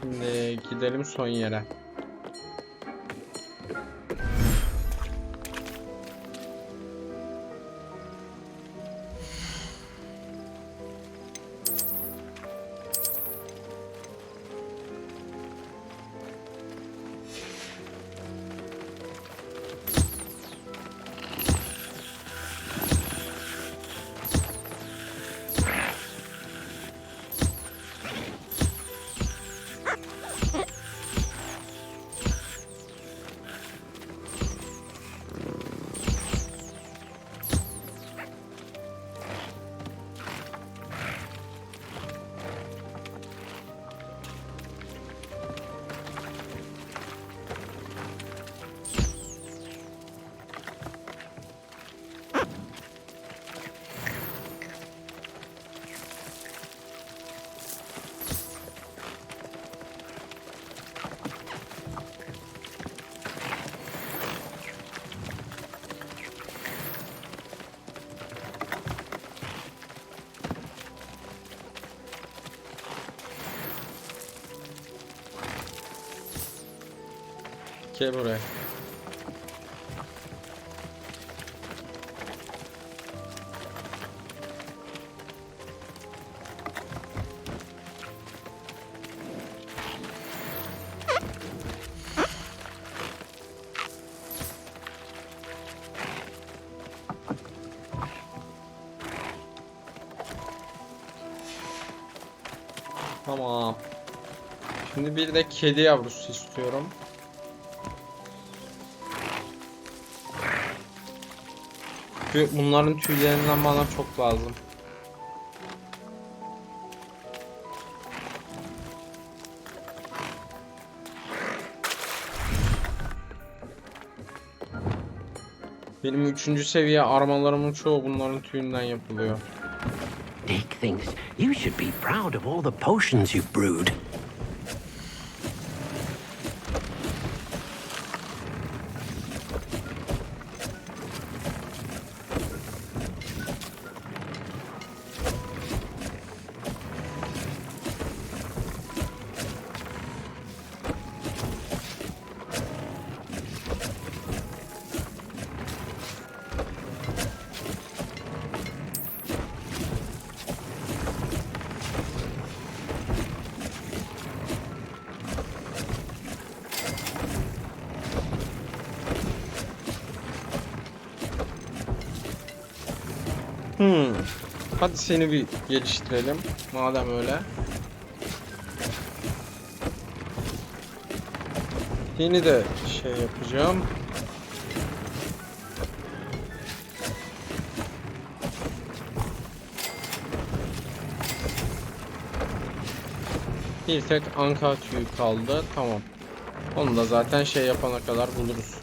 Şimdi gidelim son yere. Gel buraya. Tamam. Şimdi bir de kedi yavrusu istiyorum. Çünkü bunların tüylerinden bana çok lazım. Benim 3. seviye armalarımın çoğu bunların tüyünden yapılıyor. Dick thinks you should be proud of all the potions you've brewed. Hadi seni bir geliştirelim. Madem öyle. Yeni de şey yapacağım. Bir tek anka tüyü kaldı. Tamam. Onu da zaten şey yapana kadar buluruz.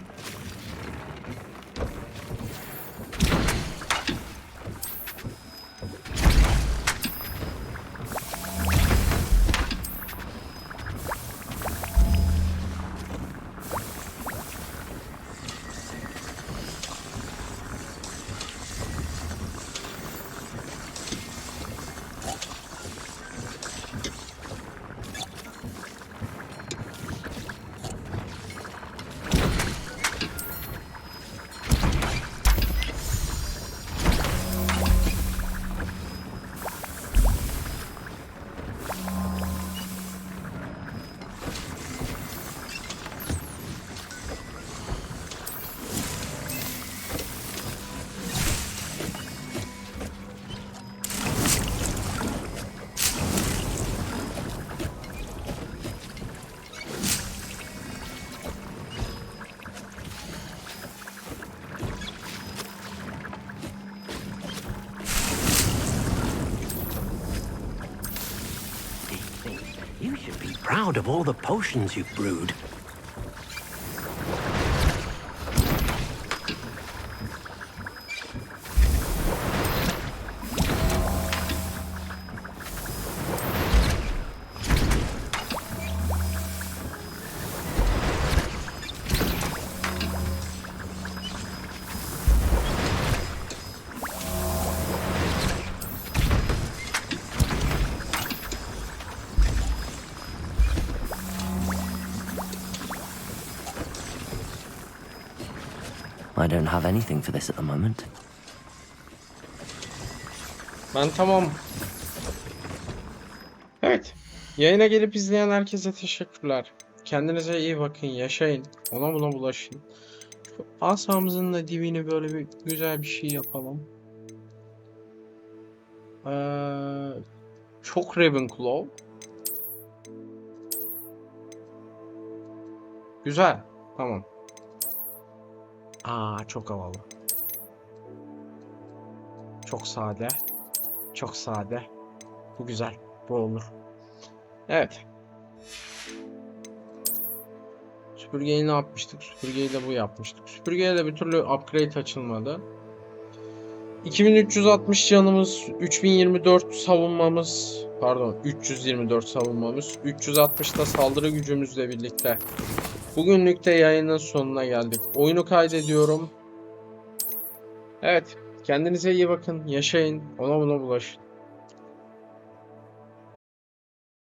You should be proud of all the potions you've brewed. I don't have anything for this at the moment. Ben tamam. Evet. Yayına gelip izleyen herkese teşekkürler. Kendinize iyi bakın, yaşayın. Ona buna bulaşın. Şu asamızın da dibini böyle bir güzel bir şey yapalım. Çok Ravenclaw. Güzel. Tamam. Çok havalı. Çok sade. Çok sade. Bu güzel. Bu olur. Evet. Süpürgeyi ne yapmıştık? Süpürgeyi de bu yapmıştık. Süpürgeye de bir türlü upgrade açılmadı. 2360 canımız, 3024 savunmamız, pardon 324 savunmamız, 360 da saldırı gücümüzle birlikte. Bugünlük de yayının sonuna geldik. Oyunu kaydediyorum. Evet, kendinize iyi bakın, yaşayın, ona buna bulaşın.